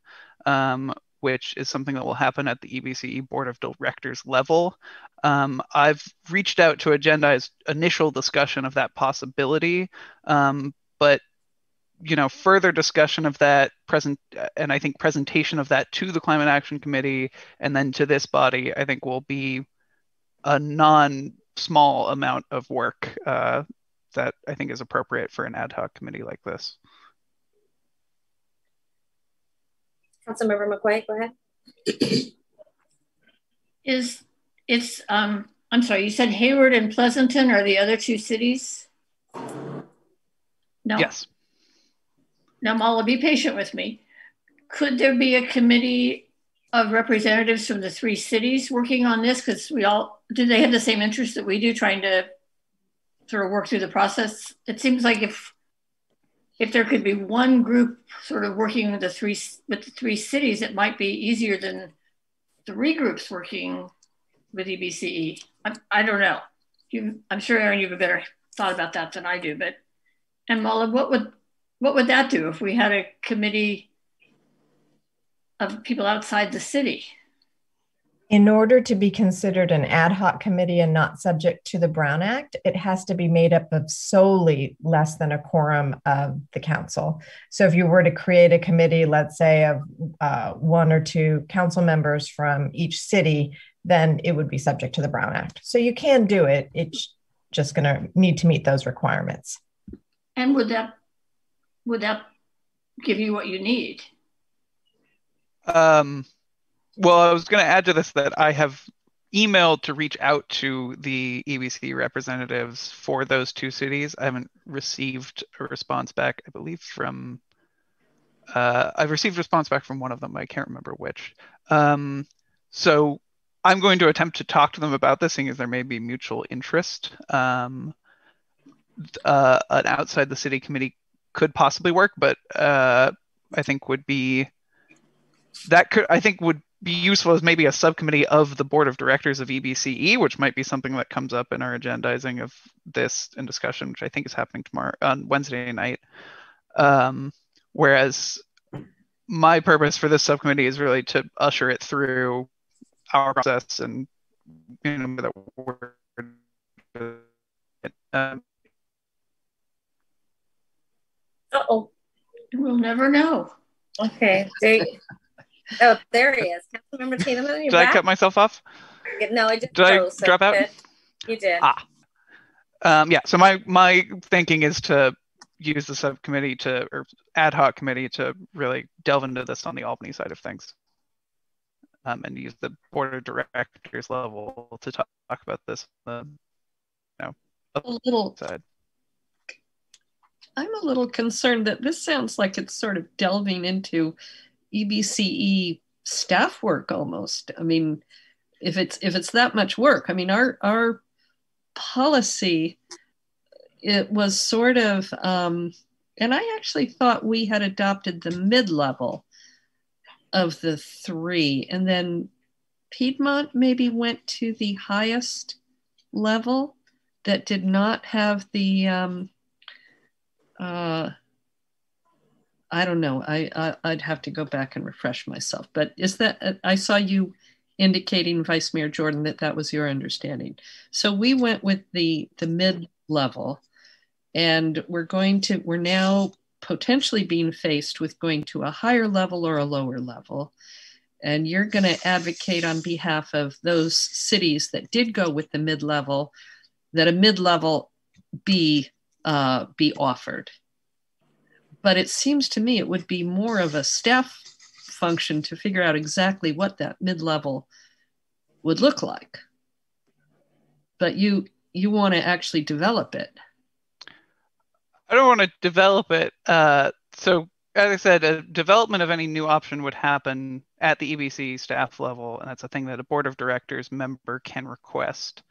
which is something that will happen at the EBCE Board of Directors level. I've reached out to agendize initial discussion of that possibility, but further discussion of that and I think presentation of that to the Climate Action Committee and then to this body, I think will be a non-small amount of work that I think is appropriate for an ad hoc committee like this. Councilmember McQuaid, go ahead. I'm sorry, you said Hayward and Pleasanton are the other 2 cities? No. Yes. Now, Mala, be patient with me. Could there be a committee of representatives from the 3 cities working on this? Because do they have the same interest that we do, trying to sort of work through the process? It seems like if there could be one group sort of working with the 3 cities, it might be easier than 3 groups working with EBCE. I don't know. I'm sure, Aaron, you have a better thought about that than I do. And Mala, what would that do if we had a committee of people outside the city? In order to be considered an ad hoc committee and not subject to the Brown Act, it has to be made up of solely less than a quorum of the council. So if you were to create a committee, let's say of 1 or 2 council members from each city, then it would be subject to the Brown Act. So you can do it. It's just going to need to meet those requirements. And would that give you what you need? Well, I was going to add to this that I have emailed to reach out to the EBC representatives for those 2 cities. I haven't received a response back, I believe from, I've received a response back from one of them. I can't remember which. So I'm going to attempt to talk to them about this, seeing as there may be mutual interest. An outside the city committee could possibly work, but I think would be useful as maybe a subcommittee of the board of directors of EBCE, which might be something that comes up in our agendizing of this in discussion, which I think is happening tomorrow on Wednesday night. Whereas my purpose for this subcommittee is really to usher it through our process and that we're uh-oh. We'll never know. Okay. There he is. Councilmember Tiedemann, did I cut myself off? No, I just did I drop out? You did. Yeah. So my thinking is to use the subcommittee or ad hoc committee to really delve into this on the Albany side of things, and use the board of directors level to talk about this. Side. I'm a little concerned that this sounds like it's sort of delving into EBCE staff work almost. I mean, if it's that much work, I mean, our policy, it was sort of, and I actually thought we had adopted the mid-level of the three, and then Piedmont maybe went to the highest level that did not have the, I don't know. I'd have to go back and refresh myself. But is that, I saw you indicating, Vice Mayor Jordan, that was your understanding. So we went with the mid-level, and we're now potentially being faced with going to a higher level or a lower level. And you're going to advocate on behalf of those cities that did go with the mid-level, that a mid-level be offered. But it seems to me it would be more of a staff function to figure out exactly what that mid-level would look like. But you want to actually develop it. I don't want to develop it. So as I said, a development of any new option would happen at the EBC staff level, and that's a thing that a board of directors member can request.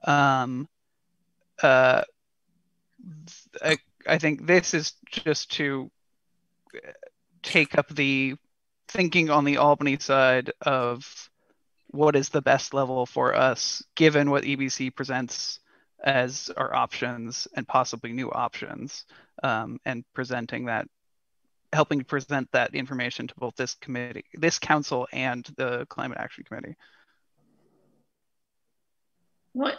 I think this is just to take up the thinking on the Albany side of what is the best level for us, given what EBC presents as our options and possibly new options, and presenting that, helping to present that information to both this committee, this council, and the Climate Action Committee. Go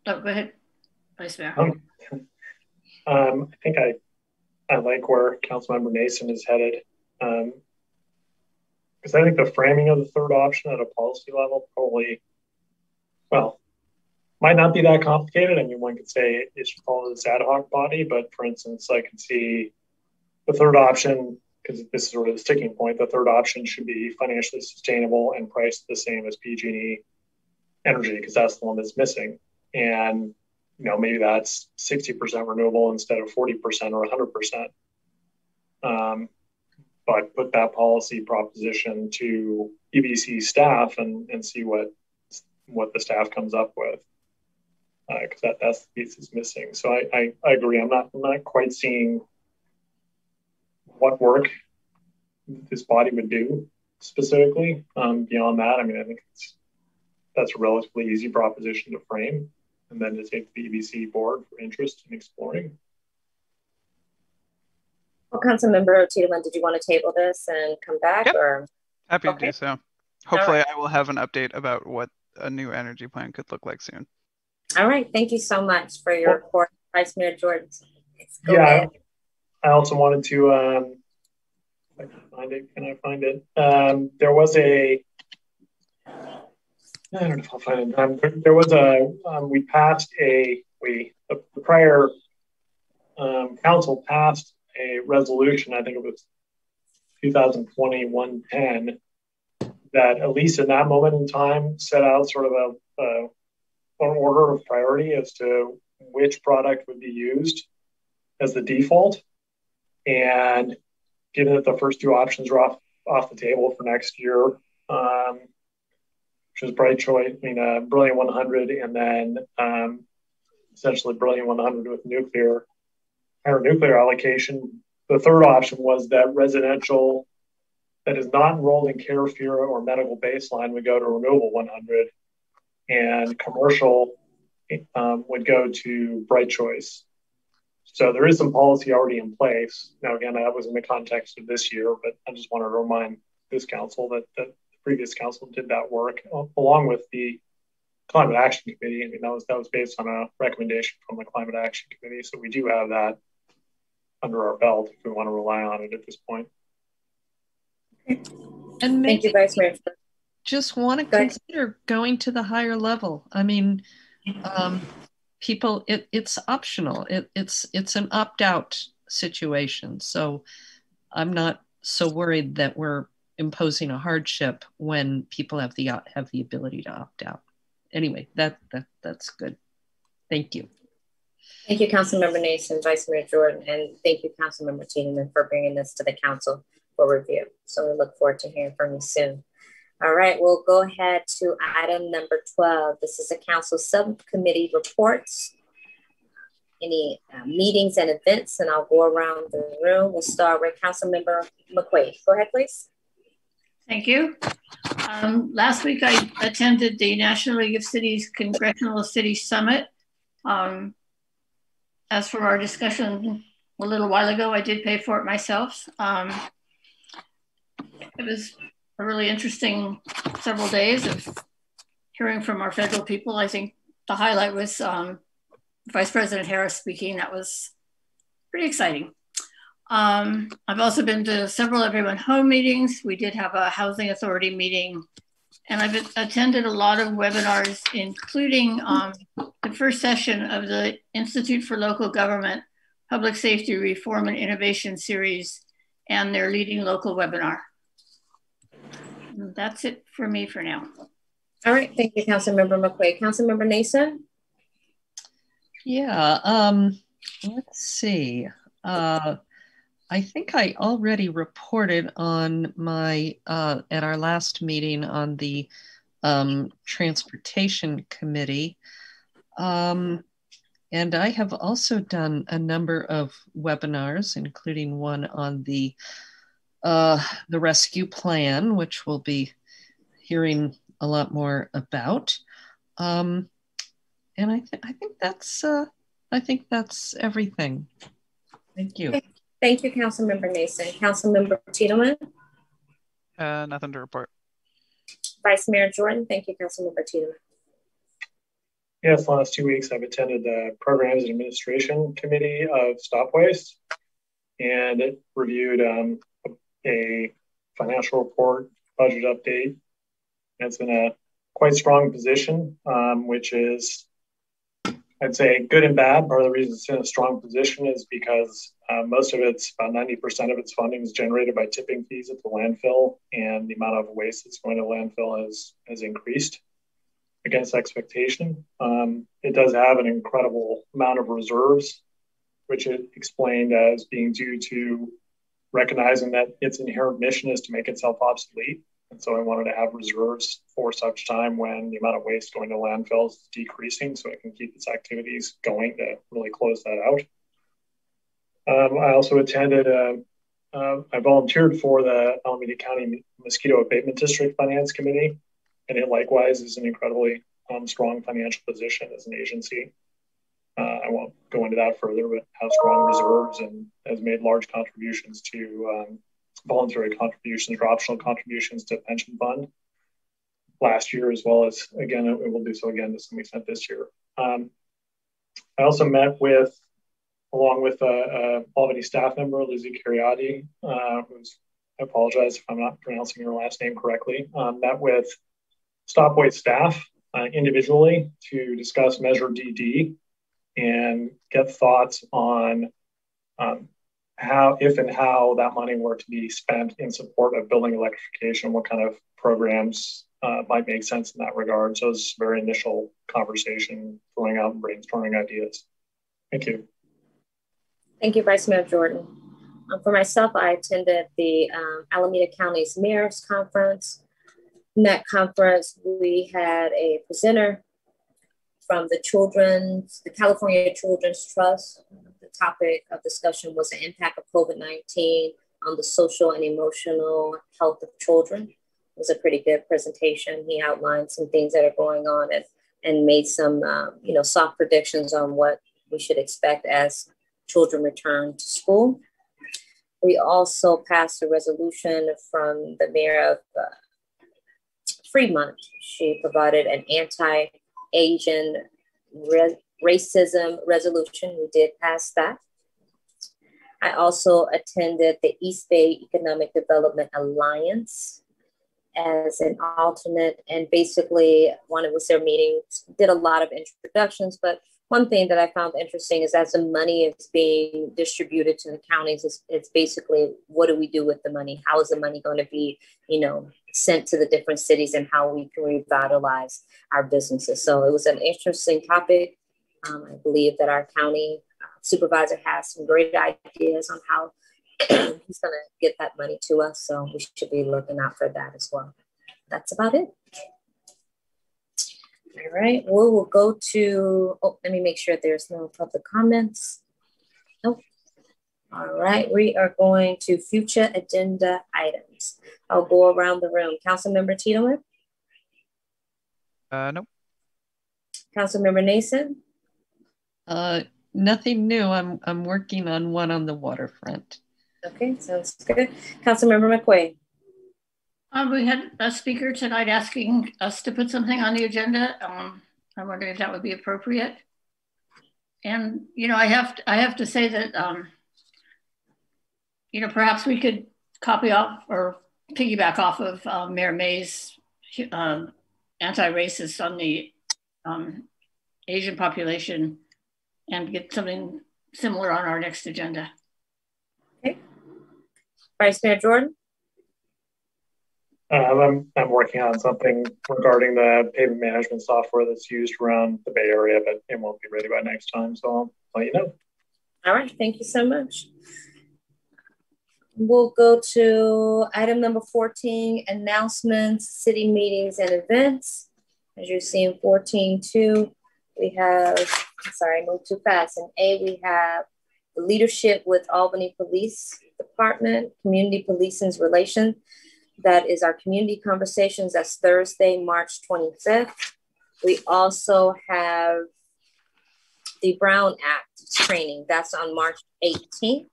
ahead, Vice Mayor. I think I like where Councilmember Nason is headed, because I think the framing of the third option at a policy level probably, well, might not be that complicated. I mean, one could say it should follow this ad hoc body, but for instance, I could see the third option, because this is sort of the sticking point, the third option should be financially sustainable and priced the same as PG&E Energy, because that's the one that's missing. And maybe that's 60% renewable instead of 40% or 100%. But put that policy proposition to EBC staff and see what the staff comes up with, because that's the piece that's missing. So I agree. I'm not quite seeing what work this body would do specifically. Beyond that, I mean, I think that's a relatively easy proposition to frame, and then to take the EBC board for interest in exploring. Well, Councilmember Tiedemann, did you want to table this and come back? Yep. Or happy to do so. Hopefully, I will have an update about what a new energy plan could look like soon. All right. Thank you so much for your report, Vice Mayor Jordan. Go ahead. I also wanted to, if I can find it, there was a, I don't know if I'll find it. There was we passed the prior council passed a resolution, I think it was 2020-110, that at least in that moment in time set out sort of an order of priority as to which product would be used as the default. And given that the first two options are off the table for next year, which is Bright Choice, Brilliant 100, and then essentially Brilliant 100 with higher nuclear allocation. The third option was that residential that is not enrolled in CARE, FERA, or medical baseline would go to Renewable 100, and commercial would go to Bright Choice. So there is some policy already in place. Now, again, that was in the context of this year, but I just wanted to remind this council that the previous council did that work along with the Climate Action Committee. I mean, that was based on a recommendation from the Climate Action Committee. So we do have that under our belt if we want to rely on it at this point. And thank you, Vice Mayor. Just want to consider going to the higher level. I mean, people, it's optional. It's an opt-out situation. So I'm not so worried that we're imposing a hardship when people have the ability to opt out. Anyway, that's good. Thank you. Thank you, Councilmember Nason, Vice Mayor Jordan, and thank you, Councilmember Tiedemann, for bringing this to the council for review. So we look forward to hearing from you soon. All right, we'll go ahead to item number 12. This is a council subcommittee reports. Any meetings and events, and I'll go around the room. We'll start with Councilmember McQuaid. Go ahead, please. Thank you. Last week, I attended the National League of Cities Congressional City Summit. As for our discussion a little while ago, I did pay for it myself. It was a really interesting several days of hearing from our federal people. I think the highlight was Vice President Harris speaking. That was pretty exciting. I've also been to several Everyone Home meetings. We did have a housing authority meeting, and I've attended a lot of webinars, including the first session of the Institute for Local Government Public Safety Reform and Innovation Series and their Leading Local webinar. And that's it for me for now. All right, thank you, Councilmember McQuaid. Councilmember Nason? Yeah, let's see. I think I already reported on my, at our last meeting on the Transportation Committee. And I have also done a number of webinars, including one on the rescue plan, which we'll be hearing a lot more about. And I think that's everything. Thank you. Okay. Thank you, Councilmember Nason. Councilmember Tiedemann? Nothing to report. Vice Mayor Jordan? Thank you, Councilmember Tiedemann. Yes, the last 2 weeks I've attended the Programs and Administration Committee of Stop Waste, and it reviewed a financial report, budget update. It's in a quite strong position, which is, I'd say, good and bad. Part of the reason it's in a strong position is because most of it's, about 90% of its funding is generated by tipping fees at the landfill, and the amount of waste that's going to landfill has increased against expectation. It does have an incredible amount of reserves, which it explained as being due to recognizing that its inherent mission is to make itself obsolete. And so I wanted to have reserves for such time when the amount of waste going to landfills is decreasing, so it can keep its activities going to really close that out. I also attended, I volunteered for the Alameda County Mosquito Abatement District Finance Committee, and it likewise is an incredibly strong financial position as an agency. I won't go into that further, but has strong reserves and has made large contributions to voluntary contributions or optional contributions to pension fund last year, as well as, again, it will do so again to some extent this year. I also met with, along with Albany staff member, Lizzie Cariotti, who's, I apologize if I'm not pronouncing her last name correctly, met with Stop Waste staff individually to discuss Measure DD and get thoughts on how, if and how that money were to be spent in support of building electrification, what kind of programs might make sense in that regard. So it's a very initial conversation, throwing out and brainstorming ideas. Thank you. Thank you, Vice Mayor Jordan. For myself, I attended the Alameda County's Mayor's Conference. In that conference, we had a presenter from the California Children's Trust. The topic of discussion was the impact of COVID-19 on the social and emotional health of children. It was a pretty good presentation. He outlined some things that are going on and made some soft predictions on what we should expect as children return to school. We also passed a resolution from the mayor of Fremont. She provided an anti-Asian racism resolution. We did pass that. I also attended the East Bay Economic Development Alliance as an alternate, and basically when it was their meeting, did a lot of introductions, but one thing that I found interesting is as the money is being distributed to the counties, it's basically, what do we do with the money? How is the money going to be, sent to the different cities, and how we can revitalize our businesses? So it was an interesting topic. I believe that our county supervisor has some great ideas on how he's going to get that money to us. So we should be looking out for that as well. That's about it. All right, we will go to, let me make sure there's no public comments. Nope. All right, we are going to future agenda items. I'll go around the room. Councilmember Tiedemann? No. Councilmember Nason? Nothing new. I'm working on one on the waterfront. Okay, sounds good. Councilmember McQuaid? We had a speaker tonight asking us to put something on the agenda. I'm wondering if that would be appropriate. And I have to say that perhaps we could copy off or piggyback off of Mayor May's anti-racist on the Asian population and get something similar on our next agenda. Okay. Vice Mayor Jordan? I'm working on something regarding the pavement management software that's used around the Bay Area, but it won't be ready by next time, so I'll let you know. All right, thank you so much. We'll go to item number 14, announcements, city meetings and events. As you see in 14.2, we have, I moved too fast. In A, we have the leadership with Albany Police Department, Community Policing's Relation. That is our community conversations. That's Thursday, March 25th. We also have the Brown Act training. That's on March 18th.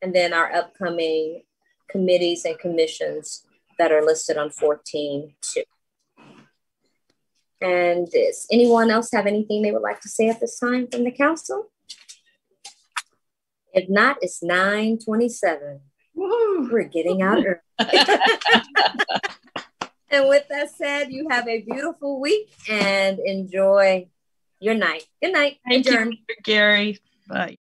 And then our upcoming committees and commissions that are listed on 14.2. And does anyone else have anything they would like to say at this time from the council? If not, it's 9:27. Woo, we're getting out early. And with that said, you have a beautiful week and enjoy your night. Good night. Thank you, Gary. Bye.